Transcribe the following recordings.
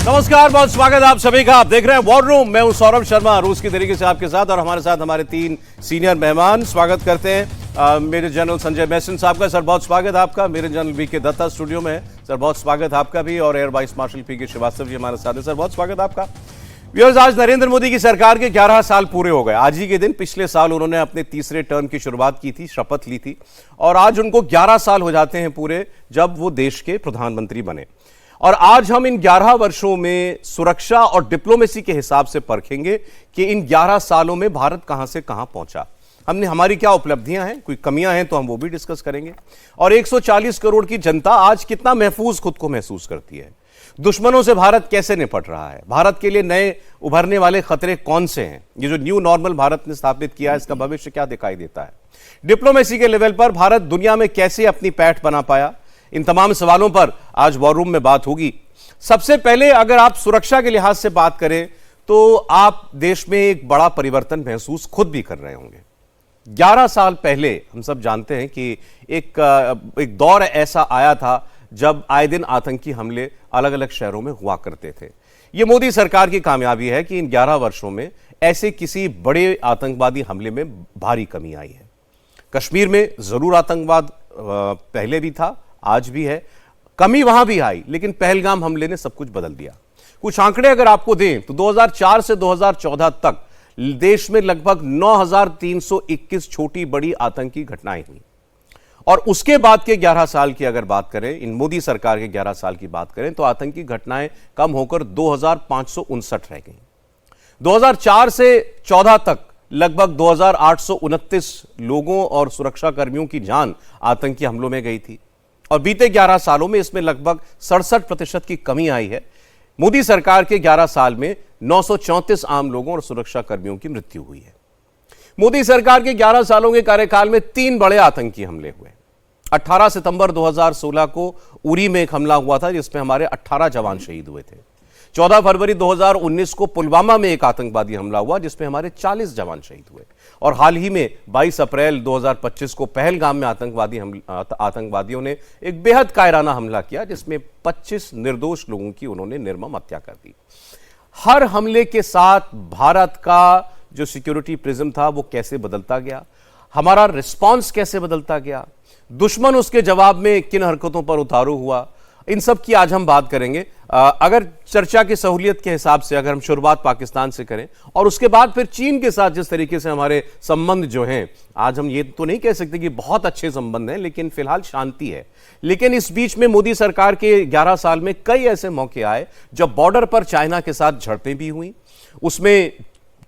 नमस्कार, बहुत स्वागत है आप सभी का। आप देख रहे हैं वॉर रूम। मैं हूं सौरभ शर्मा, रूस की तरीके से आपके साथ, और हमारे साथ हमारे 3 सीनियर मेहमान। स्वागत करते हैं मेरे जनरल संजय मैसन साहब का। सर बहुत स्वागत है आपका। मेरे जनरल वीके दत्ता स्टूडियो में है। सर बहुत स्वागत है आपका भी। और एयर वाइस मार्शल पीके श्रीवास्तव जी हमारे साथ हैं। सर बहुत स्वागत है आपका। व्यूअर्स, आज नरेंद्र मोदी की सरकार के 11 साल पूरे हो गए। आज ही के दिन पिछले साल उन्होंने अपने तीसरे टर्म की शुरुआत की थी, शपथ ली थी, और आज उनको 11 साल हो जाते हैं पूरे जब वो देश के प्रधानमंत्री बने। और आज हम इन 11 वर्षों में सुरक्षा और डिप्लोमेसी के हिसाब से परखेंगे कि इन 11 सालों में भारत कहां से कहां पहुंचा। हमारी क्या उपलब्धियां हैं, कोई कमियां हैं तो हम वो भी डिस्कस करेंगे। और 140 करोड़ की जनता आज कितना महफूज खुद को महसूस करती है। दुश्मनों से भारत कैसे निपट रहा है। भारत के लिए नए उभरने वाले खतरे कौन से हैं। ये जो न्यू नॉर्मल भारत ने स्थापित किया है, इसका भविष्य क्या दिखाई देता है। डिप्लोमेसी के लेवल पर भारत दुनिया में कैसे अपनी पैठ बना पाया। इन तमाम सवालों पर आज वॉर रूम में बात होगी। सबसे पहले अगर आप सुरक्षा के लिहाज से बात करें तो आप देश में एक बड़ा परिवर्तन महसूस खुद भी कर रहे होंगे। 11 साल पहले हम सब जानते हैं कि एक दौर ऐसा आया था जब आए दिन आतंकी हमले अलग अलग शहरों में हुआ करते थे। यह मोदी सरकार की कामयाबी है कि इन 11 वर्षों में ऐसे किसी बड़े आतंकवादी हमले में भारी कमी आई है। कश्मीर में जरूर आतंकवाद पहले भी था, आज भी है, कमी वहां भी आई, लेकिन पहलगाम हमले ने सब कुछ बदल दिया। कुछ आंकड़े अगर आपको दें तो 2004 से 2014 तक देश में लगभग 9,321 छोटी बड़ी आतंकी घटनाएं हुई। और उसके बाद के 11 साल की अगर बात करें, इन मोदी सरकार के 11 साल की बात करें, तो आतंकी घटनाएं कम होकर 2,559 रह गई। 2004 से 14 तक लगभग 2,829 लोगों और सुरक्षा कर्मियों की जान आतंकी हमलों में गई थी। और बीते 11 सालों में इसमें लगभग 67% की कमी आई है। मोदी सरकार के 11 साल में 934 आम लोगों और सुरक्षा कर्मियों की मृत्यु हुई है। मोदी सरकार के 11 सालों के कार्यकाल में 3 बड़े आतंकी हमले हुए। 18 सितंबर 2016 को उरी में एक हमला हुआ था जिसमें हमारे 18 जवान शहीद हुए थे। 14 फरवरी 2019 को पुलवामा में एक आतंकवादी हमला हुआ जिसमें हमारे 40 जवान शहीद हुए। और हाल ही में 22 अप्रैल 2025 को पहलगाम में आतंकवादियों ने एक बेहद कायराना हमला किया जिसमें 25 निर्दोष लोगों की उन्होंने निर्मम हत्या कर दी। हर हमले के साथ भारत का जो सिक्योरिटी प्रिज्म था वो कैसे बदलता गया, हमारा रिस्पॉन्स कैसे बदलता गया, दुश्मन उसके जवाब में किन हरकतों पर उतारू हुआ, इन सब की आज हम बात करेंगे। अगर चर्चा की सहूलियत के हिसाब से अगर हम शुरुआत पाकिस्तान से करें और उसके बाद फिर चीन के साथ जिस तरीके से हमारे संबंध जो हैं, आज हम ये तो नहीं कह सकते कि बहुत अच्छे संबंध हैं, लेकिन फिलहाल शांति है। लेकिन इस बीच में मोदी सरकार के 11 साल में कई ऐसे मौके आए जब बॉर्डर पर चाइना के साथ झड़पें भी हुई, उसमें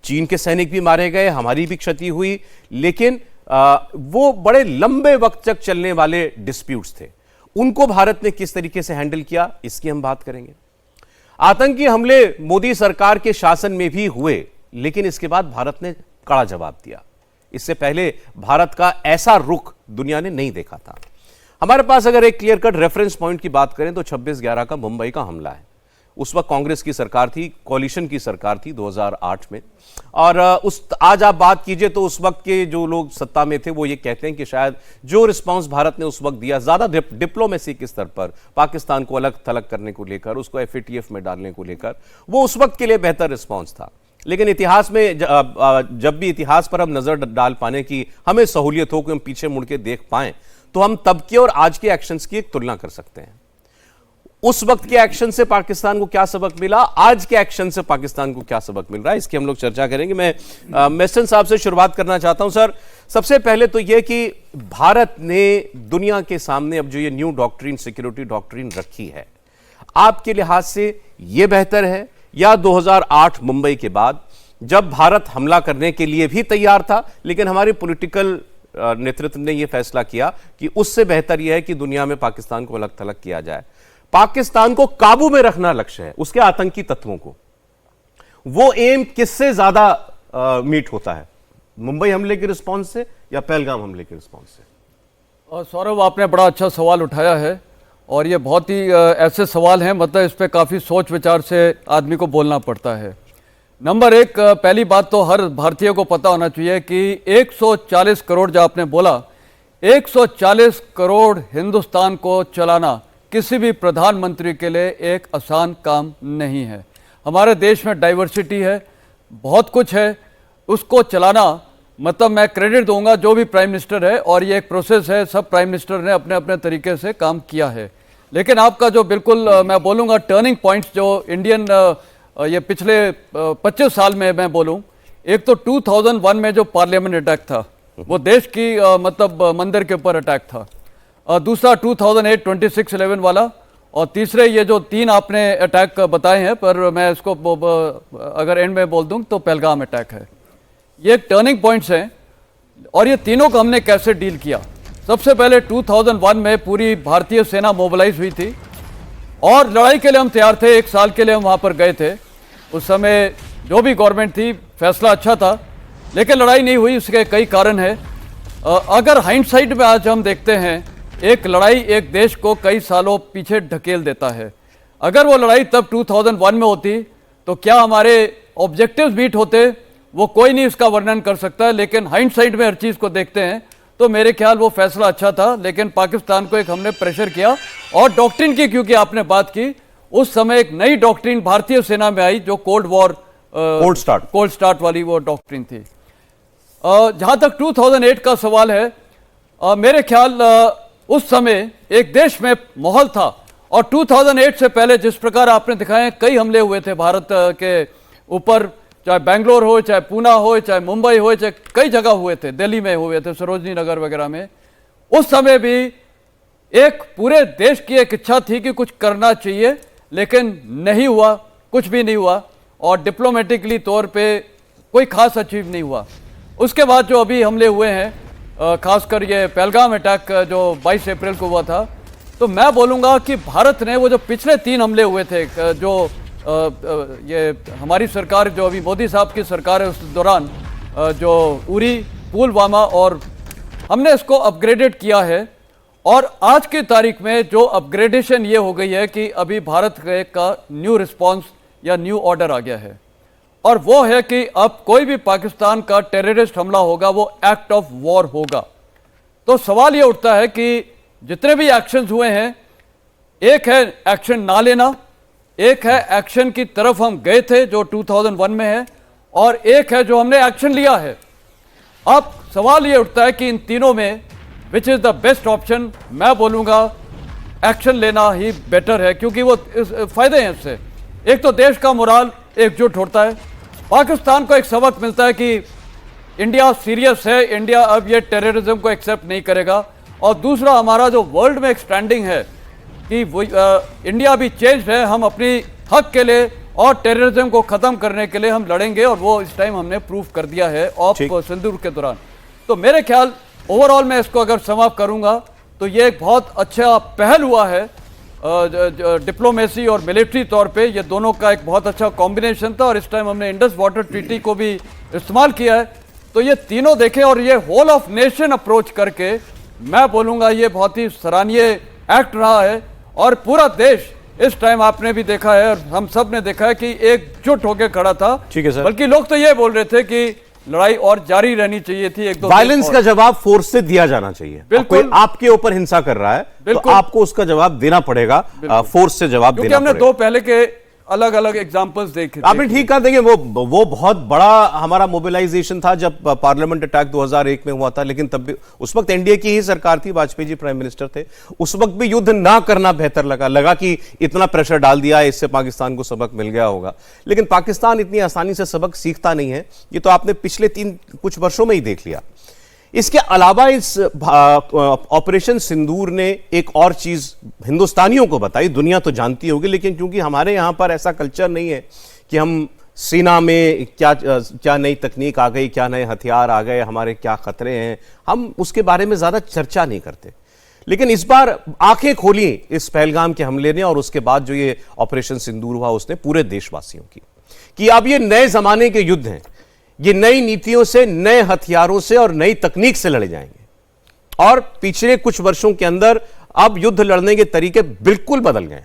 चीन के सैनिक भी मारे गए, हमारी भी क्षति हुई, लेकिन वो बड़े लंबे वक्त तक चलने वाले डिस्प्यूट्स थे। उनको भारत ने किस तरीके से हैंडल किया, इसकी हम बात करेंगे। आतंकी हमले मोदी सरकार के शासन में भी हुए, लेकिन इसके बाद भारत ने कड़ा जवाब दिया। इससे पहले भारत का ऐसा रुख दुनिया ने नहीं देखा था। हमारे पास अगर एक क्लियर कट रेफरेंस पॉइंट की बात करें तो 26/11 का मुंबई का हमला है। उस वक्त कांग्रेस की सरकार थी, कोalition की सरकार थी 2008 में। और आज आप बात कीजिए तो उस वक्त के जो लोग सत्ता में थे वो ये कहते हैं कि शायद जो रिस्पांस भारत ने उस वक्त दिया, ज्यादा डिप्लोमेसी के स्तर पर पाकिस्तान को अलग थलग करने को लेकर, उसको FATF में डालने को लेकर, वो उस वक्त के लिए बेहतर रिस्पांस था। लेकिन इतिहास में जब भी इतिहास पर हम नजर डाल पाने की हमें सहूलियत हो कि हम पीछे मुड़ के देख पाएं, तो हम तब के और आज के एक्शंस की एक तुलना कर सकते हैं। उस वक्त के एक्शन से पाकिस्तान को क्या सबक मिला, आज के एक्शन से पाकिस्तान को क्या सबक मिल रहा है, इसकी हम लोग चर्चा करेंगे। मैं मैसन साहब से शुरुआत करना चाहता हूं। सर, सबसे पहले तो यह कि भारत ने दुनिया के सामने अब जो ये न्यू डॉक्ट्रिन, सिक्योरिटी डॉक्ट्रिन रखी है, आपके लिहाज से यह बेहतर है या 2008 मुंबई के बाद जब भारत हमला करने के लिए भी तैयार था, लेकिन हमारे पॉलिटिकल नेतृत्व ने यह फैसला किया कि उससे बेहतर यह है कि दुनिया में पाकिस्तान को अलग थलग किया जाए। पाकिस्तान को काबू में रखना लक्ष्य है, उसके आतंकी तत्वों को। वो एम किससे ज्यादा मीट होता है, मुंबई हमले के रिस्पांस से या पहलगाम हमले के रिस्पांस से? और सौरभ, आपने बड़ा अच्छा सवाल उठाया है और ये बहुत ही ऐसे सवाल हैं, मतलब इस पे काफ़ी सोच विचार से आदमी को बोलना पड़ता है। नंबर एक, पहली बात तो हर भारतीय को पता होना चाहिए कि 140 करोड़ जो आपने बोला, 140 करोड़ हिंदुस्तान को चलाना किसी भी प्रधानमंत्री के लिए एक आसान काम नहीं है। हमारे देश में डाइवर्सिटी है, बहुत कुछ है, उसको चलाना मतलब मैं क्रेडिट दूंगा जो भी प्राइम मिनिस्टर है, और ये एक प्रोसेस है, सब प्राइम मिनिस्टर ने अपने अपने तरीके से काम किया है। लेकिन आपका जो बिल्कुल मैं बोलूँगा टर्निंग पॉइंट्स जो इंडियन ये पिछले 25 साल में मैं बोलूँ, एक तो 2001 में जो पार्लियामेंट अटैक था वो देश की मतलब मंदिर के ऊपर अटैक था, दूसरा 2008 26/11 वाला, और तीसरे ये जो 3 आपने अटैक बताए हैं, पर मैं इसको अगर एंड में बोल दूं तो पहलगाम अटैक है। ये एक टर्निंग पॉइंट्स हैं और ये तीनों को हमने कैसे डील किया। सबसे पहले 2001 में पूरी भारतीय सेना मोबिलाइज हुई थी और लड़ाई के लिए हम तैयार थे। 1 साल के लिए हम वहाँ पर गए थे। उस समय जो भी गवर्नमेंट थी फैसला अच्छा था, लेकिन लड़ाई नहीं हुई। इसके कई कारण है। अगर हाइंडसाइट में आज हम देखते हैं, एक लड़ाई एक देश को कई सालों पीछे ढकेल देता है। अगर वो लड़ाई तब 2001 में होती तो क्या हमारे ऑब्जेक्टिव्स मीट होते, वो कोई नहीं इसका वर्णन कर सकता। लेकिन हाइंडसाइट में हर चीज़ को देखते हैं तो मेरे ख्याल वो फैसला अच्छा था। लेकिन पाकिस्तान को एक हमने प्रेशर किया, और डॉक्ट्रिन की क्योंकि आपने बात की, उस समय एक नई डॉक्ट्रिन भारतीय सेना में आई जो कोल्ड स्टार्ट वाली वो डॉक्ट्रिन थी। जहाँ तक 2008 का सवाल है, मेरे ख्याल उस समय एक देश में माहौल था, और 2008 से पहले जिस प्रकार आपने दिखाए कई हमले हुए थे भारत के ऊपर, चाहे बेंगलोर हो, चाहे पूना हो, चाहे मुंबई हो, चाहे कई जगह हुए थे, दिल्ली में हुए थे, सरोजनी नगर वगैरह में। उस समय भी एक पूरे देश की एक इच्छा थी कि कुछ करना चाहिए, लेकिन नहीं हुआ, कुछ भी नहीं हुआ, और डिप्लोमेटिकली तौर पे कोई खास अचीव नहीं हुआ। उसके बाद जो अभी हमले हुए हैं, खासकर ये पहलगाम अटैक जो 22 अप्रैल को हुआ था, तो मैं बोलूँगा कि भारत ने वो जो पिछले 3 हमले हुए थे, जो ये हमारी सरकार जो अभी मोदी साहब की सरकार है उस दौरान, जो उरी, पुलवामा, और हमने इसको अपग्रेडेड किया है। और आज की तारीख में जो अपग्रेडेशन ये हो गई है कि अभी भारत का न्यू रिस्पॉन्स या न्यू ऑर्डर आ गया है, और वो है कि अब कोई भी पाकिस्तान का टेररिस्ट हमला होगा वो एक्ट ऑफ वॉर होगा। तो सवाल ये उठता है कि जितने भी एक्शंस हुए हैं, एक है एक्शन ना लेना, एक है एक्शन की तरफ हम गए थे जो 2001 में है, और एक है जो हमने एक्शन लिया है। अब सवाल ये उठता है कि इन तीनों में which is the best option. मैं बोलूँगा एक्शन लेना ही बेटर है, क्योंकि वो फायदे हैं इससे। एक तो देश का मोराल एकजुट होता है, पाकिस्तान को एक सबक मिलता है कि इंडिया सीरियस है, इंडिया अब ये टेररिज्म को एक्सेप्ट नहीं करेगा। और दूसरा, हमारा जो वर्ल्ड में एक स्टैंडिंग है कि इंडिया भी चेंज है, हम अपनी हक के लिए और टेररिज्म को ख़त्म करने के लिए हम लड़ेंगे, और वो इस टाइम हमने प्रूव कर दिया है ऑफ सिंदूर के दौरान। तो मेरे ख्याल ओवरऑल मैं इसको अगर समाप्त करूंगा तो ये एक बहुत अच्छा पहल हुआ है। डिप्लोमेसी और मिलिट्री तौर पे ये दोनों का एक बहुत अच्छा कॉम्बिनेशन था, और इस टाइम हमने इंडस वाटर ट्रीटी को भी इस्तेमाल किया है। तो ये तीनों देखें, और ये होल ऑफ नेशन अप्रोच करके मैं बोलूँगा ये बहुत ही सराहनीय एक्ट रहा है। और पूरा देश इस टाइम आपने भी देखा है और हम सब ने देखा है कि एकजुट होकर खड़ा था। ठीक है सर। बल्कि लोग तो ये बोल रहे थे कि लड़ाई और जारी रहनी चाहिए थी, एक दो वायलेंस का जवाब फोर्स से दिया जाना चाहिए। कोई आपके ऊपर हिंसा कर रहा है तो आपको उसका जवाब देना पड़ेगा, फोर्स से जवाब देना पड़ेगा। हमने 2 पहले के अलग अलग एग्जांपल्स देखे। आपने ठीक कहा। देखिए वो बहुत बड़ा हमारा मोबिलाइजेशन था जब पार्लियामेंट अटैक 2001 में हुआ था, लेकिन तब भी उस वक्त एनडीए की ही सरकार थी, वाजपेयी जी प्राइम मिनिस्टर थे। उस वक्त भी युद्ध ना करना बेहतर लगा कि इतना प्रेशर डाल दिया, इससे पाकिस्तान को सबक मिल गया होगा। लेकिन पाकिस्तान इतनी आसानी से सबक सीखता नहीं है, ये तो आपने पिछले कुछ वर्षों में ही देख लिया। इसके अलावा इस ऑपरेशन सिंदूर ने एक और चीज हिंदुस्तानियों को बताई, दुनिया तो जानती होगी, लेकिन क्योंकि हमारे यहां पर ऐसा कल्चर नहीं है कि हम सेना में क्या नई तकनीक आ गई, क्या नए हथियार आ गए, हमारे क्या खतरे हैं, हम उसके बारे में ज्यादा चर्चा नहीं करते। लेकिन इस बार आंखें खोली इस पहलगाम के हमले ने, और उसके बाद जो ये ऑपरेशन सिंदूर हुआ उसने पूरे देशवासियों की, कि अब ये नए जमाने के युद्ध हैं, ये नई नीतियों से, नए हथियारों से और नई तकनीक से लड़े जाएंगे। और पिछले कुछ वर्षों के अंदर अब युद्ध लड़ने के तरीके बिल्कुल बदल गए।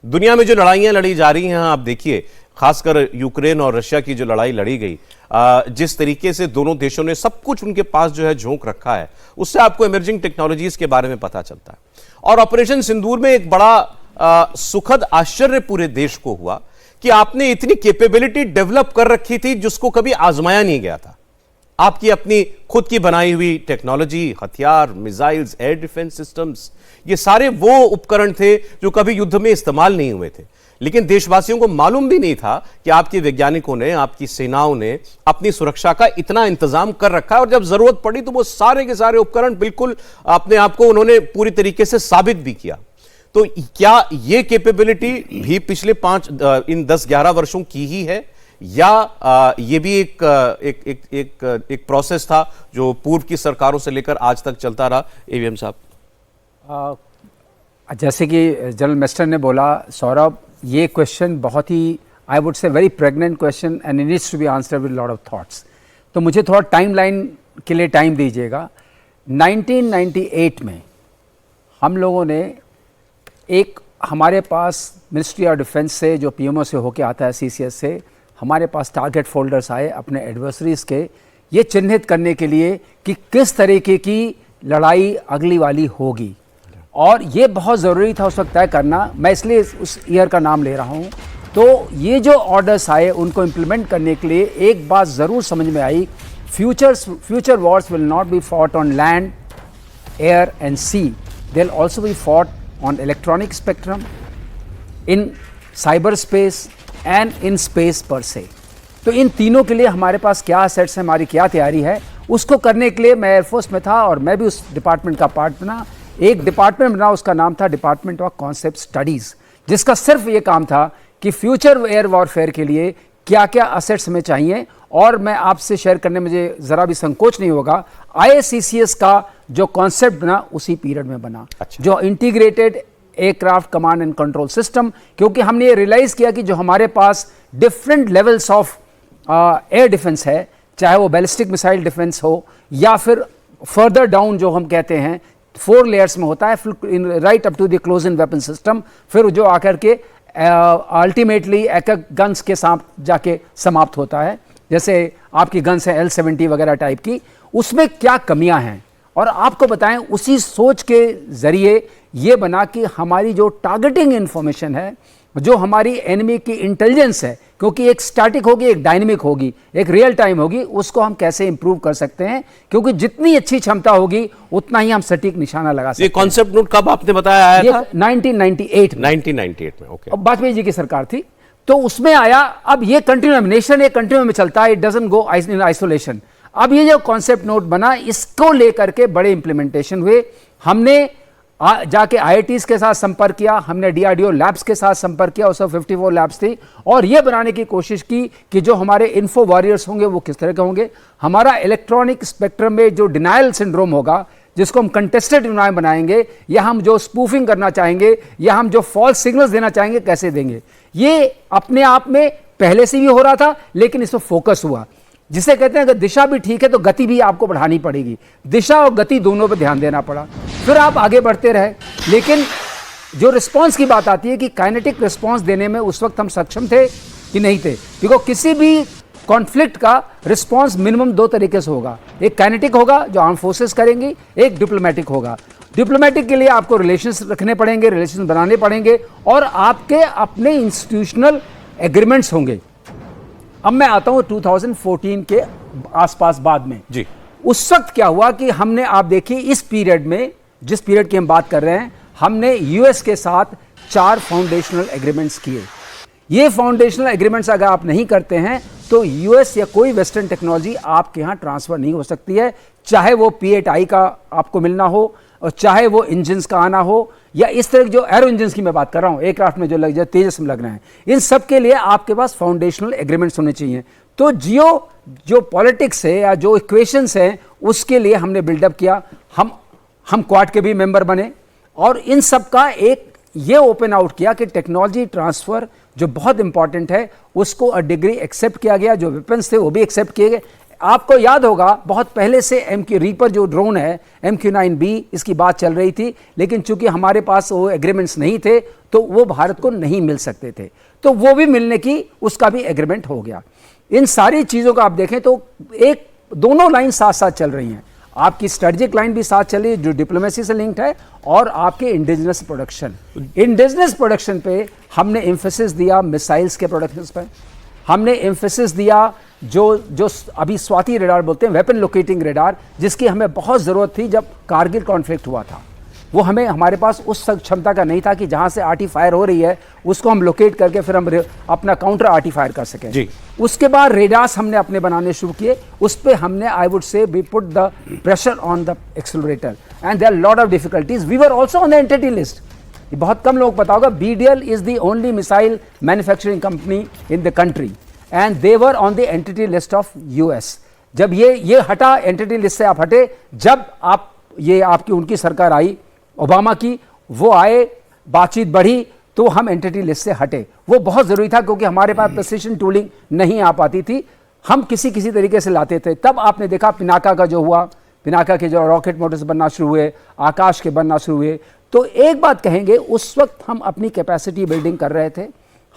दुनिया में जो लड़ाइयां लड़ी जा रही हैं, आप देखिए खासकर यूक्रेन और रशिया की जो लड़ाई लड़ी गई, जिस तरीके से दोनों देशों ने सब कुछ उनके पास जो है झोंक रखा है, उससे आपको इमर्जिंग टेक्नोलॉजीज के बारे में पता चलता है। और ऑपरेशन सिंदूर में एक बड़ा सुखद आश्चर्य पूरे देश को हुआ कि आपने इतनी कैपेबिलिटी डेवलप कर रखी थी जिसको कभी आजमाया नहीं गया था। आपकी अपनी खुद की बनाई हुई टेक्नोलॉजी, हथियार, मिसाइल्स, एयर डिफेंस सिस्टम्स, ये सारे वो उपकरण थे जो कभी युद्ध में इस्तेमाल नहीं हुए थे। लेकिन देशवासियों को मालूम भी नहीं था कि आपके वैज्ञानिकों ने, आपकी सेनाओं ने अपनी सुरक्षा का इतना इंतजाम कर रखा है, और जब जरूरत पड़ी तो वो सारे के सारे उपकरण बिल्कुल अपने आप को उन्होंने पूरी तरीके से साबित भी किया। तो क्या ये कैपेबिलिटी भी पिछले इन 10-11 वर्षों की ही है, या ये भी एक प्रोसेस था जो पूर्व की सरकारों से लेकर आज तक चलता रहा? एवीएम साहब, जैसे कि जनरल मेस्टर ने बोला, सौरभ, ये क्वेश्चन बहुत ही, I would say very pregnant question and it needs to be answered with lot of thoughts. तो मुझे थोड़ा टाइमलाइन के लिए टाइम दीजिएगा। 1998 में हम लोगों ने हमारे पास मिनिस्ट्री ऑफ डिफेंस से, जो पीएमओ से होके आता है, सीसीएस से, हमारे पास टारगेट फोल्डर्स आए अपने एडवर्सरीज के, ये चिन्हित करने के लिए कि किस तरीके की लड़ाई अगली वाली होगी। और ये बहुत ज़रूरी था उस वक्त तय करना। मैं इसलिए उस ईयर का नाम ले रहा हूँ। तो ये जो ऑर्डर्स आए उनको इम्प्लीमेंट करने के लिए एक बात ज़रूर समझ में आई, future wars will not be fought on land, air and sea, they will also be fought on electronic spectrum, in cyberspace and in space per se। तो इन तीनों के लिए हमारे पास क्या सेट्स हैं, हमारी क्या तैयारी है, उसको करने के लिए मैं एयरफोर्स में था और मैं भी उस डिपार्टमेंट का पार्ट बना। एक डिपार्टमेंट बना, उसका नाम था डिपार्टमेंट ऑफ कॉन्सेप्ट स्टडीज़, जिसका सिर्फ ये काम था कि फ्यूचर एयर वॉरफेयर के लिए क्या क्या असेट्स हमें चाहिए। और मैं आपसे शेयर करने में मुझे ज़रा भी संकोच नहीं होगा, IACCS का जो कॉन्सेप्ट बना उसी पीरियड में बना। अच्छा। जो integrated aircraft command and control system, क्योंकि हमने ये रियलाइज़ किया कि जो हमारे पास different levels of air defence है, चाहे वो बैलिस्टिक मिसाइल डिफेंस हो या फिर फर्दर डाउन जो हम कहते हैं 4 लेयर्स में होता है, right up to the close in weapon system, फिर जो आकर के अल्टीमेटली एक गन्स के साथ जाके समाप्त होता है। जैसे आपकी गन्स है L-70 वगैरह टाइप की, उसमें क्या कमियां हैं। और आपको बताएं, उसी सोच के ज़रिए ये बना कि हमारी जो टारगेटिंग इन्फॉर्मेशन है, जो हमारी एनिमी की इंटेलिजेंस है, क्योंकि एक स्टैटिक होगी, एक डायनेमिक होगी, एक रियल टाइम होगी, उसको हम कैसे इंप्रूव कर सकते हैं, क्योंकि जितनी अच्छी क्षमता होगी उतना ही हम सटीक निशाना लगा सकते हैं। ये कॉन्सेप्ट नोट कब आपने बताया आया था? 1998 में। ओके। अब वाजपेयी जी की सरकार थी, तो उसमें आया। अब ये कंटिन्यू, नेशन एक कंटिन्यू में चलता है, it doesn't go in isolation. अब ये जो कॉन्सेप्ट नोट बना, इसको लेकर के बड़े इंप्लीमेंटेशन हुए। हमने जाके IITs के साथ संपर्क किया, हमने DRDO लैब्स के साथ संपर्क किया, उसमें 54 लैब्स थी, और ये बनाने की कोशिश की कि जो हमारे इन्फो वॉरियर्स होंगे वो किस तरह के होंगे। हमारा इलेक्ट्रॉनिक स्पेक्ट्रम में जो डिनायल सिंड्रोम होगा, जिसको हम कंटेस्टेड डिनायल बनाएंगे, या हम जो स्पूफिंग करना चाहेंगे, या हम जो फॉल्स सिग्नल्स देना चाहेंगे, कैसे देंगे। ये अपने आप में पहले से भी हो रहा था, लेकिन इसमें फोकस हुआ, जिसे कहते हैं अगर दिशा भी ठीक है तो गति भी आपको बढ़ानी पड़ेगी। दिशा और गति दोनों पर ध्यान देना पड़ा, फिर आप आगे बढ़ते रहे। लेकिन जो रिस्पांस की बात आती है कि काइनेटिक रिस्पांस देने में उस वक्त हम सक्षम थे कि नहीं थे, क्योंकि किसी भी कॉन्फ्लिक्ट का रिस्पांस मिनिमम 2 तरीके से होगा। एक काइनेटिक होगा जो आर्म फोर्सेस करेंगी, एक डिप्लोमेटिक होगा। डिप्लोमेटिक के लिए आपको रिलेशंस रखने पड़ेंगे, रिलेशंस बनाने पड़ेंगे, और आपके अपने इंस्टीट्यूशनल एग्रीमेंट्स होंगे। अब मैं आता हूं 2014 के आसपास बाद में जी। उस वक्त क्या हुआ कि हमने, आप देखिए इस पीरियड में, जिस पीरियड की हम बात कर रहे हैं, हमने यूएस के साथ 4 फाउंडेशनल एग्रीमेंट्स किए। ये फाउंडेशनल एग्रीमेंट्स अगर आप नहीं करते हैं तो यूएस या कोई वेस्टर्न टेक्नोलॉजी आपके यहाँ ट्रांसफर नहीं हो सकती है, चाहे वो P8I का आपको मिलना हो, और चाहे वो इंजन्स का आना हो, या इस तरह जो एरो इंजन्स की मैं बात कर रहा हूँ, एयरक्राफ्ट में जो लग जाए, तेजस में लग रहे हैं, इन सब के लिए आपके पास फाउंडेशनल एग्रीमेंट्स होने चाहिए। तो जो पॉलिटिक्स है या जो इक्वेशंस हैं, उसके लिए हमने बिल्डअप किया। हम क्वाड के भी मेंबर बने, और इन सब का एक ये ओपन आउट किया कि टेक्नोलॉजी ट्रांसफ़र जो बहुत इंपॉर्टेंट है, उसको अ डिग्री एक्सेप्ट किया गया। जो वेपन्स थे वो भी एक्सेप्ट किए गए। आपको याद होगा बहुत पहले से MQ रीपर जो ड्रोन है MQ-9B, इसकी बात चल रही थी, लेकिन चूंकि हमारे पास वो एग्रीमेंट्स नहीं थे तो वो भारत को नहीं मिल सकते थे, तो वो भी मिलने की उसका भी एग्रीमेंट हो गया। इन सारी चीज़ों का आप देखें तो एक दोनों लाइन साथ साथ चल रही हैं। आपकी स्ट्रेटेजिक लाइन भी साथ चली जो डिप्लोमेसी से लिंक्ड है, और आपके इंडिजिनस प्रोडक्शन पे हमने एम्फेसिस दिया मिसाइल्स के प्रोडक्शन पे, हमने एम्फेसिस दिया जो अभी स्वाति रेडार बोलते हैं, वेपन लोकेटिंग रेडार, जिसकी हमें बहुत ज़रूरत थी जब कारगिल कॉन्फ्लिक्ट हुआ था। वो हमारे पास उस क्षमता का नहीं था कि जहाँ से आर्टी फायर हो रही है उसको हम लोकेट करके फिर हम अपना काउंटर आर्टी फायर कर सकें जी। उसके बाद रेडार्स हमने अपने बनाने शुरू किए, उस पर हमने I would say we put the pressure on the accelerator and there are lot of difficulties. We were also on the entity list. बहुत कम लोग पता होगा, BDL is the only missile manufacturing company in the country and they were on the entity list of US। जब ये हटा, entity list से आप हटे, जब आपकी उनकी सरकार आई ओबामा की, वो आए, बातचीत बढ़ी, तो हम एंटिटी लिस्ट से हटे। वो बहुत ज़रूरी था क्योंकि हमारे पास प्रेसिशन टूलिंग नहीं आ पाती थी, हम किसी तरीके से लाते थे। तब आपने देखा पिनाका का जो हुआ, पिनाका के जो रॉकेट मोटर्स बनना शुरू हुए, आकाश के बनना शुरू हुए। तो एक बात कहेंगे, उस वक्त हम अपनी कैपेसिटी बिल्डिंग कर रहे थे,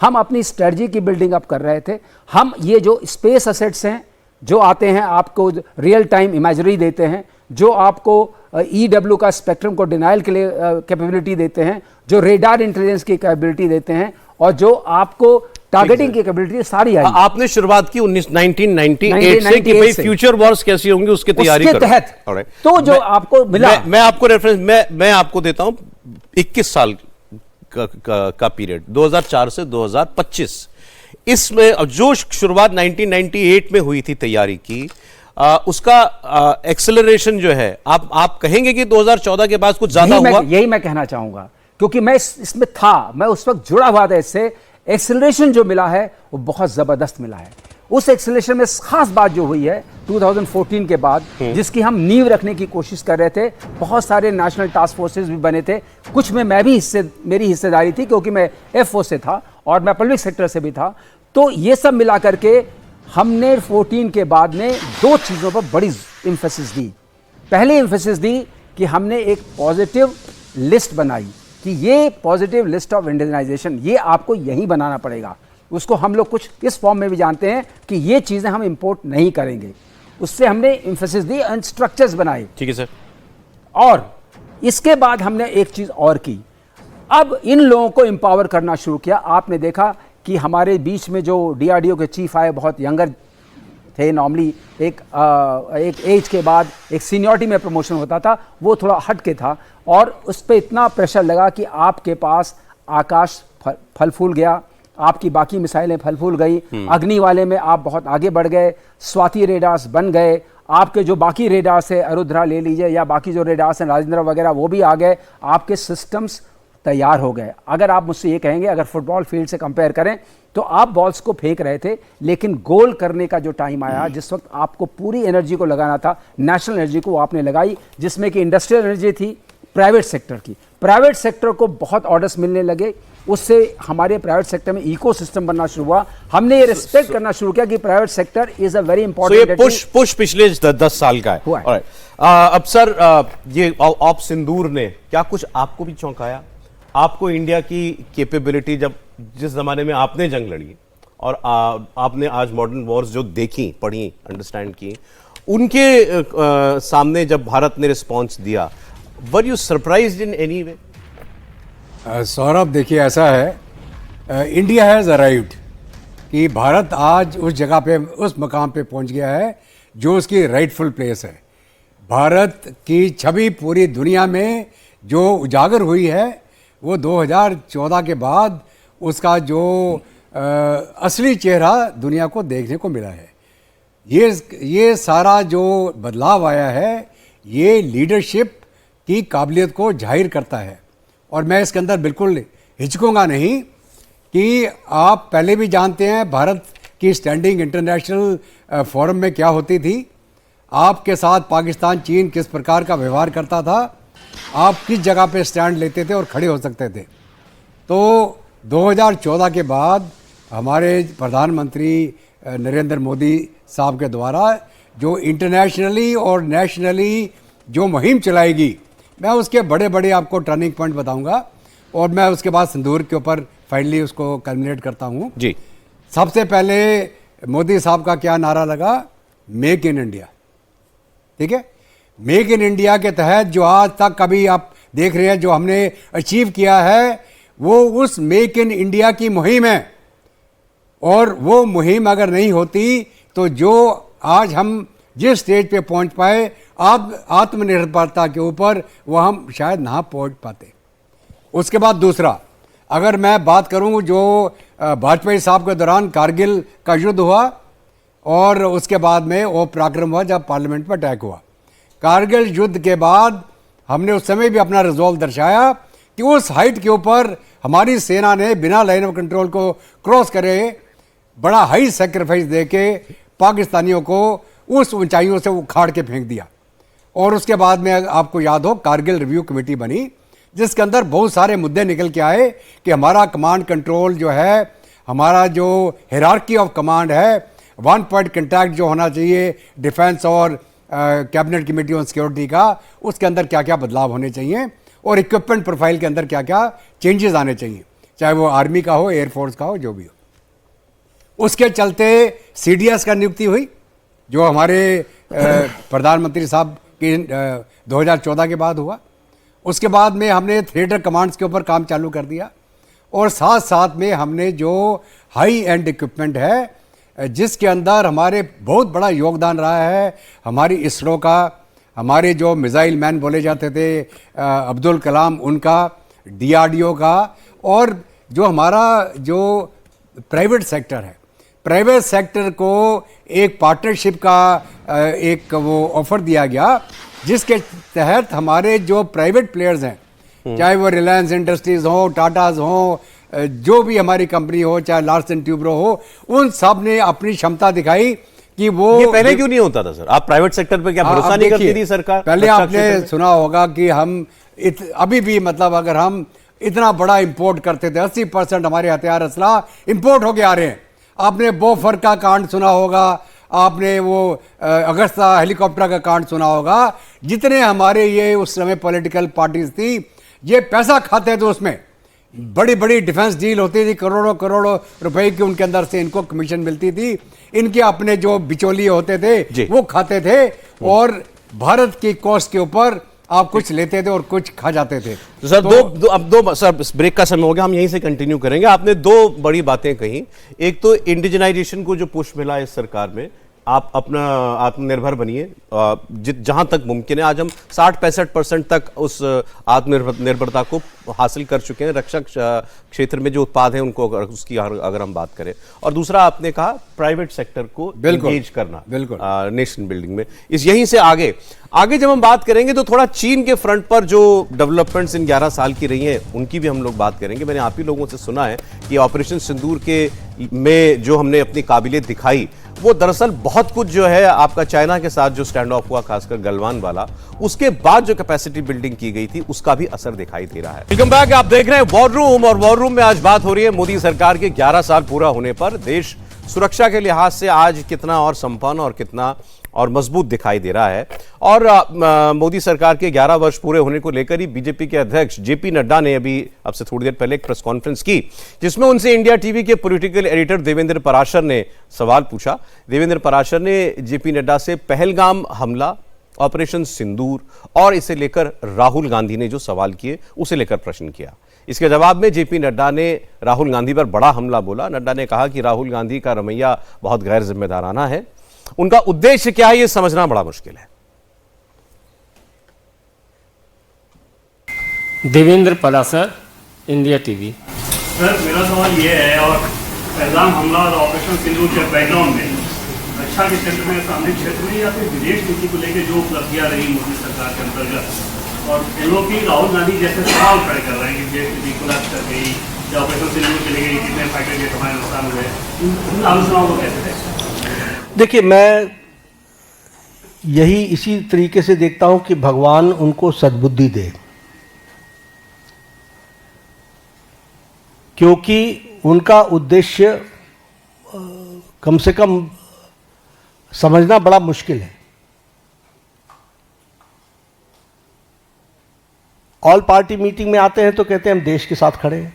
हम अपनी स्ट्रेटजी की बिल्डिंग अप कर रहे थे। हम ये जो स्पेस असेट्स हैं जो आते हैं, आपको रियल टाइम इमेजरी देते हैं, जो आपको EW का स्पेक्ट्रम को डिनाइल के लिए कैपेबिलिटी देते हैं, जो रेडार इंटेलिजेंस की कैपेबिलिटी देते हैं, और जो आपको टारगेटिंग की कैपेबिलिटी, सारी आई। आपने शुरुआत की 1998 से कि भाई फ्यूचर वॉर्स कैसी होंगी उसकी तैयारी उसके तहत। तो जो आपको मिला, मैं आपको रेफरेंस मैं आपको देता हूं 21 साल का पीरियड 2004 से 2025। इसमें जो शुरुआत 1998 में हुई थी तैयारी की, उसका एक्सेलरेशन जो है, आप कहेंगे कि 2014 के बाद कुछ ज्यादा हुआ? यही मैं कहना चाहूंगा, क्योंकि मैं इसमें था, मैं उस वक्त जुड़ा हुआ था इससे। एक्सेलरेशन जो मिला है वो बहुत जबरदस्त मिला है। उस एक्सेलरेशन में खास बात जो हुई है 2014 के बाद, जिसकी हम नींव रखने की कोशिश कर रहे थे, बहुत सारे नेशनल टास्क फोर्सेस भी बने थे, कुछ में मैं भी मेरी हिस्सेदारी थी क्योंकि मैं FO से था और मैं पब्लिक सेक्टर से भी था। तो ये सब मिला करके हमने 14 के बाद में दो चीज़ों पर बड़ी एम्फेसिस दी। पहले एम्फेसिस दी कि हमने एक पॉजिटिव लिस्ट बनाई कि ये पॉजिटिव लिस्ट ऑफ इंडियनाइजेशन, ये आपको यहीं बनाना पड़ेगा। उसको हम लोग कुछ इस फॉर्म में भी जानते हैं कि ये चीज़ें हम इंपोर्ट नहीं करेंगे। उससे हमने एम्फेसिस दी एंड स्ट्रक्चर्स बनाए। ठीक है सर। और इसके बाद हमने एक चीज़ और की, अब इन लोगों को एम्पावर करना शुरू किया। आपने देखा कि हमारे बीच में जो DRDO के चीफ आए, बहुत यंगर थे। नॉर्मली एक एज के बाद एक सीनियरिटी में प्रमोशन होता था, वो थोड़ा हट के था, और उस पर इतना प्रेशर लगा कि आपके पास आकाश फल फूल गया, आपकी बाकी मिसाइलें फल फूल गई, अग्नि वाले में आप बहुत आगे बढ़ गए, स्वाति रेडार्स बन गए, आपके जो बाकी रेडार्स है, अरुद्रा ले लीजिए, या बाकी जो रेडार्स हैं राजेंद्र वगैरह, वो भी आ गए, आपके सिस्टम्स तैयार हो गए। अगर आप मुझसे ये कहेंगे, अगर फुटबॉल फील्ड से कंपेयर करें, तो आप बॉल्स को फेंक रहे थे, लेकिन गोल करने का जो टाइम आया, जिस वक्त आपको पूरी एनर्जी को लगाना था, नेशनल एनर्जी को आपने लगाई, जिसमें कि इंडस्ट्रियल एनर्जी थी, प्राइवेट सेक्टर की। प्राइवेट सेक्टर को बहुत ऑर्डर्स मिलने लगे, उससे हमारे प्राइवेट सेक्टर में इकोसिस्टम बनना शुरू हुआ। हमने ये रिस्पेक्ट करना शुरू किया कि private sector is a very important. Push पिछले 10 साल का है। अब सर, ये ऑप सिंदूर ने क्या कुछ आपको भी चौंकाया? आपको इंडिया की कैपेबिलिटी, जब जिस जमाने में आपने जंग लड़ी और आपने आज मॉडर्न वॉर्स जो देखी, पढ़ी, अंडरस्टैंड की, उनके सामने जब भारत ने रिस्पॉन्स दिया, were you surprised in any way? Saurabh, देखिए ऐसा है, इंडिया हैज़ अराइव्ड कि भारत आज उस जगह पे, उस मकाम पे पहुंच गया है जो उसकी राइटफुल प्लेस है। भारत की छवि पूरी दुनिया में जो उजागर हुई है, वो 2014 के बाद उसका जो असली चेहरा दुनिया को देखने को मिला है। ये सारा जो बदलाव आया है, ये लीडरशिप की काबिलियत को जाहिर करता है। और मैं इसके अंदर बिल्कुल हिचकूंगा नहीं कि आप पहले भी जानते हैं भारत की स्टैंडिंग इंटरनेशनल फोरम में क्या होती थी, आपके साथ पाकिस्तान, चीन किस प्रकार का व्यवहार करता था, आप किस जगह पे स्टैंड लेते थे और खड़े हो सकते थे। तो 2014 के बाद हमारे प्रधानमंत्री नरेंद्र मोदी साहब के द्वारा जो इंटरनेशनली और नेशनली जो मुहिम चलाएगी, मैं उसके बड़े बड़े आपको टर्निंग पॉइंट बताऊंगा और मैं उसके बाद सिंदूर के ऊपर फाइनली उसको कल्मिनेट करता हूं। जी, सबसे पहले मोदी साहब का क्या नारा लगा? Make in India. ठीक है, मेक इन इंडिया के तहत जो आज तक कभी आप देख रहे हैं जो हमने अचीव किया है, वो उस मेक इन इंडिया की मुहिम है। और वो मुहिम अगर नहीं होती तो जो आज हम जिस स्टेज पे पहुंच पाए अब आत्मनिर्भरता के ऊपर, वो हम शायद ना पहुंच पाते। उसके बाद दूसरा, अगर मैं बात करूं जो वाजपेयी साहब के दौरान कारगिल का युद्ध हुआ और उसके बाद में वो पराक्रम हुआ जब पार्लियामेंट पर अटैक हुआ। कारगिल युद्ध के बाद हमने उस समय भी अपना रिजॉल्व दर्शाया कि उस हाइट के ऊपर हमारी सेना ने बिना लाइन ऑफ कंट्रोल को क्रॉस करे बड़ा हाई सेक्रीफाइस देके पाकिस्तानियों को उस ऊंचाइयों से उखाड़ के फेंक दिया। और उसके बाद में आपको याद हो कारगिल रिव्यू कमेटी बनी, जिसके अंदर बहुत सारे मुद्दे निकल के आए कि हमारा कमांड कंट्रोल जो है, हमारा जो हायरार्की ऑफ कमांड है, वन पॉइंट कंटैक्ट जो होना चाहिए डिफेंस और कैबिनेट कमेटी ऑन सिक्योरिटी का, उसके अंदर क्या क्या बदलाव होने चाहिए और इक्विपमेंट प्रोफाइल के अंदर क्या क्या चेंजेस आने चाहिए, चाहे वो आर्मी का हो, एयरफोर्स का हो, जो भी हो। उसके चलते CDS का नियुक्ति हुई जो हमारे प्रधानमंत्री साहब की 2014 के बाद हुआ। उसके बाद में हमने थिएटर कमांड्स के ऊपर काम चालू कर दिया और साथ साथ में हमने जो हाई एंड इक्विपमेंट है जिसके अंदर हमारे बहुत बड़ा योगदान रहा है, हमारी इसरो का, हमारे जो मिसाइल मैन बोले जाते थे अब्दुल कलाम, उनका, DRDO का, और जो हमारा जो प्राइवेट सेक्टर है, प्राइवेट सेक्टर को एक पार्टनरशिप का एक वो ऑफर दिया गया जिसके तहत हमारे जो प्राइवेट प्लेयर्स हैं, चाहे वो रिलायंस इंडस्ट्रीज हो, टाटाज हो, जो भी हमारी कंपनी हो, चाहे लार्सन ट्यूब्रो हो, उन सब ने अपनी क्षमता दिखाई कि वो। ये पहले क्यों नहीं होता था सर? आप प्राइवेट सेक्टर पे क्या भरोसा नहीं करती थी सरकार? पहले आपने सुना होगा कि हम अभी भी मतलब अगर हम इतना बड़ा इंपोर्ट करते थे, 80% हमारे हथियार असला इंपोर्ट होके आ रहे हैं। आपने बोफर का कांड सुना होगा, आपने वो अगस्ता हेलीकॉप्टर का कांड सुना होगा। जितने हमारे ये उस समय पॉलिटिकल पार्टीज थी, ये पैसा खाते थे, उसमें बड़ी बड़ी डिफेंस डील होती थी, करोड़ों करोड़ों रुपए की उनके अंदर से इनको कमीशन मिलती थी। इनके अपने जो बिचौलिए होते थे वो खाते थे और भारत की कॉस्ट के ऊपर आप कुछ लेते थे और कुछ खा जाते थे। तो सर अब दो सर ब्रेक का समय हो गया, हम यहीं से कंटिन्यू करेंगे। आपने दो बड़ी बातें कही, एक तो इंडिजिनाइजेशन को जो पुश मिला इस सरकार में, आप अपना आत्मनिर्भर बनिए जहां तक मुमकिन है। आज हम 60-65% तक उस आत्मनिर्भरता को हासिल कर चुके हैं रक्षा क्षेत्र में जो उत्पाद हैं उनको, उसकी अगर हम बात करें। और दूसरा आपने कहा प्राइवेट सेक्टर को एंगेज करना नेशन बिल्डिंग में। यहीं से आगे जब हम बात करेंगे तो थोड़ा चीन के फ्रंट पर जो डेवलपमेंट्स इन 11 साल की रही हैं उनकी भी हम लोग बात करेंगे। मैंने आप ही लोगों से सुना है कि ऑपरेशन सिंदूर में जो हमने अपनी काबिलियत दिखाई, वो दरअसल बहुत कुछ जो है आपका चाइना के साथ जो स्टैंड ऑफ हुआ, खासकर गलवान वाला, उसके बाद जो कैपेसिटी बिल्डिंग की गई थी उसका भी असर दिखाई दे रहा है। वेलकम बैक, आप देख रहे हैं वॉर रूम, और वॉर रूम में आज बात हो रही है मोदी सरकार के 11 साल पूरा होने पर। देश सुरक्षा के लिहाज से आज कितना और संपन्न और कितना और मजबूत दिखाई दे रहा है। और मोदी सरकार के 11 वर्ष पूरे होने को लेकर ही बीजेपी के अध्यक्ष जेपी नड्डा ने अभी अब से थोड़ी देर पहले एक प्रेस कॉन्फ्रेंस की, जिसमें उनसे इंडिया टीवी के पॉलिटिकल एडिटर देवेंद्र पराशर ने सवाल पूछा। देवेंद्र पराशर ने जेपी नड्डा से पहलगाम हमला, ऑपरेशन सिंदूर और इसे लेकर राहुल गांधी ने जो सवाल किए उसे लेकर प्रश्न किया। इसके जवाब में जेपी नड्डा ने राहुल गांधी पर बड़ा हमला बोला। नड्डा ने कहा कि राहुल गांधी का रवैया बहुत गैर जिम्मेदाराना है, उनका उद्देश्य क्या है ये समझना बड़ा मुश्किल है। Devendra Parashar, India TV. Sir, मेरा सवाल ये है, और पहलगाम हमला और ऑपरेशन सिंदूर के बैकग्राउंड में रक्षा के क्षेत्र में, सामरिक क्षेत्र में या फिर विदेश नीति को लेकर जो उपलब्धियां रही मोदी सरकार के अंतर्गत, और इन लोग की राहुल गांधी जैसे सवाल खड़े कर रहे हैं कि विदेश नीति कोलैप्स कर गई या ऑपरेशन सिंदूर के लेकर कितने फाइटर जेट हमारे नुकसान हुए, इन आलोचनाओं को कैसे देखें? देखिए, मैं यही इसी तरीके से देखता हूं कि भगवान उनको सद्बुद्धि दे, क्योंकि उनका उद्देश्य कम से कम समझना बड़ा मुश्किल है। ऑल पार्टी मीटिंग में आते हैं तो कहते हैं हम देश के साथ खड़े हैं,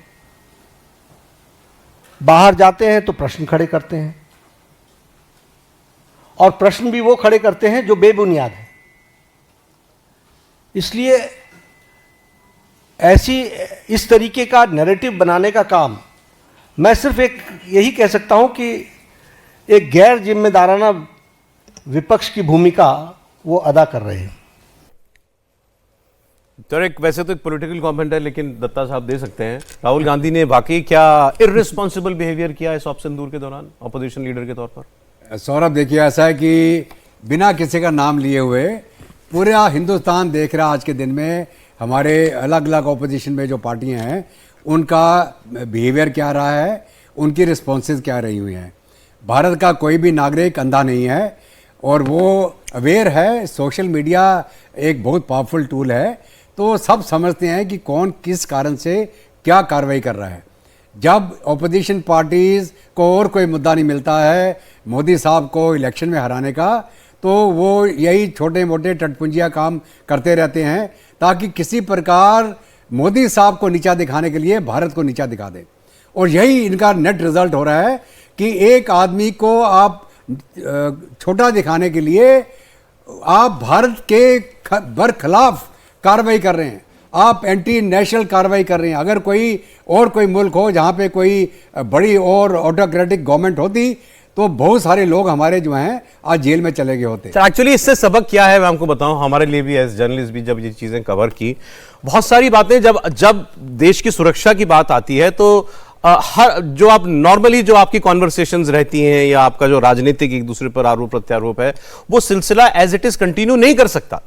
बाहर जाते हैं तो प्रश्न खड़े करते हैं, और प्रश्न भी वो खड़े करते हैं जो बेबुनियाद है। इसलिए इस तरीके का नैरेटिव बनाने का काम, मैं सिर्फ यही कह सकता हूं कि एक गैर जिम्मेदाराना विपक्ष की भूमिका वो अदा कर रहे हैं। तो वैसे तो एक पॉलिटिकल कमेंट है, लेकिन दत्ता साहब दे सकते हैं, राहुल गांधी ने वाकई क्या इररिस्पॉन्सिबल बिहेवियर किया इस ऑपरेशन सिंदूर के दौरान ऑपोजिशन लीडर के तौर पर? सौरभ देखिए, ऐसा है कि बिना किसी का नाम लिए हुए पूरा हिंदुस्तान देख रहा आज के दिन में हमारे अलग अलग ऑपोजिशन में जो पार्टियां हैं उनका बिहेवियर क्या रहा है, उनकी रिस्पॉन्सेज क्या रही हुई हैं। भारत का कोई भी नागरिक अंधा नहीं है और वो अवेयर है। सोशल मीडिया एक बहुत पावरफुल टूल है, तो सब समझते हैं कि कौन किस कारण से क्या कार्रवाई कर रहा है। जब ऑपोजिशन पार्टीज़ को और कोई मुद्दा नहीं मिलता है मोदी साहब को इलेक्शन में हराने का, तो वो यही छोटे मोटे टटपुंजिया काम करते रहते हैं ताकि किसी प्रकार मोदी साहब को नीचा दिखाने के लिए भारत को नीचा दिखा दें। और यही इनका नेट रिजल्ट हो रहा है कि एक आदमी को आप छोटा दिखाने के लिए आप भारत के बरखिलाफ कार्रवाई कर रहे हैं, आप एंटी नेशनल कार्रवाई कर रहे हैं। अगर कोई मुल्क हो जहाँ पे कोई बड़ी और ऑटोक्रेटिक गवर्नमेंट होती तो बहुत सारे लोग हमारे जो हैं आज जेल में चले गए होते। एक्चुअली इससे सबक क्या है मैं आपको बताऊं, हमारे लिए भी एज जर्नलिस्ट भी जब ये चीजें कवर की, बहुत सारी बातें जब देश की सुरक्षा की बात आती है तो हर जो आप नॉर्मली जो आपकी कॉन्वर्सेशंस रहती हैं या आपका जो राजनीतिक एक दूसरे पर आरोप प्रत्यारोप है, वो सिलसिला एज इट इज कंटिन्यू नहीं कर सकता,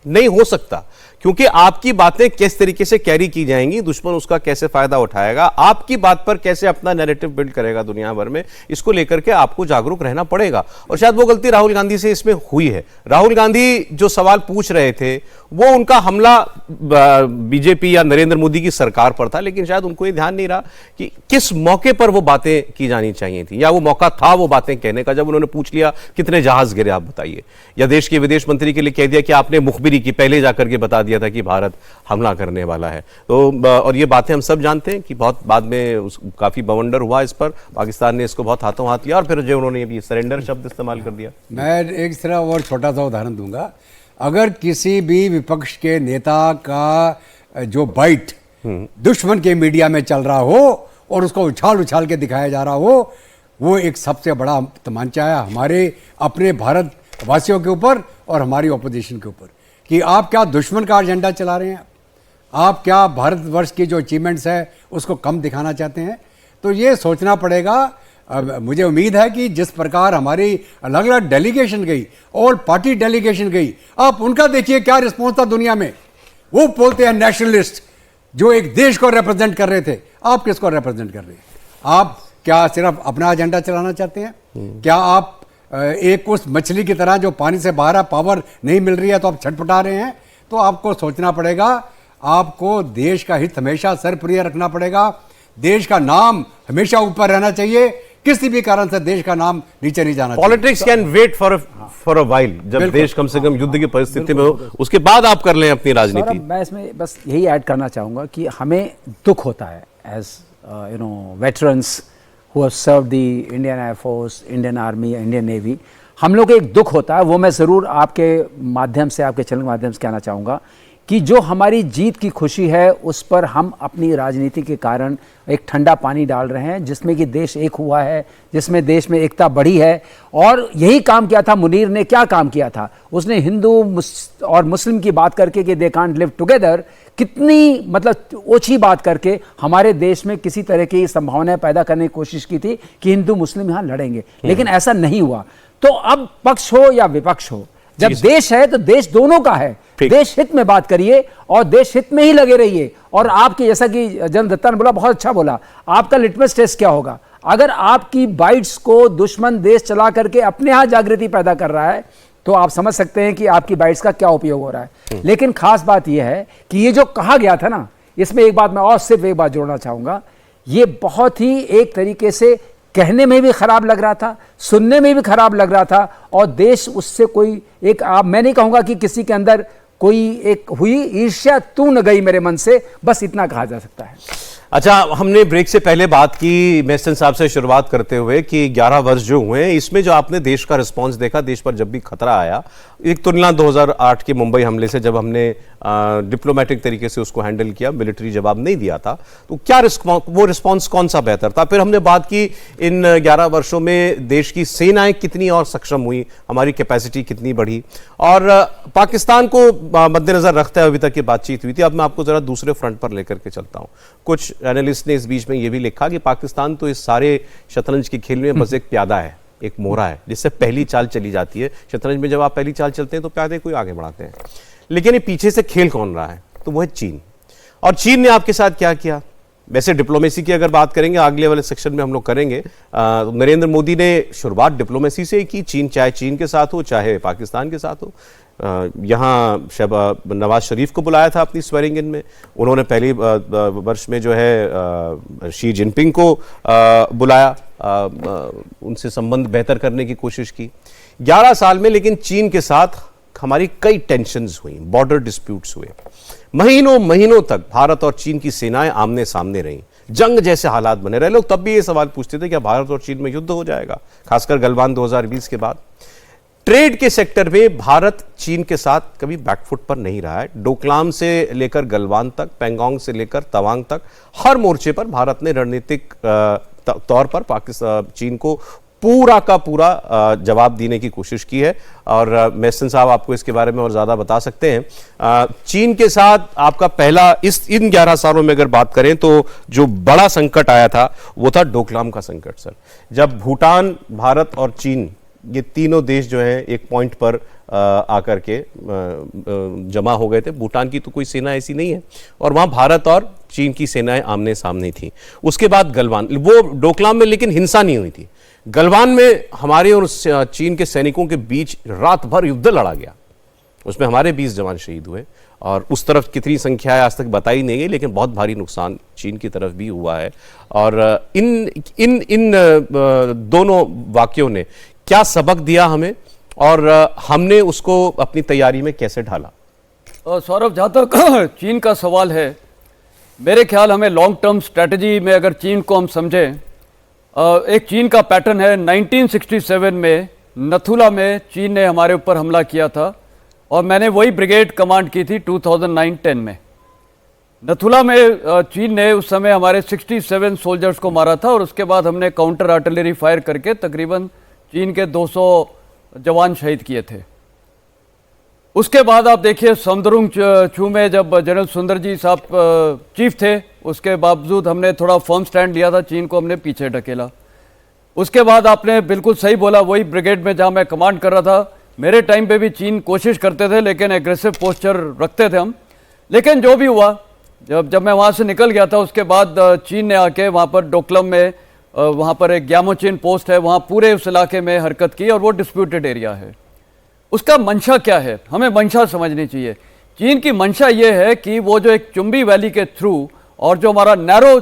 नहीं हो सकता, क्योंकि आपकी बातें किस तरीके से कैरी की जाएंगी, दुश्मन उसका कैसे फायदा उठाएगा, आपकी बात पर कैसे अपना नैरेटिव बिल्ड करेगा दुनिया भर में, इसको लेकर के आपको जागरूक रहना पड़ेगा। और शायद वो गलती राहुल गांधी से इसमें हुई है। राहुल गांधी जो सवाल पूछ रहे थे वो उनका हमला बीजेपी या नरेंद्र मोदी की सरकार पर था, लेकिन शायद उनको ये ध्यान नहीं रहा कि किस मौके पर वो बातें की जानी चाहिए थी, या वो मौका था वो बातें कहने का। जब उन्होंने पूछ लिया कितने जहाज गिरे आप बताइए, या देश के विदेश मंत्री के लिए कह दिया कि आपने मुखबिरी की, पहले जाकर के बता दिया था कि भारत हमला करने वाला है। तो और ये बातें हम सब जानते हैं कि बहुत बाद में काफी बवंडर हुआ इस पर, पाकिस्तान ने इसको बहुत हाथों हाथ लिया और फिर जो उन्होंने भी सरेंडर शब्द इस्तेमाल कर दिया। मैं एक तरह और छोटा सा उदाहरण दूंगा, अगर किसी भी विपक्ष के नेता का जो बाइट दुश्मन के मीडिया में चल रहा हो और उसको उछाल उछाल के दिखाया जा रहा हो, वो एक सबसे बड़ा तमांचा है हमारे अपने भारत वासियों के ऊपर और हमारी ऑपोजिशन के ऊपर, कि आप क्या दुश्मन का एजेंडा चला रहे हैं, आप क्या भारतवर्ष की जो अचीवमेंट्स है उसको कम दिखाना चाहते हैं। तो ये सोचना पड़ेगा। मुझे उम्मीद है कि जिस प्रकार हमारी अलग अलग डेलीगेशन गई और पार्टी डेलीगेशन गई, आप उनका देखिए क्या रिस्पॉन्स था दुनिया में। वो बोलते हैं नेशनलिस्ट जो एक देश को रिप्रेजेंट कर रहे थे, आप किसको रिप्रेजेंट कर रहे हैं? आप क्या सिर्फ अपना एजेंडा चलाना चाहते हैं? क्या आप एक उस मछली की तरह जो पानी से बाहर पावर नहीं मिल रही है तो आप छटपटा रहे हैं? तो आपको सोचना पड़ेगा, आपको देश का हित हमेशा सर्वप्रिय रखना पड़ेगा, देश का नाम हमेशा ऊपर रहना चाहिए, किसी भी कारण से देश का नाम नीचे नहीं जाना चाहिए। Politics can wait for a while, जब देश कम से कम युद्ध की परिस्थिति में हो, उसके बाद आप कर लें अपनी राजनीति। मैं इसमें बस यही ऐड करना चाहूँगा कि हमें दुख होता है as veterans who have served the Indian Air Force, Indian Army, Indian Navy, हम लोग एक दुख होता है, वो मैं ज़रूर आपके माध्यम से, आपके चैनल के माध्यम से कहना चाहूँगा कि जो हमारी जीत की खुशी है उस पर हम अपनी राजनीति के कारण एक ठंडा पानी डाल रहे हैं, जिसमें कि देश एक हुआ है, जिसमें देश में एकता बढ़ी है। और यही काम किया था मुनीर ने, क्या काम किया था उसने, हिंदू और मुस्लिम की बात करके कि दे कांट लिव टुगेदर, कितनी मतलब ओछी बात करके हमारे देश में किसी तरह की संभावनाएं पैदा करने की कोशिश की थी कि हिंदू मुस्लिम यहाँ लड़ेंगे, लेकिन ऐसा नहीं हुआ। तो अब पक्ष हो या विपक्ष हो, जब देश है तो देश दोनों का है, देश हित में बात करिए और देश हित में ही लगे रहिए। और आपके जैसा कि जनरल दत्ता ने बोला, बहुत अच्छा बोला, आपका लिटमस टेस्ट क्या होगा? अगर आपकी बाइट्स को दुश्मन देश चला करके अपने यहाँ जागृति पैदा कर रहा है तो आप समझ सकते हैं कि आपकी बाइट्स का क्या उपयोग हो रहा है। लेकिन खास बात यह है कि ये जो कहा गया था ना, इसमें एक बात मैं और सिर्फ एक बात जोड़ना चाहूंगा, ये बहुत ही एक तरीके से कहने में भी खराब लग रहा था, सुनने में भी खराब लग रहा था, और देश उससे कोई एक, आप, मैं नहीं कहूंगा कि किसी के अंदर कोई एक हुई ईर्ष्या तू न गई मेरे मन से, बस इतना कहा जा सकता है। अच्छा, हमने ब्रेक से पहले बात की मेसन साहब से शुरुआत करते हुए कि 11 वर्ष जो हुए हैं, इसमें जो आपने देश का रिस्पांस देखा, देश पर जब भी खतरा आया, एक तुलना 2008 के मुंबई हमले से, जब हमने डिप्लोमेटिक तरीके से उसको हैंडल किया, मिलिट्री जवाब नहीं दिया था, तो क्या वो रिस्पांस कौन सा बेहतर था? फिर हमने बात की इन 11 वर्षों में देश की सेनाएं कितनी और सक्षम हुई, हमारी कैपेसिटी कितनी बढ़ी, और पाकिस्तान को मद्देनजर रखते हुए अभी तक की बातचीत हुई थी। अब मैं आपको जरा दूसरे फ्रंट पर लेकर के चलता हूँ। कुछ एनालिस्ट ने इस बीच में यह भी लिखा कि पाकिस्तान तो इस सारे शतरंज के खेल में बस एक प्यादा है, एक मोहरा है, जिससे पहली चाल चली जाती है। शतरंज में जब आप पहली चाल चलते हैं तो प्यादे कोई आगे बढ़ाते हैं, लेकिन ये पीछे से खेल कौन रहा है? तो वो है चीन। और चीन ने आपके साथ क्या किया? वैसे डिप्लोमेसी की अगर बात करेंगे, अगले वाले सेक्शन में हम लोग करेंगे, नरेंद्र मोदी ने शुरुआत डिप्लोमेसी से की। चीन, चाहे चीन के साथ हो चाहे पाकिस्तान के साथ हो, यहाँ नवाज शरीफ को बुलाया था अपनी स्वेरिंग इन में। उन्होंने पहली वर्ष में जो है शी जिनपिंग को बुलाया, उनसे संबंध बेहतर करने की कोशिश की 11 साल में। लेकिन चीन के साथ हमारी कई टेंशन्स हुई, बॉर्डर डिस्प्यूट्स हुए, महीनों महीनों तक भारत और चीन की सेनाएं आमने सामने रहीं, जंग जैसे हालात बने रहे। लोग तब भी ये सवाल पूछते थे कि भारत और चीन में युद्ध हो जाएगा, खासकर गलवान 2020 के बाद। ट्रेड के सेक्टर में भारत चीन के साथ कभी बैकफुट पर नहीं रहा है। डोकलाम से लेकर गलवान तक, पेंगोंग से लेकर तवांग तक, हर मोर्चे पर भारत ने रणनीतिक तौर पर पाकिस्तान, चीन को पूरा का पूरा जवाब देने की कोशिश की है। और मेसन साहब आपको इसके बारे में और ज़्यादा बता सकते हैं। चीन के साथ आपका पहला इन 11 सालों में अगर बात करें तो जो बड़ा संकट आया था वो था डोकलाम का संकट सर, जब भूटान, भारत और चीन, ये तीनों देश जो हैं एक पॉइंट पर आकर के जमा हो गए थे। भूटान की तो कोई सेना ऐसी नहीं है, और वहाँ भारत और चीन की सेनाएं आमने सामने थी। उसके बाद गलवान, वो डोकलाम में लेकिन हिंसा नहीं हुई थी। गलवान में हमारे और चीन के सैनिकों के बीच रात भर युद्ध लड़ा गया, उसमें हमारे 20 जवान शहीद हुए, और उस तरफ कितनी संख्या है आज तक बताई नहीं गई, लेकिन बहुत भारी नुकसान चीन की तरफ भी हुआ है। और इन दोनों वाक्यों ने क्या सबक दिया हमें, और हमने उसको अपनी तैयारी में कैसे ढाला? सौरभ, जहाँ तक चीन का सवाल है, मेरे ख्याल हमें लॉन्ग टर्म स्ट्रेटजी में अगर चीन को हम समझें, एक चीन का पैटर्न है। 1967 में नथुला में चीन ने हमारे ऊपर हमला किया था, और मैंने वही ब्रिगेड कमांड की थी 2009-10 में। नथुला में चीन ने उस समय हमारे 67 सोल्जर्स को मारा था, और उसके बाद हमने काउंटर आर्टिलरी फायर करके तकरीबन चीन के 200 जवान शहीद किए थे। उसके बाद आप देखिए समदरुंग छू में जब जनरल सुंदरजी साहब चीफ थे, उसके बावजूद हमने थोड़ा फर्म स्टैंड लिया था, चीन को हमने पीछे ढकेला। उसके बाद आपने बिल्कुल सही बोला, वही ब्रिगेड में जहां मैं कमांड कर रहा था, मेरे टाइम पे भी चीन कोशिश करते थे, लेकिन एग्रेसिव पोस्चर रखते थे हम। लेकिन जो भी हुआ, जब मैं वहां से निकल गया था, उसके बाद चीन ने आके वहां पर डोकलम में, वहां पर एक ग्यामोचिन पोस्ट है, वहां पूरे उस इलाके में हरकत की, और वो डिस्प्यूटेड एरिया है। उसका मंशा क्या है, हमें मंशा समझनी चाहिए। चीन की मंशा ये है कि वो जो एक चुंबी वैली के थ्रू, और जो हमारा नैरो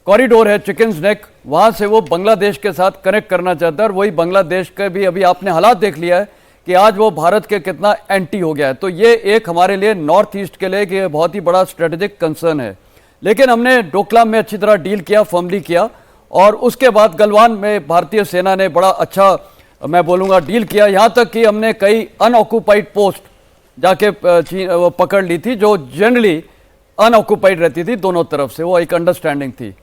कॉरिडोर है चिकन्स नेक, वहां से वो बांग्लादेश के साथ कनेक्ट करना चाहता है। और वही बांग्लादेश के भी अभी आपने हालात देख लिया है कि आज वो भारत के कितना एंटी हो गया है। तो ये एक हमारे लिए नॉर्थ ईस्ट के लिए कि बहुत ही बड़ा स्ट्रेटेजिक कंसर्न है। लेकिन हमने डोकलाम में अच्छी तरह डील किया, फर्मली किया, और उसके बाद गलवान में भारतीय सेना ने बड़ा अच्छा, मैं बोलूँगा, डील किया। यहाँ तक कि हमने कई अनऑक्यूपाइड पोस्ट जाके पकड़ ली थी, जो जनरली अनऑक्यूपाइड रहती थी दोनों तरफ से, वो एक अंडरस्टैंडिंग थी।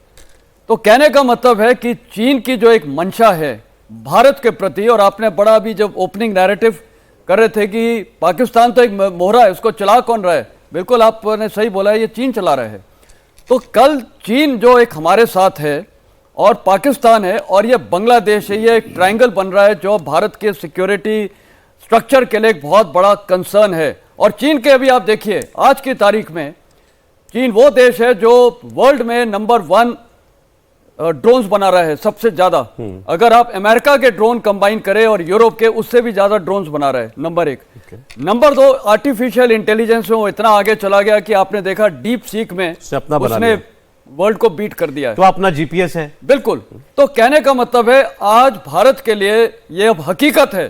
तो कहने का मतलब है कि चीन की जो एक मंशा है भारत के प्रति, और आपने बड़ा अभी जब ओपनिंग नैरेटिव कर रहे थे कि पाकिस्तान तो एक मोहरा है, उसको चला कौन रहा है, बिल्कुल आपने सही बोला है, ये चीन चला रहा है। तो कल चीन जो एक हमारे साथ है, और पाकिस्तान है, और ये बांग्लादेश है, ये एक ट्रायंगल बन रहा है जो भारत के सिक्योरिटी स्ट्रक्चर के लिए एक बहुत बड़ा कंसर्न है। और चीन के अभी आप देखिए, आज की तारीख में चीन वो देश है जो वर्ल्ड में नंबर 1 ड्रोन्स बना रहा है, सबसे ज्यादा। अगर आप अमेरिका के ड्रोन कंबाइन करें और यूरोप के, उससे भी ज्यादा ड्रोन्स बना रहा है, नंबर 1। नंबर 2, आर्टिफिशियल इंटेलिजेंस में वो इतना आगे चला गया कि आपने देखा डीप सीक में उसने वर्ल्ड को बीट कर दिया है। तो अपना जीपीएस है। बिल्कुल। तो कहने का मतलब है आज भारत के लिए ये अब हकीकत है।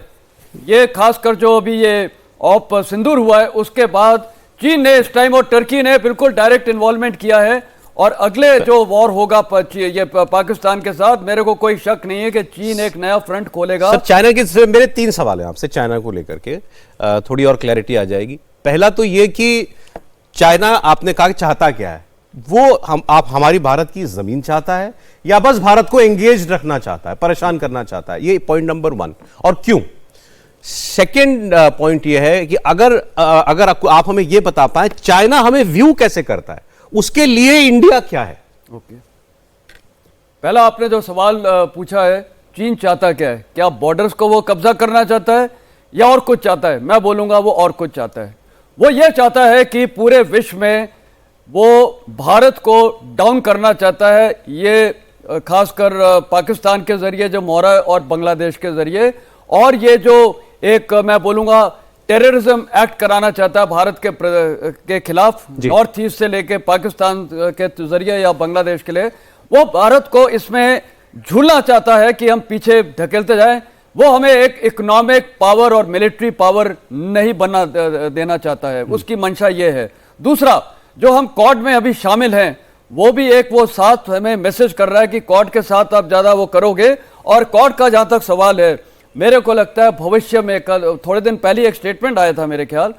ये खासकर जो अभी ये ऑप सिंदूर हुआ है उसके बाद चीन ने इस टाइम और टर्की ने बिल्कुल डायरेक्ट इन्वॉल्वमेंट किया है, और अगले जो वॉर होगा पाकिस्तान के साथ, मेरे को कोई शक नहीं है कि चीन एक नया फ्रंट खोलेगा। सर चाइना के मेरे 3 सवाल हैं आपसे चाइना को लेकर के, थोड़ी और क्लैरिटी आ जाएगी। पहला तो ये कि चाइना आपने कहा कि चाहता क्या है, वो आप हमारी भारत की जमीन चाहता है या बस भारत को एंगेज रखना चाहता है, परेशान करना चाहता है? ये पॉइंट नंबर 1। और क्यों? सेकेंड पॉइंट ये है कि अगर आप हमें ये बता पाए चाइना हमें व्यू कैसे करता है, उसके लिए इंडिया क्या है? ओके, पहला आपने जो सवाल पूछा है चीन चाहता क्या है, क्या बॉर्डर्स को वो कब्जा करना चाहता है या और कुछ चाहता है? मैं बोलूंगा वो और कुछ चाहता है। वो ये चाहता है कि पूरे विश्व में वो भारत को डाउन करना चाहता है, ये खासकर पाकिस्तान के जरिए जो मोहरा और बांग्लादेश के जरिए, और ये जो एक मैं बोलूंगा टेररिज्म एक्ट कराना चाहता है भारत के खिलाफ, नॉर्थ ईस्ट से लेके पाकिस्तान के जरिए या बांग्लादेश के लिए। वो भारत को इसमें झूलना चाहता है कि हम पीछे धकेलते जाएं। वो हमें एक इकोनॉमिक पावर और मिलिट्री पावर नहीं बना देना चाहता है, उसकी मंशा ये है। दूसरा, जो हम क्वाड में अभी शामिल हैं, वो भी एक वो साथ हमें मैसेज कर रहा है कि क्वाड के साथ आप ज्यादा वो करोगे। और क्वाड का जहां तक सवाल है, मेरे को लगता है भविष्य में, कल थोड़े दिन पहले एक स्टेटमेंट आया था मेरे ख्याल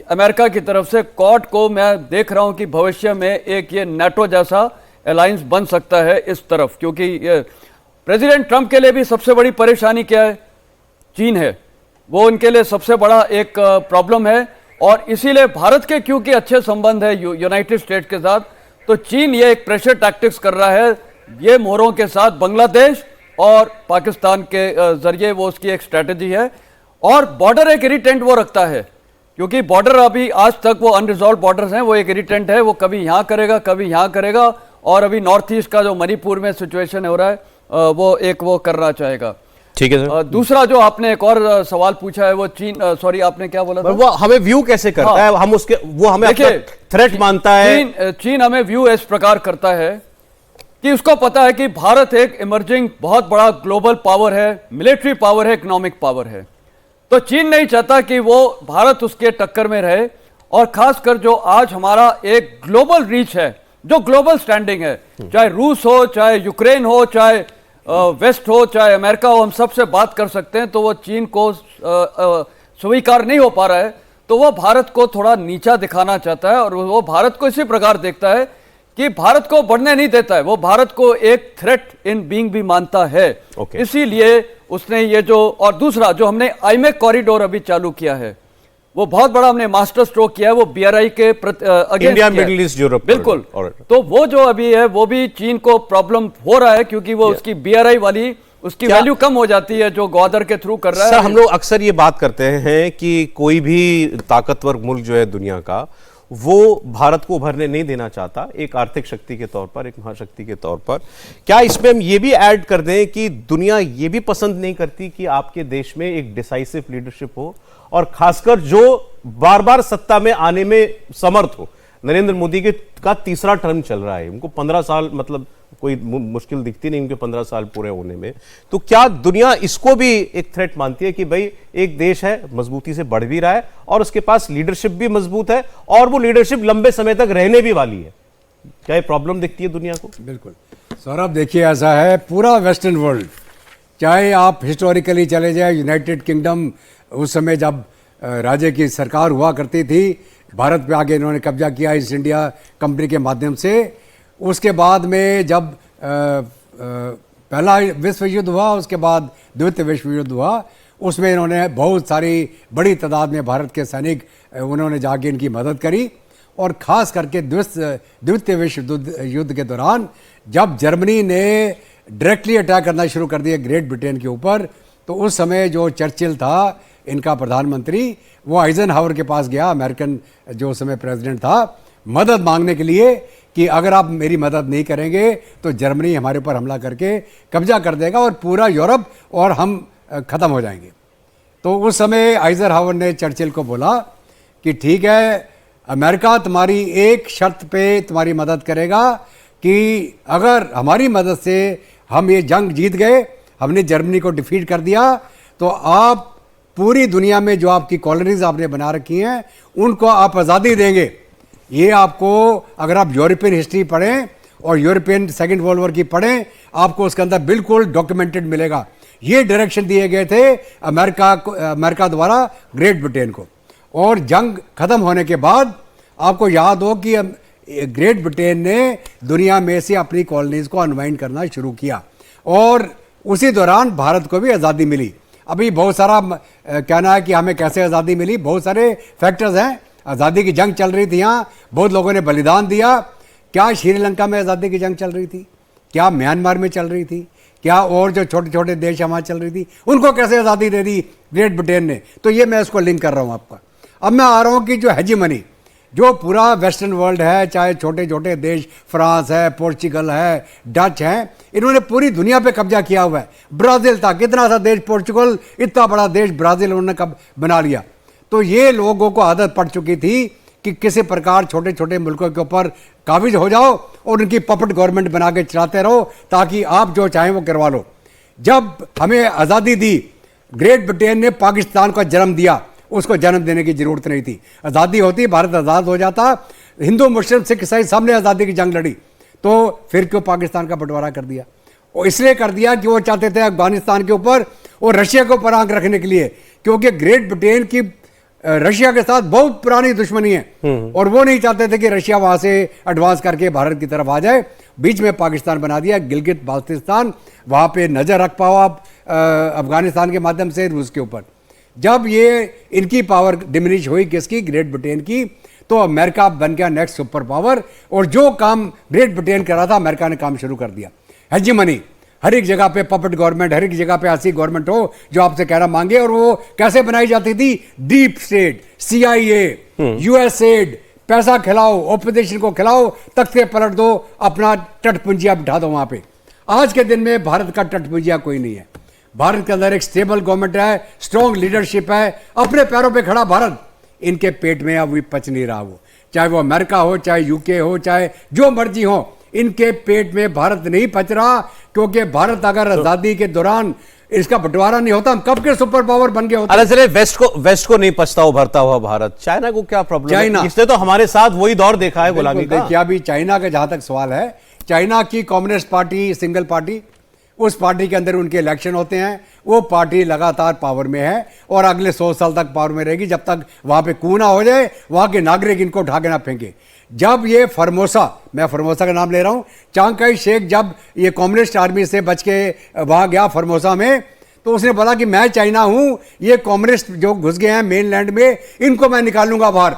अमेरिका की तरफ से, क्वाड को मैं देख रहा हूं कि भविष्य में एक ये नाटो जैसा अलायंस बन सकता है इस तरफ, क्योंकि प्रेसिडेंट ट्रंप के लिए भी सबसे बड़ी परेशानी क्या है? चीन है। वो उनके लिए सबसे बड़ा एक प्रॉब्लम है, और इसीलिए भारत के क्योंकि अच्छे संबंध है यूनाइटेड स्टेट्स के साथ, तो चीन ये एक प्रेशर टैक्टिक्स कर रहा है ये मोहरों के साथ, बांग्लादेश और पाकिस्तान के जरिए वो उसकी एक स्ट्रेटजी है। और बॉर्डर एक इरिटेंट वो रखता है, क्योंकि बॉर्डर अभी आज तक वो अनरिजॉल्व बॉर्डर्स हैं, वो एक इरिटेंट है, वो कभी यहाँ करेगा कभी यहाँ करेगा। और अभी नॉर्थ ईस्ट का जो मणिपुर में सिचुएशन हो रहा है वो एक वो करना चाहेगा। ठीक है सर। दूसरा जो आपने एक और सवाल पूछा है वो चीन, सॉरी आपने क्या बोला था? वो हमें व्यू कैसे करता है, हम उसके वो हमें अपना थ्रेट मानता है। चीन हमें व्यू इस प्रकार करता है कि उसको पता है कि भारत एक इमर्जिंग बहुत बड़ा ग्लोबल पावर है, मिलिट्री पावर है, इकोनॉमिक पावर है। तो चीन नहीं चाहता कि वो भारत उसके टक्कर में रहे, और खासकर जो आज हमारा एक ग्लोबल रीच है, जो ग्लोबल स्टैंडिंग है, चाहे रूस हो, चाहे यूक्रेन हो, चाहे वेस्ट हो, चाहे अमेरिका हो, हम सबसे बात कर सकते हैं, तो वो चीन को स्वीकार नहीं हो पा रहा है। तो वो भारत को थोड़ा नीचा दिखाना चाहता है, और वो भारत को इसी प्रकार देखता है कि भारत को बढ़ने नहीं देता है, वो भारत को एक थ्रेट इन बीइंग भी मानता है। इसीलिए उसने ये जो, और दूसरा जो हमने आईमेक कॉरिडोर अभी चालू किया है, वो बहुत बड़ा हमने मास्टर स्ट्रोक किया है, वो बीआरआई के इंडिया, मिडिल ईस्ट, यूरोप। बिल्कुल। तो वो जो अभी है वो भी चीन को प्रॉब्लम हो रहा है, क्योंकि वो उसकी बीआरआई वाली उसकी वैल्यू कम हो जाती है जो ग्वादर के थ्रू कर रहा है। सर हम लोग अक्सर ये बात करते हैं कि कोई भी ताकतवर मुल्क जो है दुनिया का, वो भारत को उभरने नहीं देना चाहता एक आर्थिक शक्ति के तौर पर, एक महाशक्ति के तौर पर। क्या इसमें हम ये भी ऐड कर दें कि दुनिया ये भी पसंद नहीं करती कि आपके देश में एक डिसाइसिव लीडरशिप हो, और खासकर जो बार बार सत्ता में आने में समर्थ हो? नरेंद्र मोदी का तीसरा टर्म चल रहा है, उनको 15 साल मतलब कोई मुश्किल दिखती नहीं उनके 15 साल पूरे होने में। तो क्या दुनिया इसको भी एक थ्रेट मानती है कि भाई एक देश है, मजबूती से बढ़ भी रहा है और उसके पास लीडरशिप भी मजबूत है, और वो लीडरशिप लंबे समय तक रहने भी वाली है? क्या ये प्रॉब्लम दिखती है दुनिया को? बिल्कुल सौरभ, देखिए ऐसा है, पूरा वेस्टर्न वर्ल्ड, चाहे आप हिस्टोरिकली चले जाए, यूनाइटेड किंगडम उस समय जब राज्य की सरकार हुआ करती थी, भारत पे आगे इन्होंने कब्जा किया ईस्ट इंडिया कंपनी के माध्यम से। उसके बाद में जब पहला विश्व युद्ध हुआ, उसके बाद द्वितीय विश्व युद्ध हुआ, उसमें इन्होंने बहुत सारी बड़ी तादाद में भारत के सैनिक उन्होंने जाके इनकी मदद करी। और ख़ास करके द्वितीय विश्व युद्ध के दौरान जब जर्मनी ने डायरेक्टली अटैक करना शुरू कर दिया ग्रेट ब्रिटेन के ऊपर, तो उस समय जो चर्चिल था इनका प्रधानमंत्री, वो आइजनहावर के पास गया, अमेरिकन जो उस समय प्रेसिडेंट था, मदद मांगने के लिए कि अगर आप मेरी मदद नहीं करेंगे तो जर्मनी हमारे ऊपर हमला करके कब्जा कर देगा और पूरा यूरोप और हम ख़त्म हो जाएंगे। तो उस समय आइजनहावर ने चर्चिल को बोला कि ठीक है, अमेरिका तुम्हारी एक शर्त पे तुम्हारी मदद करेगा कि अगर हमारी मदद से हम ये जंग जीत गए, हमने जर्मनी को डिफीट कर दिया, तो आप पूरी दुनिया में जो आपकी कॉलोनीज आपने बना रखी हैं उनको आप आज़ादी देंगे। ये आपको, अगर आप यूरोपियन हिस्ट्री पढ़ें और यूरोपियन सेकेंड वर्ल्ड वॉर की पढ़ें, आपको उसके अंदर बिल्कुल डॉक्यूमेंटेड मिलेगा। ये डायरेक्शन दिए गए थे अमेरिका द्वारा ग्रेट ब्रिटेन को। और जंग खत्म होने के बाद आपको याद हो कि ग्रेट ब्रिटेन ने दुनिया में से अपनी कॉलोनीज को अनवाइंड करना शुरू किया और उसी दौरान भारत को भी आज़ादी मिली। अभी बहुत सारा कहना है कि हमें कैसे आज़ादी मिली, बहुत सारे फैक्टर्स हैं। आज़ादी की जंग चल रही थी, यहाँ बहुत लोगों ने बलिदान दिया। क्या श्रीलंका में आज़ादी की जंग चल रही थी? क्या म्यांमार में चल रही थी? क्या और जो छोटे छोटे देश हमारे चल रही थी, उनको कैसे आज़ादी दे दी ग्रेट ब्रिटेन ने? तो ये मैं इसको लिंक कर रहा हूँ आपका। अब मैं आ रहा हूँ कि जो हेजीमनी, जो पूरा वेस्टर्न वर्ल्ड है, चाहे छोटे छोटे देश फ्रांस है, पोर्चुगल है, डच है, इन्होंने पूरी दुनिया पे कब्जा किया हुआ है। ब्राज़ील था, कितना सा देश पोर्चुगल, इतना बड़ा देश ब्राज़ील उन्होंने कब बना लिया। तो ये लोगों को आदत पड़ चुकी थी कि किसी प्रकार छोटे छोटे मुल्कों के ऊपर काबिज हो जाओ और उनकी पपट गवर्नमेंट बना के चलाते रहो ताकि आप जो चाहें वो करवा लो। जब हमें आज़ादी दी, ग्रेट ब्रिटेन ने पाकिस्तान का जन्म दिया, उसको जन्म देने की जरूरत नहीं थी। आज़ादी होती, भारत आज़ाद हो जाता, हिंदू मुस्लिम सिख ईसाई सबने आज़ादी की जंग लड़ी, तो फिर क्यों पाकिस्तान का बंटवारा कर दिया? और इसलिए कर दिया कि वो चाहते थे अफगानिस्तान के ऊपर और रशिया के ऊपर आंख रखने के लिए, क्योंकि ग्रेट ब्रिटेन की रशिया के साथ बहुत पुरानी दुश्मनी है और वो नहीं चाहते थे कि रशिया वहां से एडवांस करके भारत की तरफ आ जाए। बीच में पाकिस्तान बना दिया, गिलगित बाल्टिस्तान, वहां पे नजर रख पाओ आप अफगानिस्तान के माध्यम से रूस के ऊपर। जब ये इनकी पावर डिमिनिश हुई, किसकी? ग्रेट ब्रिटेन की, तो अमेरिका बन गया नेक्स्ट सुपर पावर और जो काम ग्रेट ब्रिटेन कर रहा था अमेरिका ने काम शुरू कर दिया। हेजीमनी, हर एक जगह पे पपट गवर्नमेंट, हर एक जगह पे ऐसी गवर्नमेंट हो जो आपसे कहना मांगे। और वो कैसे बनाई जाती थी? डीप स्टेट, CIA, यूएसएड, पैसा खिलाओ, ऑपोजिशन को खिलाओ, तख्ते पलट दो, अपना टटपुंजिया बिठा दो वहां पे। आज के दिन में भारत का टटपुंजिया कोई नहीं है। भारत के अंदर एक स्टेबल गवर्नमेंट है, स्ट्रॉन्ग लीडरशिप है, अपने पैरों पे खड़ा भारत। इनके पेट में अब भी पच नहीं रहा वो, चाहे वो अमेरिका हो, चाहे UK हो, चाहे जो मर्जी हो, इनके पेट में भारत नहीं पच रहा। क्योंकि भारत अगर आजादी के दौरान इसका बंटवारा नहीं होता, हम कब के सुपर पावर बन गए होते। अरे चले, वेस्ट को नहीं पछता उभरता हुआ भारत, चाइना को क्या प्रॉब्लम है? इसने तो हमारे साथ वही दौर देखा है गुलामी का। देखिए, अभी चाइना का जहां तक सवाल है, चाइना की कम्युनिस्ट पार्टी, सिंगल पार्टी, उस पार्टी के अंदर उनके इलेक्शन होते हैं, वो पार्टी लगातार पावर में है और अगले 100 साल तक पावर में रहेगी, जब तक वहां पे कूना हो जाए, वहां के नागरिक इनको उठा के ना फेंके। जब ये फॉर्मोसा, मैं फॉर्मोसा का नाम ले रहा हूं, चांग काई शेक जब ये कम्युनिस्ट आर्मी से बच के वहां गया फॉर्मोसा में, तो उसने बोला कि मैं चाइना हूं, ये कम्युनिस्ट जो घुस गए हैं मेनलैंड में, इनको मैं निकालूंगा बाहर।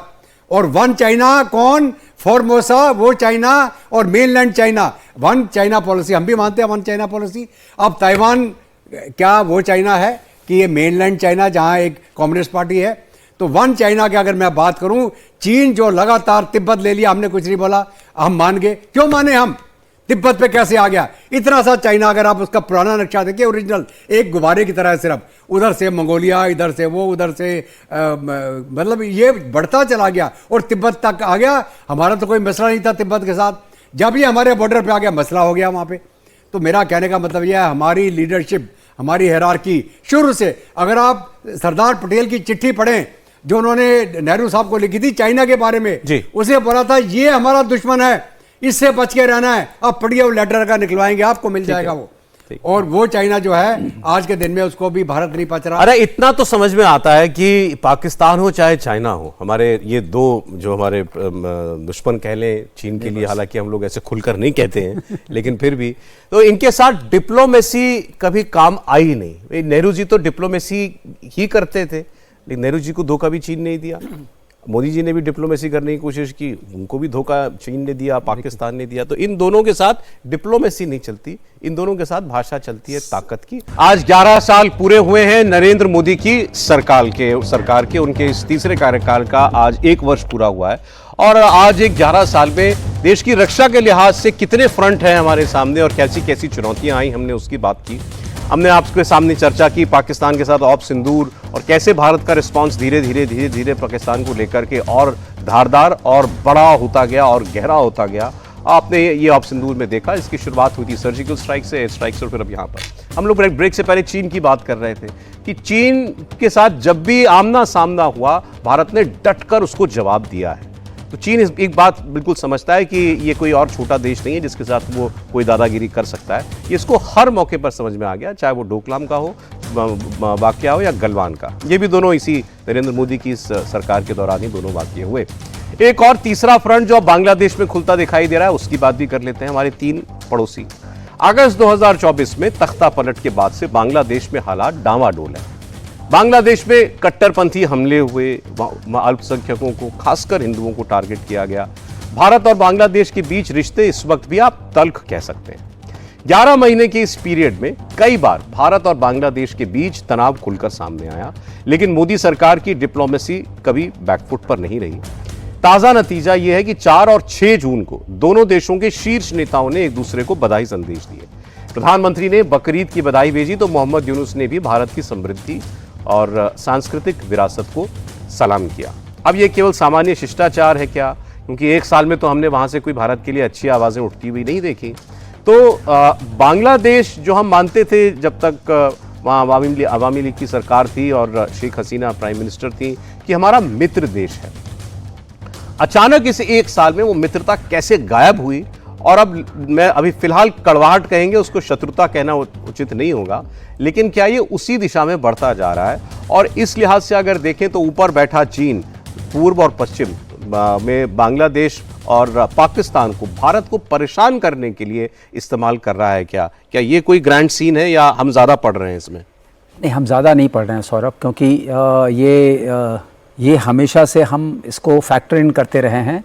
और वन चाइना कौन? फॉर्मोसा, वो चाइना और mainland China, one China policy. हम भी मानते हैं वन चाइना पॉलिसी। अब ताइवान क्या वो चाइना है कि ये मेनलैंड चाइना जहां एक कम्युनिस्ट पार्टी है? तो वन चाइना की अगर मैं बात करूं, चीन जो लगातार तिब्बत ले लिया, हमने कुछ नहीं बोला, हम मान गए। क्यों माने हम? तिब्बत पे कैसे आ गया इतना सा चाइना? अगर आप उसका पुराना नक्शा देखिए, ओरिजिनल एक गुब्बारे की तरह है, सिर्फ उधर से मंगोलिया, इधर से वो, उधर से मतलब ये बढ़ता चला गया और तिब्बत तक आ गया। हमारा तो कोई मसला नहीं था तिब्बत के साथ, जब ये हमारे बॉर्डर पे आ गया मसला हो गया वहाँ पे। तो मेरा कहने का मतलब यह है, हमारी लीडरशिप, हमारी हायरार्की शुरू से, अगर आप सरदार पटेल की चिट्ठी पढ़ें जो उन्होंने नेहरू साहब को लिखी थी चाइना के बारे में, उसे बोला था ये हमारा दुश्मन है, इससे बच के रहना है। अब पढ़िए, वो लेटर का निकलवाएंगे, आपको मिल जाएगा वो। और वो चाइना जो है आज के दिन में उसको भी भारत नहीं पच रहा। अरे इतना तो समझ में आता है कि पाकिस्तान हो चाहे चाइना हो, हमारे ये दो जो हमारे दुश्मन कह लें, चीन के लिए हालांकि हम लोग ऐसे खुलकर नहीं कहते हैं लेकिन फिर भी, तो इनके साथ डिप्लोमेसी कभी काम आई नहीं। नेहरू जी तो डिप्लोमेसी ही करते थे, लेकिन नेहरू जी को धोखा भी चीन नहीं दिया। मोदी जी ने भी डिप्लोमेसी करने की कोशिश की, उनको भी धोखा चीन ने दिया, पाकिस्तान ने दिया। तो इन दोनों के साथ डिप्लोमेसी नहीं चलती, इन दोनों के साथ भाषा चलती है ताकत की। आज 11 साल पूरे हुए हैं नरेंद्र मोदी की सरकार के उनके इस तीसरे कार्यकाल का आज 1 वर्ष पूरा हुआ है। और आज एक 11 साल में देश की रक्षा के लिहाज से कितने फ्रंट हैं हमारे सामने और कैसी कैसी चुनौतियां आई, हमने उसकी बात की। हमने आपके सामने चर्चा की पाकिस्तान के साथ ऑपरेशन सिंदूर और कैसे भारत का रिस्पांस धीरे धीरे पाकिस्तान को लेकर के और धारदार और बड़ा होता गया और गहरा होता गया। आपने ये ऑप सिंदूर में देखा, इसकी शुरुआत हुई थी सर्जिकल स्ट्राइक से, एयर स्ट्राइक से, और फिर अब यहाँ पर हम लोग ब्रेक से पहले चीन की बात कर रहे थे कि चीन के साथ जब भी आमना सामना हुआ, भारत ने डटकर उसको जवाब दिया है। तो चीन एक बात बिल्कुल समझता है कि ये कोई और छोटा देश नहीं है जिसके साथ वो कोई दादागिरी कर सकता है। ये इसको हर मौके पर समझ में आ गया, चाहे वो डोकलाम का हो, वाकया हो, या गलवान का। ये भी दोनों इसी नरेंद्र मोदी की इस सरकार के दौरान ही दोनों वाकये हुए। एक और तीसरा फ्रंट जो अब बांग्लादेश में खुलता दिखाई दे रहा है, उसकी बात भी कर लेते हैं। हमारे 3 पड़ोसी। अगस्त 2024 में तख्ता पलट के बाद से बांग्लादेश में हालात डामाडोल है। बांग्लादेश में कट्टरपंथी हमले हुए, अल्पसंख्यकों को, खासकर हिंदुओं को टारगेट किया गया। भारत और बांग्लादेश के बीच रिश्ते इस वक्त भी आप तल्ख कह सकते हैं। 11 महीने के इस पीरियड में कई बार भारत और बांग्लादेश के बीच तनाव खुलकर सामने आया, लेकिन मोदी सरकार की डिप्लोमेसी कभी बैकफुट पर नहीं रही। ताजा नतीजा यह है कि 4 और 6 जून को दोनों देशों के शीर्ष नेताओं ने एक दूसरे को बधाई संदेश दिए। प्रधानमंत्री ने बकरीद की बधाई भेजी तो मोहम्मद यूनुस ने भी भारत की समृद्धि और सांस्कृतिक विरासत को सलाम किया। अब यह केवल सामान्य शिष्टाचार है क्या? क्योंकि 1 साल में तो हमने वहां से कोई भारत के लिए अच्छी आवाजें उठती हुई नहीं देखी। तो बांग्लादेश जो हम मानते थे जब तक वहाँ अवामी लीग की सरकार थी और शेख हसीना प्राइम मिनिस्टर थी कि हमारा मित्र देश है, अचानक इस 1 साल में वो मित्रता कैसे गायब हुई। और अब मैं अभी फिलहाल कड़वाहट कहेंगे, उसको शत्रुता कहना उचित नहीं होगा, लेकिन क्या ये उसी दिशा में बढ़ता जा रहा है? और इस लिहाज से अगर देखें तो ऊपर बैठा चीन पूर्व और पश्चिम में बांग्लादेश और पाकिस्तान को, भारत को परेशान करने के लिए इस्तेमाल कर रहा है। क्या ये कोई ग्रैंड सीन है या हम ज़्यादा पढ़ रहे हैं इसमें? नहीं, हम ज़्यादा नहीं पढ़ रहे हैं सौरभ, क्योंकि ये हमेशा से हम इसको फैक्टर इन करते रहे हैं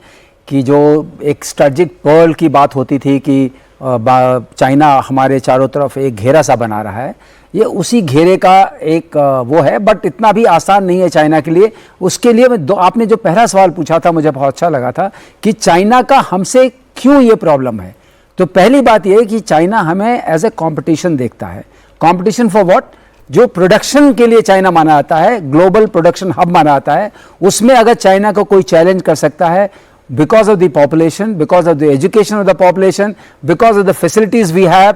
कि जो एक स्ट्रेटजिक पर्ल की बात होती थी कि चाइना हमारे चारों तरफ एक घेरा सा बना रहा है, ये उसी घेरे का एक वो है। बट इतना भी आसान नहीं है चाइना के लिए। उसके लिए आपने जो पहला सवाल पूछा था मुझे बहुत अच्छा लगा था कि चाइना का हमसे क्यों ये प्रॉब्लम है। तो पहली बात ये है कि चाइना हमें एज ए कॉम्पिटिशन देखता है। Competition for what? जो प्रोडक्शन के लिए चाइना माना जाता है, ग्लोबल प्रोडक्शन हब माना जाता है, उसमें अगर चाइना को कोई चैलेंज कर सकता है because of the population, because of the education of the population, because of the facilities we have,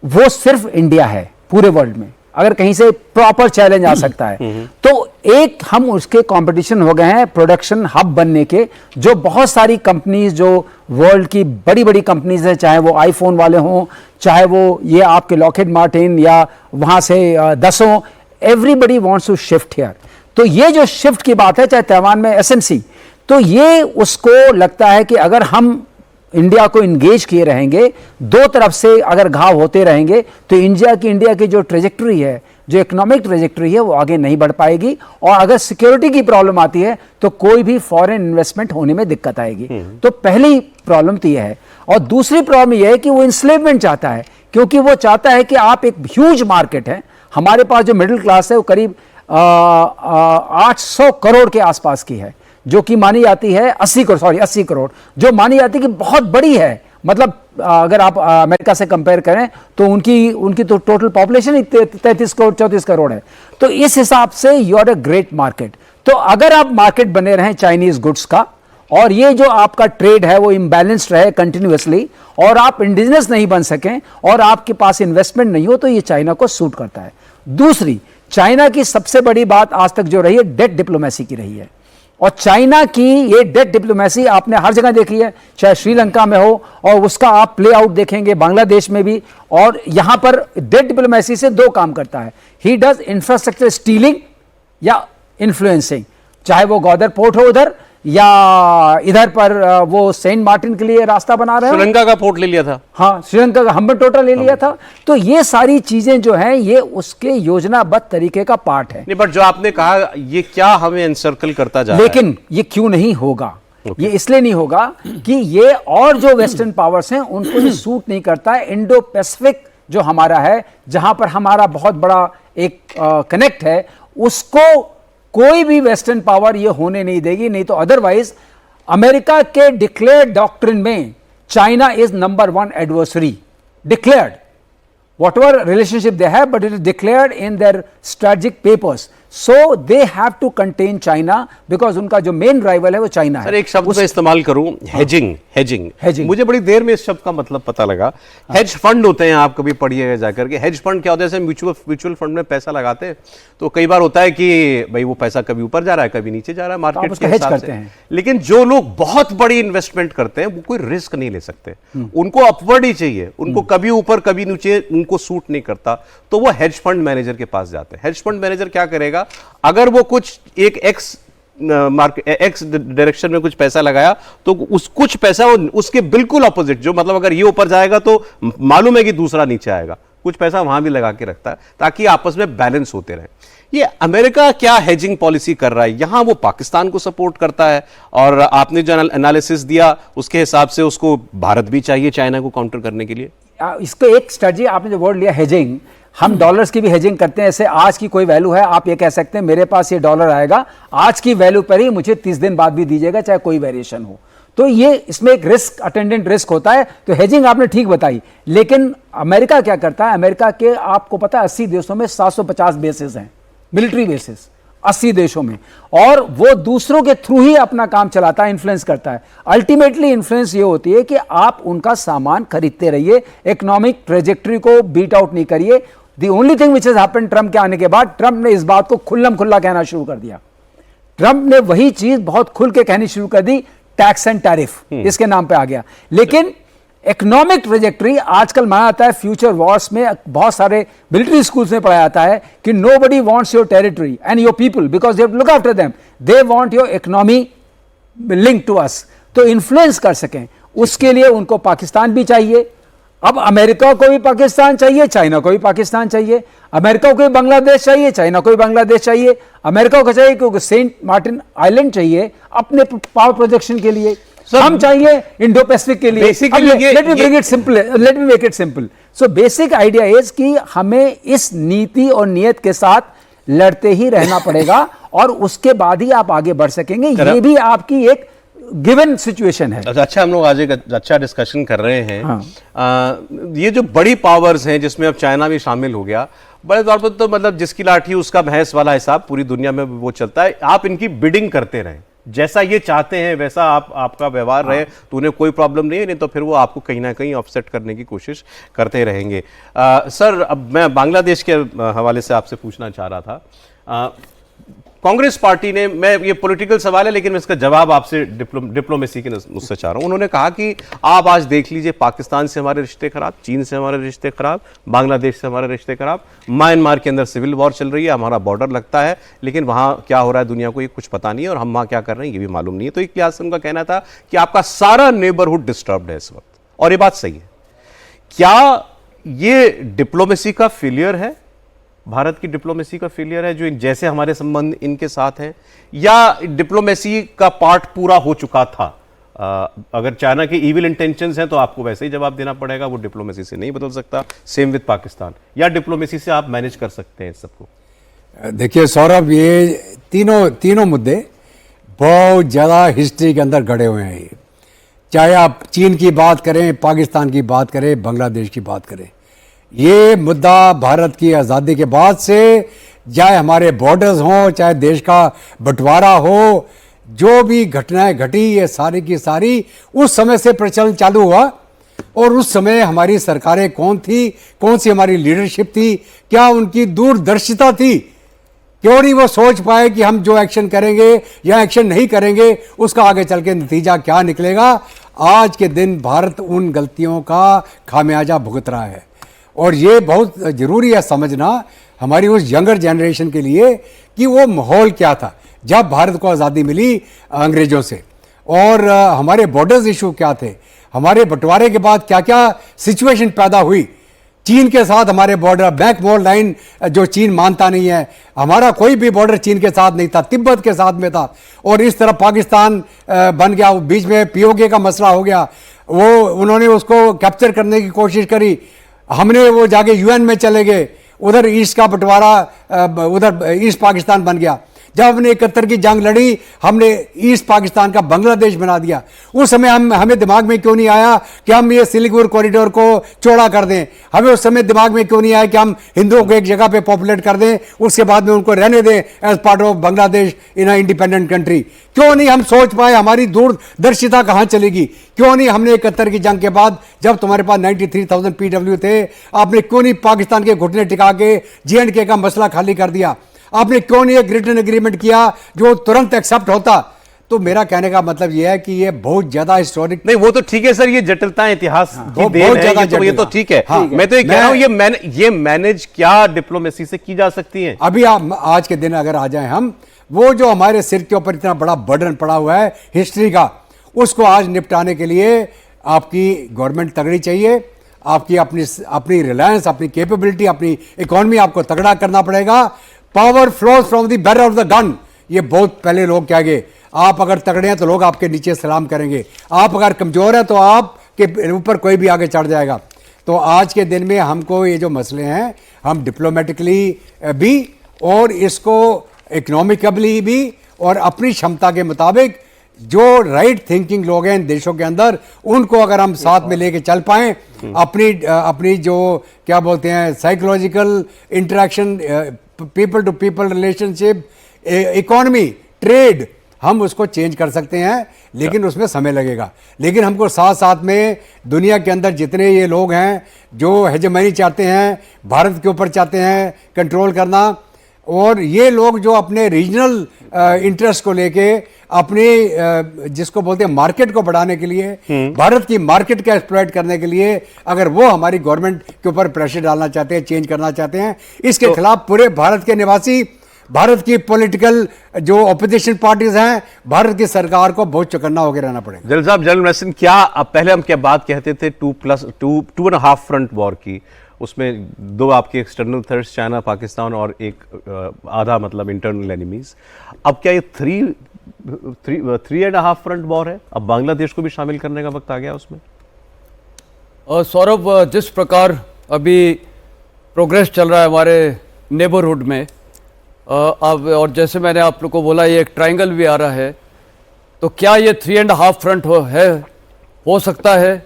वो सिर्फ इंडिया है पूरे वर्ल्ड में। अगर कहीं से प्रॉपर चैलेंज आ सकता है तो एक हम उसके कंपटीशन हो गए हैं प्रोडक्शन हब बनने के। जो बहुत सारी कंपनीज जो वर्ल्ड की बड़ी बड़ी कंपनीज हैं, चाहे वो आईफोन वाले हों, चाहे वो ये आपके लॉकहीड मार्टिन या वहाँ से दसों, everybody wants to shift here. तो ये जो शिफ्ट की बात है, चाहे ताइवान में एसएमसी, तो ये उसको लगता है कि अगर हम इंडिया को इंगेज किए रहेंगे, दो तरफ से अगर घाव होते रहेंगे, तो इंडिया की जो ट्रेजेक्टरी है, जो इकोनॉमिक ट्रेजेक्टरी है, वो आगे नहीं बढ़ पाएगी। और अगर सिक्योरिटी की प्रॉब्लम आती है तो कोई भी फॉरेन इन्वेस्टमेंट होने में दिक्कत आएगी। तो पहली प्रॉब्लम तो यह है। और दूसरी प्रॉब्लम यह है कि वो इंस्लेवमेंट चाहता है, क्योंकि वो चाहता है कि आप एक ह्यूज मार्केट है, हमारे पास जो मिडिल क्लास है वो करीब 800 करोड़ के आसपास की है, जो कि मानी जाती है 80 करोड़, जो मानी जाती है कि बहुत बड़ी है। मतलब अगर आप अमेरिका से कंपेयर करें तो उनकी तो टोटल पॉपुलेशन ही 33 करोड़ 34 करोड़ है। तो इस हिसाब से you are a great market. तो अगर आप मार्केट बने रहें चाइनीज गुड्स का, और ये जो आपका ट्रेड है वो इम्बैलेंस्ड रहे कंटिन्यूअसली, और आप इंडिजिनस नहीं बन सकें और आपके पास इन्वेस्टमेंट नहीं हो, तो ये चाइना को सूट करता है। दूसरी, चाइना की सबसे बड़ी बात आज तक जो रही है, डेट डिप्लोमेसी की रही है। और चाइना की ये डेट डिप्लोमेसी आपने हर जगह देखी है, चाहे श्रीलंका में हो, और उसका आप प्ले आउट देखेंगे बांग्लादेश में भी। और यहां पर डेट डिप्लोमेसी से दो काम करता है, ही डज इंफ्रास्ट्रक्चर स्टीलिंग या इन्फ्लुएंसिंग, चाहे वो ग्वादर पोर्ट हो उधर, या इधर पर वो सेंट मार्टिन के लिए रास्ता बना रहे हैं। श्रीलंका का पोर्ट ले लिया था। हाँ, श्रीलंका का हम्बनटोटा ले लिया था। तो ये सारी चीजें जो हैं, ये उसके योजनाबद्ध तरीके का पार्ट है। नहीं, बट जो आपने कहा, ये क्या हमें एनसर्कल करता जा रहा है? लेकिन ये क्यों नहीं होगा? ये इसलिए नहीं होगा कि ये और जो वेस्टर्न पावर्स हैं उनको ये सूट नहीं करता है। इंडो पैसिफिक जो हमारा है, जहां पर हमारा बहुत बड़ा एक कनेक्ट है, उसको कोई भी वेस्टर्न पावर ये होने नहीं देगी। नहीं तो अदरवाइज अमेरिका के डिक्लेयर्ड डॉक्ट्रिन में China is number 1 adversary, declared, whatever relationship they have, but it is declared in their strategic papers. So they have to contain China because उनका जो मेन राइवल है वो चाइना है। Sir एक शब्द मैं इस्तेमाल करूं, हेजिंग। Hedging। मुझे बड़ी देर में इस शब्द का मतलब पता लगा। हेज फंड होते हैं, आप कभी पढ़िएगा जाकर के। हेज फंड क्या होता है? जैसे म्यूचुअल फंड में पैसा लगाते हैं तो कई बार होता है कि भाई वो पैसा कभी ऊपर जा रहा है, कभी नीचे जा रहा है मार्केट उसका के hedge हिसाब करते से। हैं। लेकिन जो लोग बहुत बड़ी इन्वेस्टमेंट करते हैं वो कोई रिस्क नहीं ले सकते, उनको अपवर्ड ही चाहिए, उनको कभी ऊपर कभी नीचे उनको सूट नहीं करता, तो वो हेज फंड मैनेजर के पास जाते हैं। हेज फंड मैनेजर क्या करेगा? अगर वो कुछ एक एक्स डायरेक्शन में कुछ पैसा लगाया तो उस कुछ पैसा उसके बिल्कुल ऑपोजिट, जो मतलब अगर ये ऊपर जाएगा तो मालूम है कि दूसरा नीचे आएगा, कुछ पैसा वहां भी लगा के रखता है ताकि आपस में बैलेंस होते रहे। ये अमेरिका क्या हेजिंग पॉलिसी कर रहा है? यहां वो पाकिस्तान को सपोर्ट करता है और आपने जो एनालिसिस दिया उसके हिसाब से उसको भारत भी चाहिए चाइना को काउंटर करने के लिए। इसको एक स्ट्रेटजी आपने जो वर्ड लिया हेजिंग, हम डॉलर्स की भी हेजिंग करते हैं। ऐसे आज की कोई वैल्यू है, आप ये कह सकते हैं मेरे पास ये डॉलर आएगा आज की वैल्यू पर ही, मुझे 30 दिन बाद भी दीजिएगा चाहे कोई वेरिएशन हो। तो ये इसमें एक रिस्क, अटेंडेंट रिस्क होता है। तो हेजिंग आपने ठीक बताई, लेकिन अमेरिका क्या करता है? अमेरिका के आपको पता है 80 देशों में 750 बेसिस हैं, मिलिट्री बेसिस 80 देशों में, और वो दूसरों के थ्रू ही अपना काम चलाता है, इन्फ्लुएंस करता है। अल्टीमेटली इन्फ्लुएंस ये होती है कि आप उनका सामान खरीदते रहिए, इकोनॉमिक ट्रेजेक्टरी को बीट आउट नहीं करिए। The only thing which has happened Trump के आने के बाद, ट्रंप ने इस बात को खुल्लम खुल्ला कहना शुरू कर दिया। ट्रंप ने वही चीज बहुत खुल के कहनी शुरू कर दी, टैक्स एंड टैरिफ इसके नाम पे आ गया। लेकिन इकोनॉमिक ट्रेजेक्टरी आजकल माना जाता है, फ्यूचर वॉर्स में बहुत सारे मिलिट्री स्कूल्स में पढ़ाया जाता है कि nobody wants your territory and your people because they look after them, they want your economy link to us. तो इन्फ्लुएंस कर सकें उसके लिए उनको पाकिस्तान भी चाहिए। अब अमेरिका को भी पाकिस्तान चाहिए, चाइना को भी पाकिस्तान चाहिए, अमेरिका को भी बांग्लादेश चाहिए, चाइना को भी बांग्लादेश चाहिए। अमेरिका को चाहिए क्योंकि सेंट मार्टिन आइलैंड चाहिए अपने पावर प्रोजेक्शन के लिए, हम चाहिए इंडो पैसिफिक के लिए। Let me bring it simple, let me make it simple. So basic idea is कि हमें इस नीति और नियत के साथ लड़ते ही रहना पड़ेगा और उसके बाद ही आप आगे बढ़ सकेंगे। ये भी आपकी एक गिवन सिचुएशन है। अच्छा, हम लोग आज एक अच्छा डिस्कशन कर रहे हैं। हाँ। ये जो बड़ी पावर्स हैं जिसमें अब चाइना भी शामिल हो गया, बड़े तौर पर तो मतलब जिसकी लाठी उसका भैंस वाला हिसाब पूरी दुनिया में वो चलता है। आप इनकी बिडिंग करते रहें, जैसा ये चाहते हैं वैसा आपका व्यवहार रहे तो उन्हें कोई प्रॉब्लम नहीं है, नहीं तो फिर वो आपको कहीं ना कहीं ऑफसेट करने की कोशिश करते रहेंगे। सर, अब मैं बांग्लादेश के हवाले से आपसे पूछना चाह रहा था। कांग्रेस पार्टी ने, मैं ये पॉलिटिकल सवाल है लेकिन मैं इसका जवाब आपसे डिप्लोमेसी के मुझसे चाह रहा हूं। उन्होंने कहा कि आप आज देख लीजिए, पाकिस्तान से हमारे रिश्ते खराब, चीन से हमारे रिश्ते खराब, बांग्लादेश से हमारे रिश्ते खराब, म्यांमार के अंदर सिविल वॉर चल रही है, हमारा बॉर्डर लगता है, लेकिन वहां क्या हो रहा है दुनिया को ये कुछ पता नहीं है और हम वहां क्या कर रहे हैं ये भी मालूम नहीं है। तो एक लिहाज से उनका कहना था कि आपका सारा नेबरहुड डिस्टर्ब्ड है इस वक्त, और ये बात सही है। क्या ये डिप्लोमेसी का फेलियर है, भारत की डिप्लोमेसी का फेलियर है जो जैसे हमारे संबंध इनके साथ हैं, या डिप्लोमेसी का पार्ट पूरा हो चुका था? अगर चाइना के इविल इंटेंशंस हैं तो आपको वैसे ही जवाब देना पड़ेगा, वो डिप्लोमेसी से नहीं बदल सकता। सेम विद पाकिस्तान, या डिप्लोमेसी से आप मैनेज कर सकते हैं इस सबको? देखिए सौरभ, ये तीनों मुद्दे बहुत ज़्यादा हिस्ट्री के अंदर गड़े हुए हैं। ये चाहे आप चीन की बात करें, पाकिस्तान की बात करें, बांग्लादेश की बात करें, ये मुद्दा भारत की आज़ादी के बाद से, चाहे हमारे बॉर्डर्स हों, चाहे देश का बंटवारा हो, जो भी घटनाएं घटी ये सारी की सारी उस समय से प्रचलन चालू हुआ। और उस समय हमारी सरकारें कौन थी, कौन सी हमारी लीडरशिप थी, क्या उनकी दूरदर्शिता थी, क्यों नहीं वो सोच पाए कि हम जो एक्शन करेंगे या एक्शन नहीं करेंगे उसका आगे चल के नतीजा क्या निकलेगा। आज के दिन भारत उन गलतियों का खामियाजा भुगत रहा है और ये बहुत ज़रूरी है समझना हमारी उस यंगर जनरेशन के लिए कि वो माहौल क्या था जब भारत को आज़ादी मिली अंग्रेज़ों से, और हमारे बॉर्डर्स इशू क्या थे, हमारे बंटवारे के बाद क्या क्या सिचुएशन पैदा हुई। चीन के साथ हमारे बॉर्डर, बैकबोन लाइन जो चीन मानता नहीं है, हमारा कोई भी बॉर्डर चीन के साथ नहीं था, तिब्बत के साथ में था, और इस तरह पाकिस्तान बन गया, बीच में पीओके का मसला हो गया, वो उन्होंने उसको कैप्चर करने की कोशिश करी, हमने वो जाके यूएन में चले गए, उधर ईस्ट का बंटवारा, उधर ईस्ट पाकिस्तान बन गया। जब हमने 71 की जंग लड़ी, हमने ईस्ट पाकिस्तान का बांग्लादेश बना दिया। उस समय हमें दिमाग में क्यों नहीं आया कि हम ये सिलीगुड़ी कॉरिडोर को चौड़ा कर दें? हमें उस समय दिमाग में क्यों नहीं आया कि हम हिंदुओं को एक जगह पे पॉपुलेट कर दें, उसके बाद में उनको रहने दें as part of Bangladesh in a independent country? क्यों नहीं हम सोच पाए? हमारी दूरदर्शिता कहाँ चलेगी? क्यों नहीं हमने 71 की जंग के बाद, जब तुम्हारे पास 93,000 PW थे, आपने क्यों नहीं पाकिस्तान के घुटने टिका के J&K का मसला खाली कर दिया? आपने क्यों नहीं एक रिटन एग्रीमेंट किया जो तुरंत एक्सेप्ट होता? तो मेरा कहने का मतलब यह है कि ये बहुत ज्यादा हिस्टोरिक नहीं, वो तो ठीक है सर, ये जटिलताएं इतिहास की देन बहुत है, ज्यादा ये तो ठीक है। हाँ, मैं तो ये कह रहा हूं, ये मैनेज क्या डिप्लोमेसी से की जा सकती है? अभी आप आज के दिन अगर आ जाएं हम, वो जो हमारे सिर के ऊपर इतना बड़ा बर्डन पड़ा हुआ है हिस्ट्री का, उसको आज निपटाने के लिए आपकी गवर्नमेंट तगड़ी चाहिए, आपकी अपनी रिलायंस, अपनी कैपेबिलिटी, अपनी इकोनॉमी आपको तगड़ा करना पड़ेगा। Power flows from the barrel of the gun, ये बहुत पहले लोग कह गए। आप अगर तगड़े हैं तो लोग आपके नीचे सलाम करेंगे, आप अगर कमजोर हैं तो आपके ऊपर कोई भी आगे चढ़ जाएगा। तो आज के दिन में हमको ये जो मसले हैं, हम डिप्लोमेटिकली भी और इसको इकोनॉमिकली भी और अपनी क्षमता के मुताबिक जो राइट थिंकिंग लोग हैं इन देशों के अंदर, उनको अगर हम साथ में लेके चल पाएं, अपनी जो क्या बोलते हैं psychological interaction, people to people relationship, economy, trade, हम उसको चेंज कर सकते हैं, लेकिन उसमें समय लगेगा। लेकिन हमको साथ साथ में दुनिया के अंदर जितने ये लोग हैं जो हेजेमनी चाहते हैं, भारत के ऊपर चाहते हैं कंट्रोल करना, और ये लोग जो अपने रीजनल इंटरेस्ट को लेके अपनी जिसको बोलते हैं मार्केट को बढ़ाने के लिए, भारत की मार्केट का एक्सप्लॉइट करने के लिए, अगर वो हमारी गवर्नमेंट के ऊपर प्रेशर डालना चाहते हैं, चेंज करना चाहते हैं, इसके खिलाफ पूरे भारत के निवासी, भारत की पॉलिटिकल जो ऑपोजिशन पार्टीज हैं, भारत की सरकार को बहुत चौकन्ना होकर रहना पड़ेगा। जनरल साहब, जनरल मैसन, क्या अब पहले हम क्या बात कहते थे 2+2.5 फ्रंट वॉर की, उसमें दो आपके एक्सटर्नल थ्रेट्स चाइना, पाकिस्तान, और एक आधा मतलब इंटरनल एनिमीज। अब क्या ये 3.5 फ्रंट वॉर है? अब बांग्लादेश को भी शामिल करने का वक्त आ गया उसमें? सौरभ, जिस प्रकार अभी प्रोग्रेस चल रहा है हमारे नेबरहुड में, अब और जैसे मैंने आप लोग को बोला ये एक ट्रायंगल भी आ रहा है, तो क्या ये 3.5 फ्रंट हो सकता है?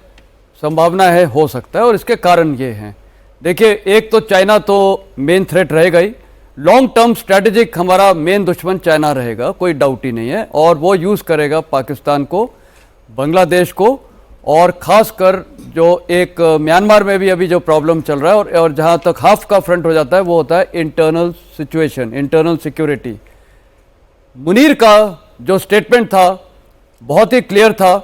संभावना है, हो सकता है, और इसके कारण ये हैं। देखिए, एक तो चाइना तो मेन थ्रेट रहेगा ही, लॉन्ग टर्म स्ट्रैटेजिक हमारा मेन दुश्मन चाइना रहेगा, कोई डाउट ही नहीं है, और वो यूज़ करेगा पाकिस्तान को, बांग्लादेश को, और ख़ासकर जो एक म्यांमार में भी अभी जो प्रॉब्लम चल रहा है, और जहाँ तक हाफ का फ्रंट हो जाता है वो होता है internal situation, internal security. Munir का जो स्टेटमेंट था बहुत ही क्लियर था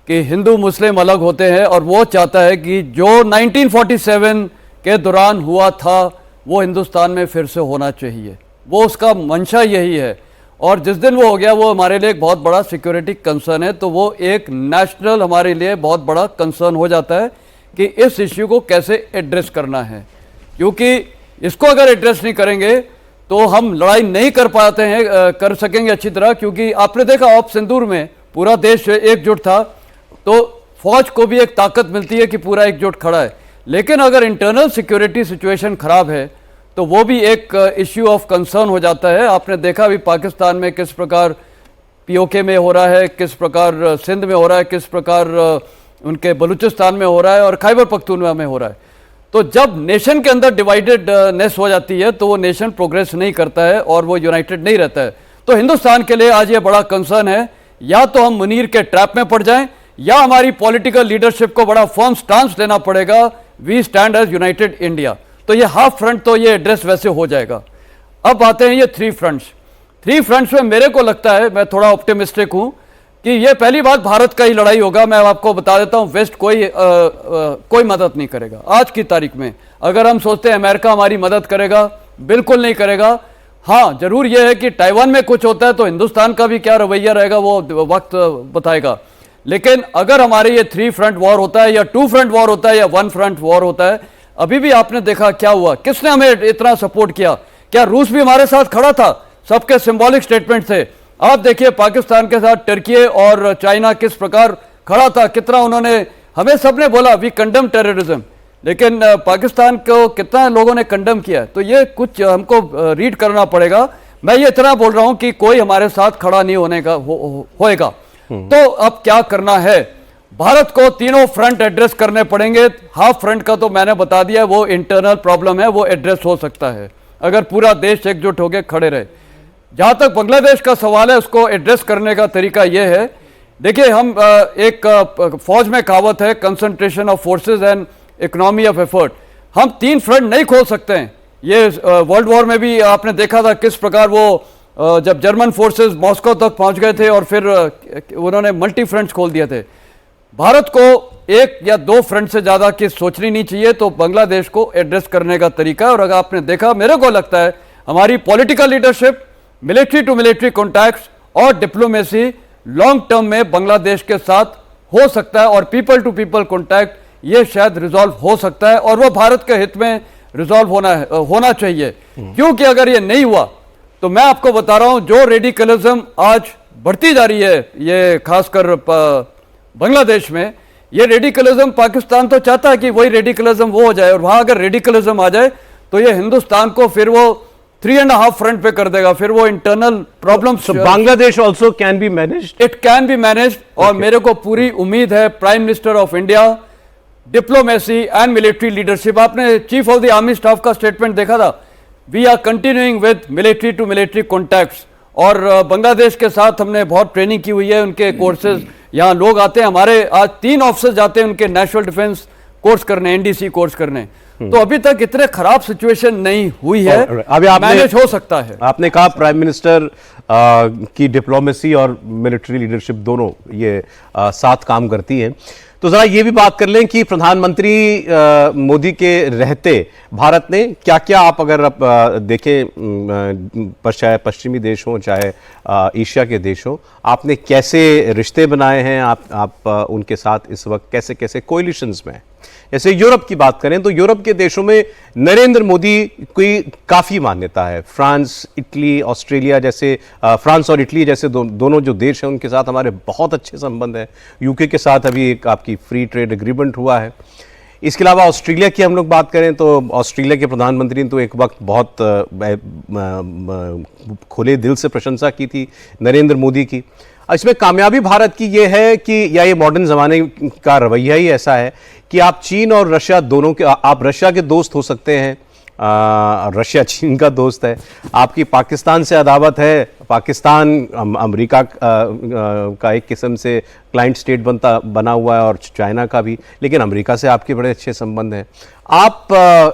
कि हिंदू मुस्लिम अलग होते हैं, और वो चाहता है कि जो 1947 के दौरान हुआ था वो हिंदुस्तान में फिर से होना चाहिए, वो उसका मंशा यही है। और जिस दिन वो हो गया, वो हमारे लिए एक बहुत बड़ा सिक्योरिटी कंसर्न है, तो वो एक नेशनल हमारे लिए बहुत बड़ा कंसर्न हो जाता है कि इस इश्यू को कैसे एड्रेस करना है, क्योंकि इसको अगर एड्रेस नहीं करेंगे तो हम लड़ाई नहीं कर पाते हैं, कर सकेंगे अच्छी तरह, क्योंकि आपने देखा ऑप सिंदूर में पूरा देश एकजुट था, तो फौज को भी एक ताकत मिलती है कि पूरा एकजुट खड़ा है। लेकिन अगर इंटरनल सिक्योरिटी सिचुएशन खराब है तो वो भी एक इश्यू ऑफ कंसर्न हो जाता है। आपने देखा अभी पाकिस्तान में किस प्रकार पीओके में हो रहा है, किस प्रकार सिंध में हो रहा है, किस प्रकार उनके बलूचिस्तान में हो रहा है, और खैबर पख्तूनख्वा में हो रहा है। तो जब नेशन के अंदर डिवाइडेडनेस हो जाती है तो वो नेशन प्रोग्रेस नहीं करता है और वो यूनाइटेड नहीं रहता है। तो हिंदुस्तान के लिए आज ये बड़ा कंसर्न है, या तो हम मुनीर के ट्रैप में पड़ जाएं, या हमारी पॉलिटिकल लीडरशिप को बड़ा फर्म स्टांस लेना पड़ेगा, we stand as united India. तो ये हाफ फ्रंट तो ये एड्रेस वैसे हो जाएगा। अब आते हैं ये 3 फ्रंट्स। 3 फ्रंट्स में मेरे को लगता है, मैं थोड़ा ऑप्टिमिस्टिक हूं कि ये पहली बात भारत का ही लड़ाई होगा। मैं आपको बता देता हूं, वेस्ट कोई मदद नहीं करेगा आज की तारीख में। अगर हम सोचते हैं अमेरिका हमारी मदद करेगा, बिल्कुल नहीं करेगा। हाँ, जरूर यह है कि ताइवान में कुछ होता है तो हिंदुस्तान का भी क्या रवैया रहेगा वो वक्त बताएगा। लेकिन अगर हमारे ये 3 फ्रंट वॉर होता है, या 2 फ्रंट वॉर होता है, या 1 फ्रंट वॉर होता है, अभी भी आपने देखा क्या हुआ, किसने हमें इतना सपोर्ट किया? क्या रूस भी हमारे साथ खड़ा था? सबके सिंबॉलिक स्टेटमेंट थे। आप देखिए पाकिस्तान के साथ टर्की और चाइना किस प्रकार खड़ा था, कितना उन्होंने, हमें सबने बोला वी कंडम टेररिज्म, लेकिन पाकिस्तान को कितना लोगों ने कंडम किया। तो ये कुछ हमको रीड करना पड़ेगा। मैं ये इतना बोल रहा हूं कि कोई हमारे साथ खड़ा नहीं होने का होएगा। तो अब क्या करना है, भारत को तीनों फ्रंट एड्रेस करने पड़ेंगे। हाफ फ्रंट का तो मैंने बता दिया, वो इंटरनल प्रॉब्लम है, वो एड्रेस हो सकता है अगर पूरा देश एकजुट होकर खड़े रहे। जहां तक बांग्लादेश का सवाल है, उसको एड्रेस करने का तरीका यह है, देखिए हम एक फौज में कहावत है, concentration of forces and economy of effort. हम तीन फ्रंट नहीं खोल सकते हैं। ये वर्ल्ड वॉर में भी आपने देखा था किस प्रकार वो जब जर्मन फोर्सेस मॉस्को तक पहुंच गए थे और फिर उन्होंने मल्टी फ्रंट्स खोल दिए थे। भारत को एक या दो फ्रंट से ज्यादा की सोचनी नहीं चाहिए। तो बांग्लादेश को एड्रेस करने का तरीका है, और अगर आपने देखा, मेरे को लगता है हमारी political leadership, military to military contacts और डिप्लोमेसी लॉन्ग टर्म में बांग्लादेश के साथ हो सकता है, और पीपल टू पीपल कॉन्टैक्ट ये शायद रिजॉल्व हो सकता है, और वो भारत के हित में रिजॉल्व होना चाहिए। क्योंकि अगर ये नहीं हुआ तो मैं आपको बता रहा हूं, जो रेडिकलिज्म आज बढ़ती जा रही है, ये खासकर बांग्लादेश में, ये रेडिकलिज्म पाकिस्तान तो चाहता है कि वही रेडिकलिज्म वो हो जाए, और वहां अगर रेडिकलिज्म आ जाए तो ये हिंदुस्तान को फिर वो 3.5 फ्रंट पे कर देगा, फिर वो internal problems. Bangladesh also can be managed, it can be managed, और मेरे को पूरी उम्मीद है prime minister of India, diplomacy and military leadership. आपने chief of the army staff का स्टेटमेंट देखा था, we are continuing with military to military contacts, और बांग्लादेश के साथ हमने बहुत ट्रेनिंग की हुई है, उनके कोर्सेज यहाँ लोग आते हैं, हमारे आज 3 ऑफिसर्स जाते हैं उनके नेशनल डिफेंस कोर्स करने, एनडीसी कोर्स करने। तो अभी तक इतने खराब सिचुएशन नहीं हुई है, अभी मैनेज हो सकता है। आपने कहा प्राइम मिनिस्टर की डिप्लोमेसी और मिलिट्री लीडरशिप दोनों ये साथ काम करती है। तो जरा ये भी बात कर लें कि प्रधानमंत्री मोदी के रहते भारत ने क्या क्या, आप अगर आप देखें, चाहे पश्चिमी देश हों चाहे एशिया के देश हों, आपने कैसे रिश्ते बनाए हैं, आप उनके साथ इस वक्त कैसे कैसे कोलिशंस में हैं। जैसे यूरोप की बात करें तो यूरोप के देशों में नरेंद्र मोदी की काफ़ी मान्यता है। फ्रांस, इटली, ऑस्ट्रेलिया जैसे, फ्रांस और इटली जैसे दोनों जो देश हैं उनके साथ हमारे बहुत अच्छे संबंध हैं। यूके के साथ अभी एक आपकी फ्री ट्रेड एग्रीमेंट हुआ है। इसके अलावा ऑस्ट्रेलिया की हम लोग बात करें तो ऑस्ट्रेलिया के प्रधानमंत्री ने तो एक वक्त बहुत खुले दिल से प्रशंसा की थी नरेंद्र मोदी की। इसमें कामयाबी भारत की ये है कि, या ये मॉडर्न ज़माने का रवैया ही ऐसा है कि आप चीन और रशिया दोनों के, आप रशिया के दोस्त हो सकते हैं, रशिया चीन का दोस्त है, आपकी पाकिस्तान से अदावत है, पाकिस्तान अमेरिका का एक किस्म से क्लाइंट स्टेट बना हुआ है, और चाइना का भी, लेकिन अमेरिका से आपके बड़े अच्छे संबंध हैं। आप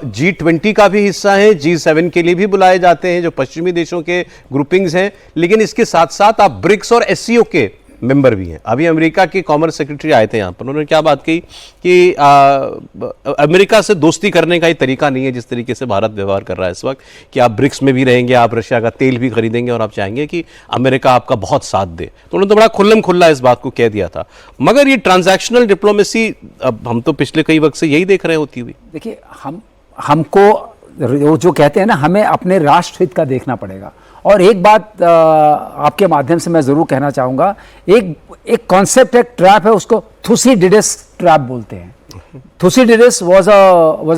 G20 का भी हिस्सा हैं, G7 के लिए भी बुलाए जाते हैं जो पश्चिमी देशों के ग्रुपिंग्स हैं, लेकिन इसके साथ साथ आप ब्रिक्स और SCO के मेंबर भी हैं। अभी अमेरिका के कॉमर्स सेक्रेटरी आए थे यहाँ पर, उन्होंने क्या बात कही कि अमेरिका से दोस्ती करने का ही तरीका नहीं है जिस तरीके से भारत व्यवहार कर रहा है इस वक्त, कि आप ब्रिक्स में भी रहेंगे, आप रशिया का तेल भी खरीदेंगे और आप चाहेंगे कि अमेरिका आपका बहुत साथ दे। तो उन्होंने तो बड़ा खुल्लम खुल्ला इस बात को कह दिया था। मगर ये ट्रांजैक्शनल डिप्लोमेसी अब हम तो पिछले कई वक्त से यही देख रहे होती हुई। देखिए, हमको वो जो कहते हैं ना, हमें अपने राष्ट्र हित का देखना पड़ेगा। और एक बात आपके माध्यम से मैं ज़रूर कहना चाहूँगा, एक कॉन्सेप्ट, एक ट्रैप है, उसको थुसिडिडस ट्रैप बोलते हैं। Thucydides was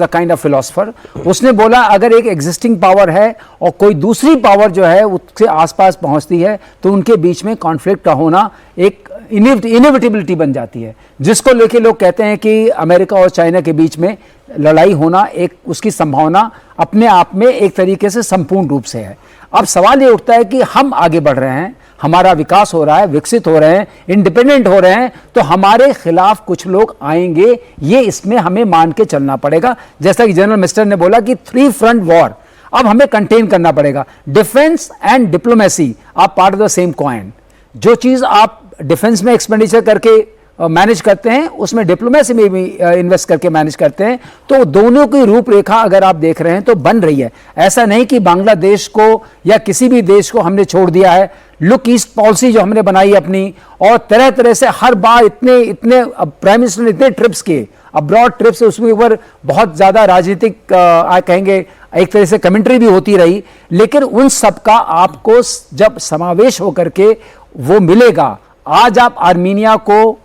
a kind of philosopher. उसने बोला अगर एक एग्जिस्टिंग पावर है और कोई दूसरी पावर जो है उसके आसपास पहुंचती है तो उनके बीच में कॉन्फ्लिक्ट का होना एक इनएविटेबिलिटी बन जाती है, जिसको लेके लोग कहते हैं कि अमेरिका और चाइना के बीच में लड़ाई होना, एक उसकी संभावना अपने आप में एक तरीके से संपूर्ण रूप से है। अब सवाल ये उठता है कि हम आगे बढ़ रहे हैं, हमारा विकास हो रहा है, विकसित हो रहे हैं, इंडिपेंडेंट हो रहे हैं, तो हमारे खिलाफ कुछ लोग आएंगे, ये इसमें हमें मान के चलना पड़ेगा। जैसा कि जनरल मिनिस्टर ने बोला कि 3 फ्रंट वॉर अब हमें कंटेन करना पड़ेगा। Defence and diplomacy are part of the same coin. जो चीज आप डिफेंस में एक्सपेंडिचर करके मैनेज करते हैं, उसमें डिप्लोमेसी में भी इन्वेस्ट करके मैनेज करते हैं, तो दोनों की रूपरेखा अगर आप देख रहे हैं तो बन रही है। ऐसा नहीं कि बांग्लादेश को या किसी भी देश को हमने छोड़ दिया है। लुक ईस्ट पॉलिसी जो हमने बनाई अपनी, और तरह तरह से हर बार इतने प्राइम मिनिस्टर ने इतने ट्रिप्स किए, अब्रॉड ट्रिप्स, उसमें ऊपर बहुत ज़्यादा राजनीतिक कहेंगे एक तरह से कमेंट्री भी होती रही, लेकिन उन सब का आपको जब समावेश होकर के वो मिलेगा। आज आप आर्मीनिया को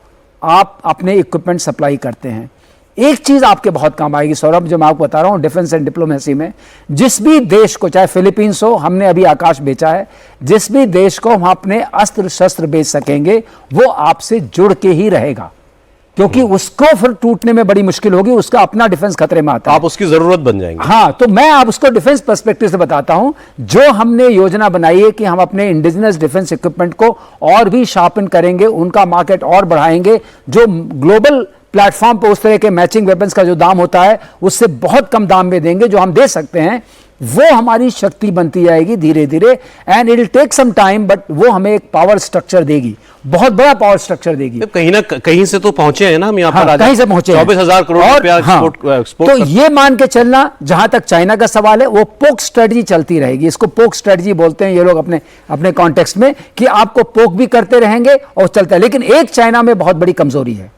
आप अपने इक्विपमेंट सप्लाई करते हैं, एक चीज आपके बहुत काम आएगी सौरभ, जो मैं आपको बता रहा हूं डिफेंस एंड डिप्लोमेसी में, जिस भी देश को, चाहे फिलीपींस हो, हमने अभी आकाश बेचा है, जिस भी देश को हम अपने अस्त्र शस्त्र बेच सकेंगे वो आपसे जुड़ के ही रहेगा, क्योंकि उसको फिर टूटने में बड़ी मुश्किल होगी, उसका अपना डिफेंस खतरे में आता है। आप उसकी जरूरत बन जाएंगे। हाँ, तो मैं आप उसको डिफेंस पर्सपेक्टिव से बताता हूं। जो हमने योजना बनाई है कि हम अपने इंडिजिनस डिफेंस इक्विपमेंट को और भी शार्पन करेंगे, उनका मार्केट और बढ़ाएंगे, जो ग्लोबल प्लेटफॉर्म पे उस तरह के मैचिंग वेपन्स का जो दाम होता है उससे बहुत कम दाम में देंगे, जो हम दे सकते हैं, वो हमारी शक्ति बनती जाएगी धीरे धीरे। And it will take some time, but वो हमें एक पावर स्ट्रक्चर देगी, बहुत बड़ा पावर स्ट्रक्चर देगी। कहीं ना कहीं से तो पहुंचे हैं ना हम यहाँ पर, कहीं से पहुंचे 24,000 करोड़ रुपया एक्सपोर्ट। तो ये मान के चलना, जहां तक चाइना का सवाल है, वो पोक स्ट्रेटजी चलती रहेगी। इसको पोक स्ट्रेटजी बोलते हैं ये लोग अपने अपने कॉन्टेक्स्ट में, कि आपको पोक भी करते रहेंगे और चलता है। लेकिन एक चाइना में बहुत बड़ी कमजोरी है,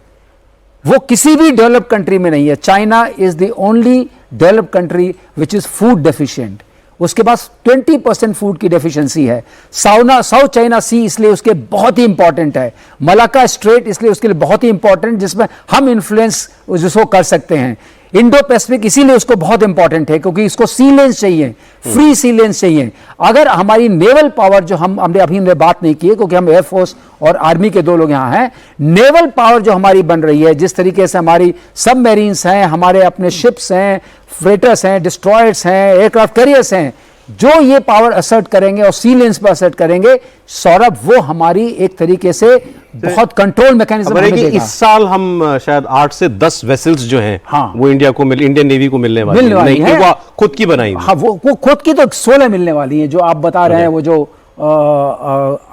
वो किसी भी डेवलप्ड कंट्री में नहीं है। China is the only developed country which is food deficient. उसके पास 20% फूड की डेफिशिएंसी है। साउथ चाइना सी इसलिए उसके बहुत ही इंपॉर्टेंट है। मलाक्का स्ट्रेट इसलिए उसके लिए बहुत ही इंपॉर्टेंट, जिसमें हम इन्फ्लुएंस जिसको कर सकते हैं। इंडो पैसिफिक इसीलिए उसको बहुत इंपॉर्टेंट है, क्योंकि इसको सी लेन्स चाहिए, फ्री सी लेन्स चाहिए। अगर हमारी नेवल पावर, जो हमने अभी बात नहीं की है क्योंकि हम एयरफोर्स और आर्मी के 2 लोग यहाँ हैं, नेवल पावर जो हमारी बन रही है, जिस तरीके से हमारी सबमरीन्स हैं, हमारे अपने शिप्स हैं, फ्रेटर्स हैं, डिस्ट्रॉयर्स हैं, एयरक्राफ्ट कैरियर्स हैं, जो ये पावर असर्ट करेंगे और सी लेन्स पर असर्ट करेंगे सौरभ, वो हमारी एक तरीके से बहुत कंट्रोल मैकेनिज्म हमें देगा। इस साल हम शायद 8 से 10 वेसल्स जो हैं, हाँ, वो इंडियन नेवी को मिलने वाली है। वो खुद की बनाई। हाँ, वो खुद की तो 16 मिलने वाली है, जो आप बता रहे हैं, वो जो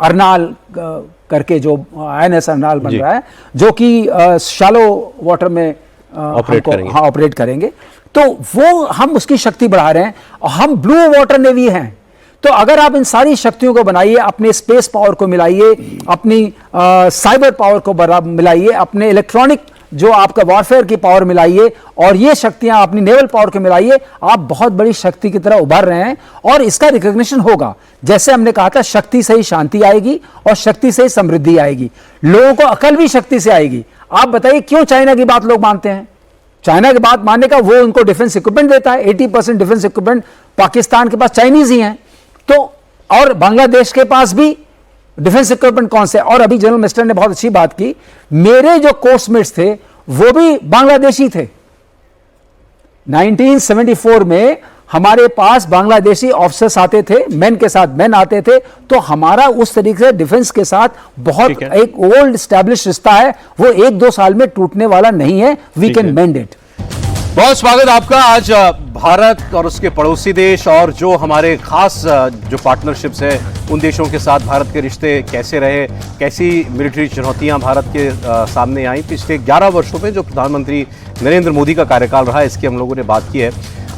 अर्नाल करके जो INS अर्नाल बन रहा है, जो कि शैलो वाटर में ऑपरेट करेंगे। तो वो हम उसकी शक्ति बढ़ा रहे हैं, और हम ब्लू वाटर नेवी हैं। तो अगर आप इन सारी शक्तियों को बनाइए, अपने स्पेस पावर को मिलाइए, अपनी साइबर पावर को मिलाइए, अपने इलेक्ट्रॉनिक जो आपका वॉरफेयर की पावर मिलाइए, और ये शक्तियां अपनी नेवल पावर को मिलाइए, आप बहुत बड़ी शक्ति की तरह उभर रहे हैं। और इसका रिकॉग्निशन होगा, जैसे हमने कहा था, शक्ति से ही शांति आएगी और शक्ति से ही समृद्धि आएगी। लोगों को अकल भी शक्ति से आएगी। आप बताइए क्यों चाइना की बात लोग मानते हैं? चाइना की बात मानने का, वो उनको डिफेंस इक्विपमेंट देता है। 80% डिफेंस इक्विपमेंट पाकिस्तान के पास चाइनीज ही हैं। तो और बांग्लादेश के पास भी डिफेंस इक्विपमेंट कौन से? और अभी जनरल मिनिस्टर ने बहुत अच्छी बात की, मेरे जो कोर्समेट्स थे वो भी बांग्लादेशी थे। 1974 में हमारे पास बांग्लादेशी ऑफिसर्स आते थे, मेन के साथ मेन आते थे। तो हमारा उस तरीके से डिफेंस के साथ बहुत एक ओल्ड एस्टैब्लिश रिश्ता है, वो 1-2 साल में टूटने वाला नहीं है। We can mend it. बहुत स्वागत आपका। आज भारत और उसके पड़ोसी देश और जो हमारे खास जो पार्टनरशिप्स है, उन देशों के साथ भारत के रिश्ते कैसे रहे, कैसी मिलिट्री चुनौतियां भारत के सामने आई पिछले 11 वर्षों में जो प्रधानमंत्री नरेंद्र मोदी का कार्यकाल रहा, इसकी हम लोगों ने बात की है।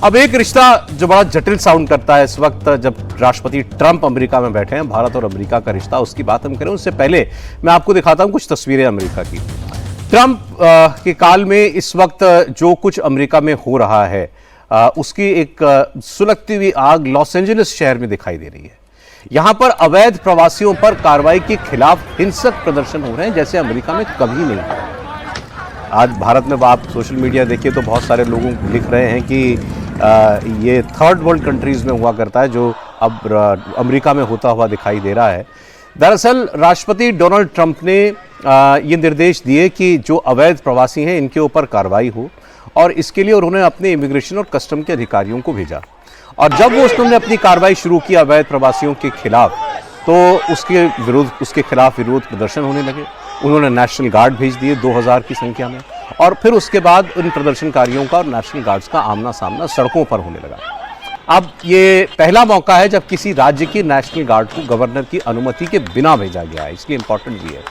अब एक रिश्ता जो बड़ा जटिल साउंड करता है इस वक्त, जब राष्ट्रपति ट्रंप अमेरिका में बैठे हैं, भारत और अमेरिका का रिश्ता, उसकी बात हम करें उससे पहले मैं आपको दिखाता हूं कुछ तस्वीरें अमेरिका की। ट्रंप के काल में इस वक्त जो कुछ अमेरिका में हो रहा है, उसकी एक सुलगती हुई आग लॉस एंजलिस शहर में दिखाई दे रही है। यहां पर अवैध प्रवासियों पर कार्रवाई के खिलाफ हिंसक प्रदर्शन हो रहे हैं, जैसे अमेरिका में कभी नहीं हुआ। आज भारत में आप सोशल मीडिया देखिए तो बहुत सारे लोग लिख रहे हैं कि ये थर्ड वर्ल्ड कंट्रीज में हुआ करता है, जो अब अमेरिका में होता हुआ दिखाई दे रहा है। दरअसल राष्ट्रपति डोनाल्ड ट्रंप ने ये निर्देश दिए कि जो अवैध प्रवासी हैं इनके ऊपर कार्रवाई हो, और इसके लिए उन्होंने अपने इमिग्रेशन और कस्टम के अधिकारियों को भेजा। और जब वो उन्होंने अपनी कार्रवाई शुरू की अवैध प्रवासियों के खिलाफ, तो उसके खिलाफ विरोध प्रदर्शन होने लगे। उन्होंने नेशनल गार्ड भेज दिए 2000 की संख्या में, और फिर उसके बाद उन प्रदर्शनकारियों का और नेशनल गार्ड्स का आमना सामना सड़कों पर होने लगा। अब ये पहला मौका है जब किसी राज्य की नेशनल गार्ड को गवर्नर की अनुमति के बिना भेजा गया है, इसलिए इंपॉर्टेंट भी है।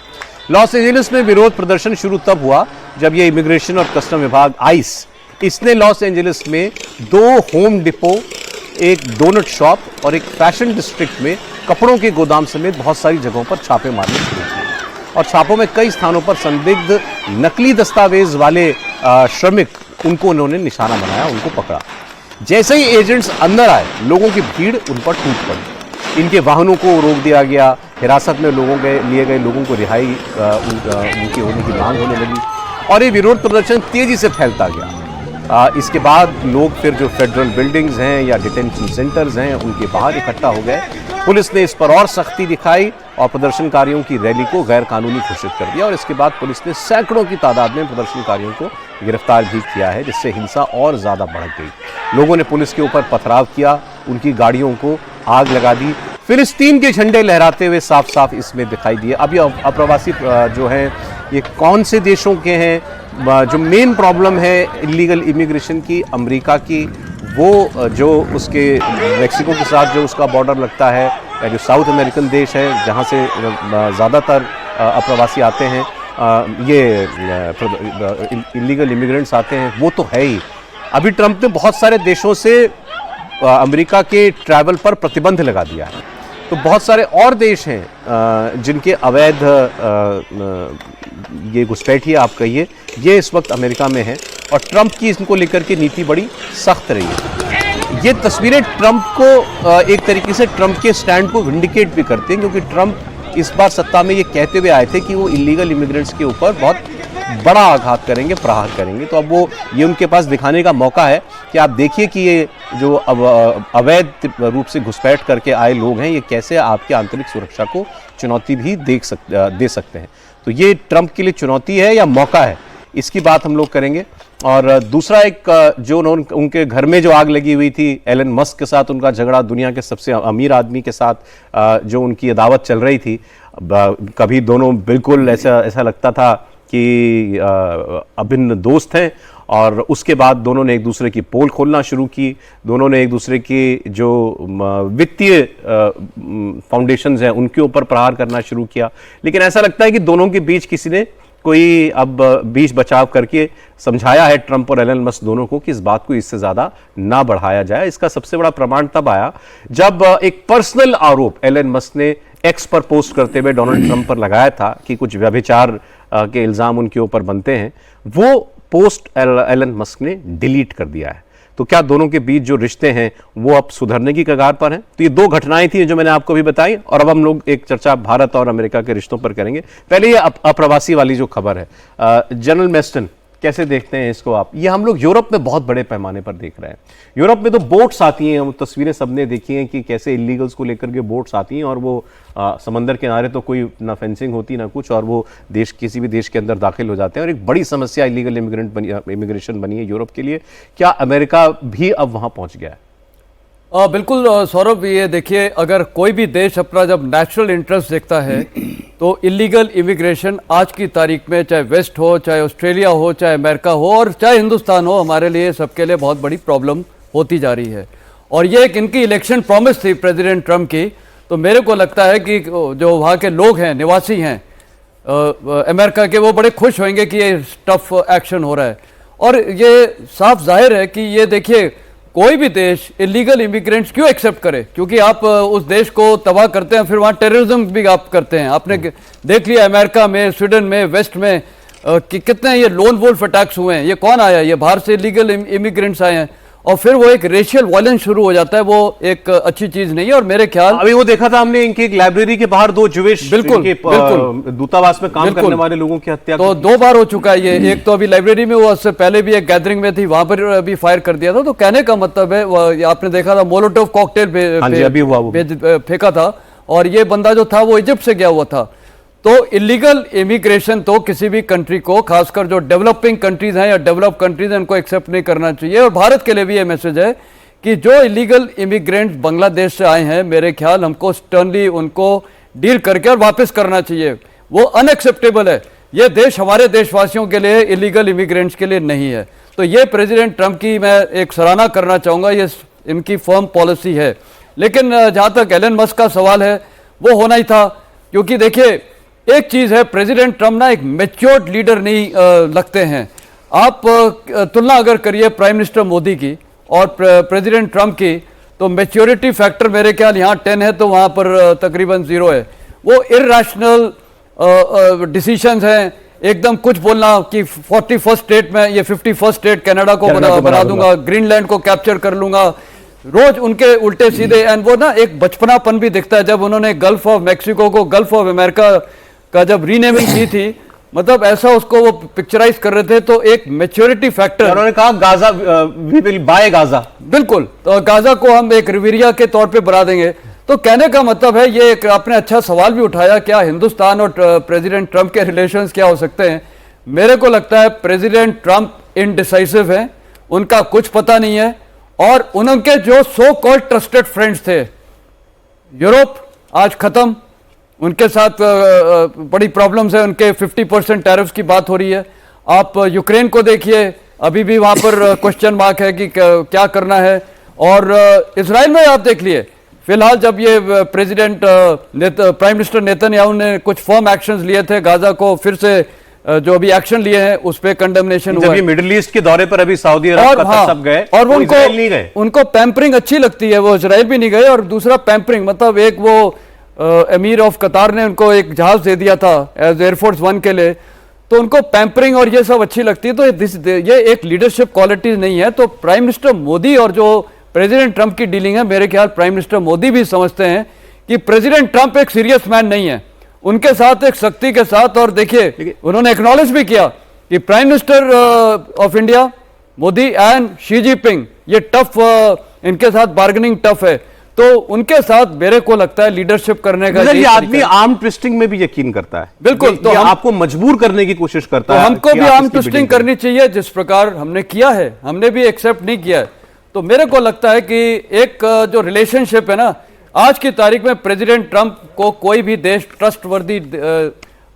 लॉस एंजलिस में विरोध प्रदर्शन शुरू तब हुआ जब ये इमिग्रेशन और कस्टम विभाग आइस, इसने लॉस एंजलिस में 2 होम डिपो, एक डोनट शॉप और एक फैशन डिस्ट्रिक्ट में कपड़ों के गोदाम समेत बहुत सारी जगहों पर छापे मारने शुरू किए। और छापों में कई स्थानों पर संदिग्ध नकली दस्तावेज वाले श्रमिक, उनको उन्होंने निशाना बनाया, उनको पकड़ा। जैसे ही एजेंट्स अंदर आए, लोगों की भीड़ उन पर टूट पड़ी। इनके वाहनों को रोक दिया गया, हिरासत में लिए गए लोगों को रिहाई उनके होने की मांग होने लगी। और ये विरोध प्रदर्शन तेजी से फैलता गया। इसके बाद लोग फिर जो फेडरल बिल्डिंग्स हैं या डिटेंशन सेंटर्स हैं उनके बाहर इकट्ठा हो गए। पुलिस ने इस पर और सख्ती दिखाई और प्रदर्शनकारियों की रैली को गैर कानूनी घोषित कर दिया और इसके बाद पुलिस ने सैकड़ों की तादाद में प्रदर्शनकारियों को गिरफ्तार भी किया है, जिससे हिंसा और ज़्यादा बढ़ गई। लोगों ने पुलिस के ऊपर पथराव किया, उनकी गाड़ियों को आग लगा दी। फिलिस्तीन के झंडे लहराते हुए साफ साफ इसमें दिखाई दिए। अब ये अप्रवासी जो हैं ये कौन से देशों के हैं? जो मेन प्रॉब्लम है इलीगल इमिग्रेशन की अमेरिका की, वो जो उसके मेक्सिको के साथ जो उसका बॉर्डर लगता है या जो साउथ अमेरिकन देश है जहाँ से ज़्यादातर अप्रवासी आते हैं, ये इलीगल इमिग्रेंट्स आते हैं, वो तो है ही। अभी ट्रंप ने बहुत सारे देशों से अमेरिका के ट्रैवल पर प्रतिबंध लगा दिया है, तो बहुत सारे और देश हैं जिनके अवैध ये घुसपैठिए आप कहिए, ये इस वक्त अमेरिका में है और ट्रंप की इनको लेकर के नीति बड़ी सख्त रही है। ये तस्वीरें ट्रंप को एक तरीके से ट्रंप के स्टैंड को विंडिकेट भी करते हैं, क्योंकि ट्रंप इस बार सत्ता में ये कहते हुए आए थे कि वो इलीगल इमिग्रेंट्स के ऊपर बहुत बड़ा आघात करेंगे, प्रहार करेंगे। तो अब वो ये उनके पास दिखाने का मौका है कि आप देखिए कि ये जो अवैध रूप से घुसपैठ करके आए लोग हैं, ये कैसे आपकी आंतरिक सुरक्षा को चुनौती भी दे सकते हैं। तो ये ट्रंप के लिए चुनौती है या मौका है, इसकी बात हम लोग करेंगे। और दूसरा एक जो उनके घर में जो आग लगी हुई थी, एलन मस्क के साथ उनका झगड़ा, दुनिया के सबसे अमीर आदमी के साथ जो उनकी अदावत चल रही थी, कभी दोनों बिल्कुल ऐसा लगता था कि अभिन्न दोस्त हैं और उसके बाद दोनों ने एक दूसरे की पोल खोलना शुरू की। दोनों ने एक दूसरे की जो वित्तीय फाउंडेशंस हैं उनके ऊपर प्रहार करना शुरू किया। लेकिन ऐसा लगता है कि दोनों के बीच किसी ने कोई अब बीच बचाव करके समझाया है ट्रंप और एलन मस्क दोनों को कि इस बात को इससे ज़्यादा ना बढ़ाया जाए। इसका सबसे बड़ा प्रमाण तब आया जब एक पर्सनल आरोप एलन मस्क ने एक्स पर पोस्ट करते हुए डोनाल्ड ट्रंप पर लगाया था कि कुछ व्यभिचार के इल्ज़ाम उनके ऊपर बनते हैं। वो पोस्ट एलन मस्क ने डिलीट कर दिया है। तो क्या दोनों के बीच जो रिश्ते हैं वो अब सुधरने की कगार पर हैं? तो ये दो घटनाएं थी जो मैंने आपको भी बताई और अब हम लोग एक चर्चा भारत और अमेरिका के रिश्तों पर करेंगे। पहले ये अप्रवासी वाली जो खबर है, जनरल मेस्टन कैसे देखते हैं इसको आप? ये हम लोग यूरोप में बहुत बड़े पैमाने पर देख रहे हैं। यूरोप में तो बोट्स आती हैं, वो तस्वीरें सबने देखी हैं कि कैसे इलीगल्स को लेकर के बोट्स आती हैं और वो समंदर किनारे तो कोई ना फेंसिंग होती ना कुछ, और वो देश किसी भी देश के अंदर दाखिल हो जाते हैं और एक बड़ी समस्या इलीगल इमिग्रेशन बनी है यूरोप के लिए। क्या अमेरिका भी अब वहाँ पहुँच गया है? बिल्कुल सौरभ, ये देखिए, अगर कोई भी देश अपना जब नेशनल इंटरेस्ट देखता है तो इलीगल इमिग्रेशन आज की तारीख में, चाहे वेस्ट हो, चाहे ऑस्ट्रेलिया हो, चाहे अमेरिका हो और चाहे हिंदुस्तान हो, हमारे लिए सबके लिए बहुत बड़ी प्रॉब्लम होती जा रही है। और ये एक इनकी इलेक्शन प्रॉमिस थी प्रेसिडेंट ट्रंप की। तो मेरे को लगता है कि जो वहाँ के लोग हैं, निवासी हैं अमेरिका के, वो बड़े खुश होंगे कि ये टफ एक्शन हो रहा है। और ये साफ जाहिर है कि ये देखिए, कोई भी देश इलीगल इमिग्रेंट्स क्यों एक्सेप्ट करे, क्योंकि आप उस देश को तबाह करते हैं, फिर वहाँ टेररिज्म भी आप करते हैं। आपने देख लिया अमेरिका में, स्वीडन में, वेस्ट में कि कितने ये लोन वोल्फ अटैक्स हुए हैं। ये कौन आया? ये बाहर से इलीगल इमिग्रेंट्स आए हैं और फिर वो एक रेशियल वायलेंस शुरू हो जाता है। वो एक अच्छी चीज नहीं है। और मेरे ख्याल अभी वो देखा था हमने इनकी एक लाइब्रेरी के बाहर दो ज्यूइश बिल्कुल दूतावास में काम करने वाले लोगों की हत्या तो 2 बार हो चुका है ये। एक तो अभी लाइब्रेरी में हुआ, उससे पहले भी एक गैदरिंग में थी, वहां पर भी फायर कर दिया था। तो कहने का मतलब है, आपने देखा था मोलोटोव कॉकटेल फेंका था और ये बंदा जो था वो इजिप्ट से गया हुआ था। तो इलीगल इमिग्रेशन तो किसी भी कंट्री को, खासकर जो डेवलपिंग कंट्रीज हैं या डेवलप कंट्रीज हैं, उनको एक्सेप्ट नहीं करना चाहिए। और भारत के लिए भी ये मैसेज है कि जो इलीगल इमिग्रेंट्स बांग्लादेश से आए हैं, मेरे ख्याल हमको स्टर्नली उनको डील करके और वापस करना चाहिए। वो अनएक्सेप्टेबल है। ये देश हमारे देशवासियों के लिए, इलीगल इमिग्रेंट्स के लिए नहीं है। तो ये प्रेसिडेंट ट्रंप की मैं एक सराहना करना चाहूँगा, ये इनकी फर्म पॉलिसी है। लेकिन जहाँ तक एलन मस्क का सवाल है, वो होना ही था, क्योंकि देखिए एक चीज है, प्रेसिडेंट ट्रंप ना एक मैच्योर्ड लीडर नहीं लगते हैं। आप तुलना अगर करिए प्राइम मिनिस्टर मोदी की और प्रेसिडेंट ट्रंप की, तो मैच्योरिटी फैक्टर मेरे ख्याल यहाँ 10 है, तो वहाँ पर तकरीबन 0 है। वो इरैशनल डिसीजंस हैं, एकदम कुछ बोलना कि 41st स्टेट में, ये 51st स्टेट कनाडा को बना दूंगा, ग्रीनलैंड को कैप्चर कर लूंगा, रोज उनके उल्टे सीधे। एंड वो ना एक बचपनापन भी दिखता है। जब उन्होंने गल्फ ऑफ मैक्सिको को गल्फ ऑफ अमेरिका का जब रीनेमिंग की थी, मतलब ऐसा उसको वो पिक्चराइज कर रहे थे। तो एक मैच्योरिटी फैक्टर, उन्होंने कहा Gaza, we will buy Gaza. बिल्कुल, तो गाजा को हम एक रिवेरिया के तौर पे बढ़ा देंगे। तो कहने का मतलब है, ये एक आपने अच्छा सवाल भी उठाया, क्या हिंदुस्तान और प्रेसिडेंट ट्रंप के रिलेशंस क्या हो सकते हैं। मेरे को लगता है प्रेसिडेंट ट्रंप इनडिसाइसिव हैं, उनका कुछ पता नहीं है, और उनके जो सो कॉल्ड ट्रस्टेड फ्रेंड्स थे, यूरोप आज खत्म, उनके साथ बड़ी प्रॉब्लम्स है, उनके 50% टैरिफ्स की बात हो रही है। आप यूक्रेन को देखिए, अभी भी वहां पर क्वेश्चन मार्क है कि क्या करना है। और इजराइल में आप देख लिए, फिलहाल जब ये प्रेसिडेंट प्राइम मिनिस्टर नेतन्याहू ने कुछ फर्म एक्शंस लिए थे, गाजा को फिर से जो अभी एक्शन लिए हैं उस पे कंडेमनेशन हुआ। जब ये मिडिल ईस्ट के दौरे पर अभी सऊदी अरब का हाँ, सब गए और वो इजराइल नहीं गए। उनको पैम्परिंग अच्छी लगती है, वो इजराइल भी नहीं गए। और दूसरा पैम्परिंग मतलब एक वो अमीर ऑफ कतार ने उनको एक जहाज दे दिया था एज एयरफोर्स 1 के लिए, तो उनको पैम्परिंग और ये सब अच्छी लगती है। तो ये एक लीडरशिप क्वालिटीज नहीं है। तो प्राइम मिनिस्टर मोदी और जो प्रेसिडेंट ट्रंप की डीलिंग है, मेरे ख्याल प्राइम मिनिस्टर मोदी भी समझते हैं कि प्रेसिडेंट ट्रंप एक सीरियस मैन नहीं है, उनके साथ एक शक्ति के साथ। और देखिए उन्होंने एक्नॉलेज भी किया कि prime minister of India Modi and Xi Jinping, ये टफ, इनके साथ बार्गेनिंग टफ है। तो उनके साथ मेरे को लगता है लीडरशिप करने का ये आदमी आर्म ट्विस्टिंग में भी यकीन करता है। बिल्कुल, तो आपको मजबूर करने की कोशिश करता है। हमको भी आर्म ट्विस्टिंग करनी चाहिए, जिस प्रकार हमने किया है, हमने भी एक्सेप्ट नहीं किया है। तो मेरे को लगता है कि एक जो रिलेशनशिप है ना, आज की तारीख में प्रेसिडेंट ट्रंप को कोई भी देश ट्रस्टवर्दी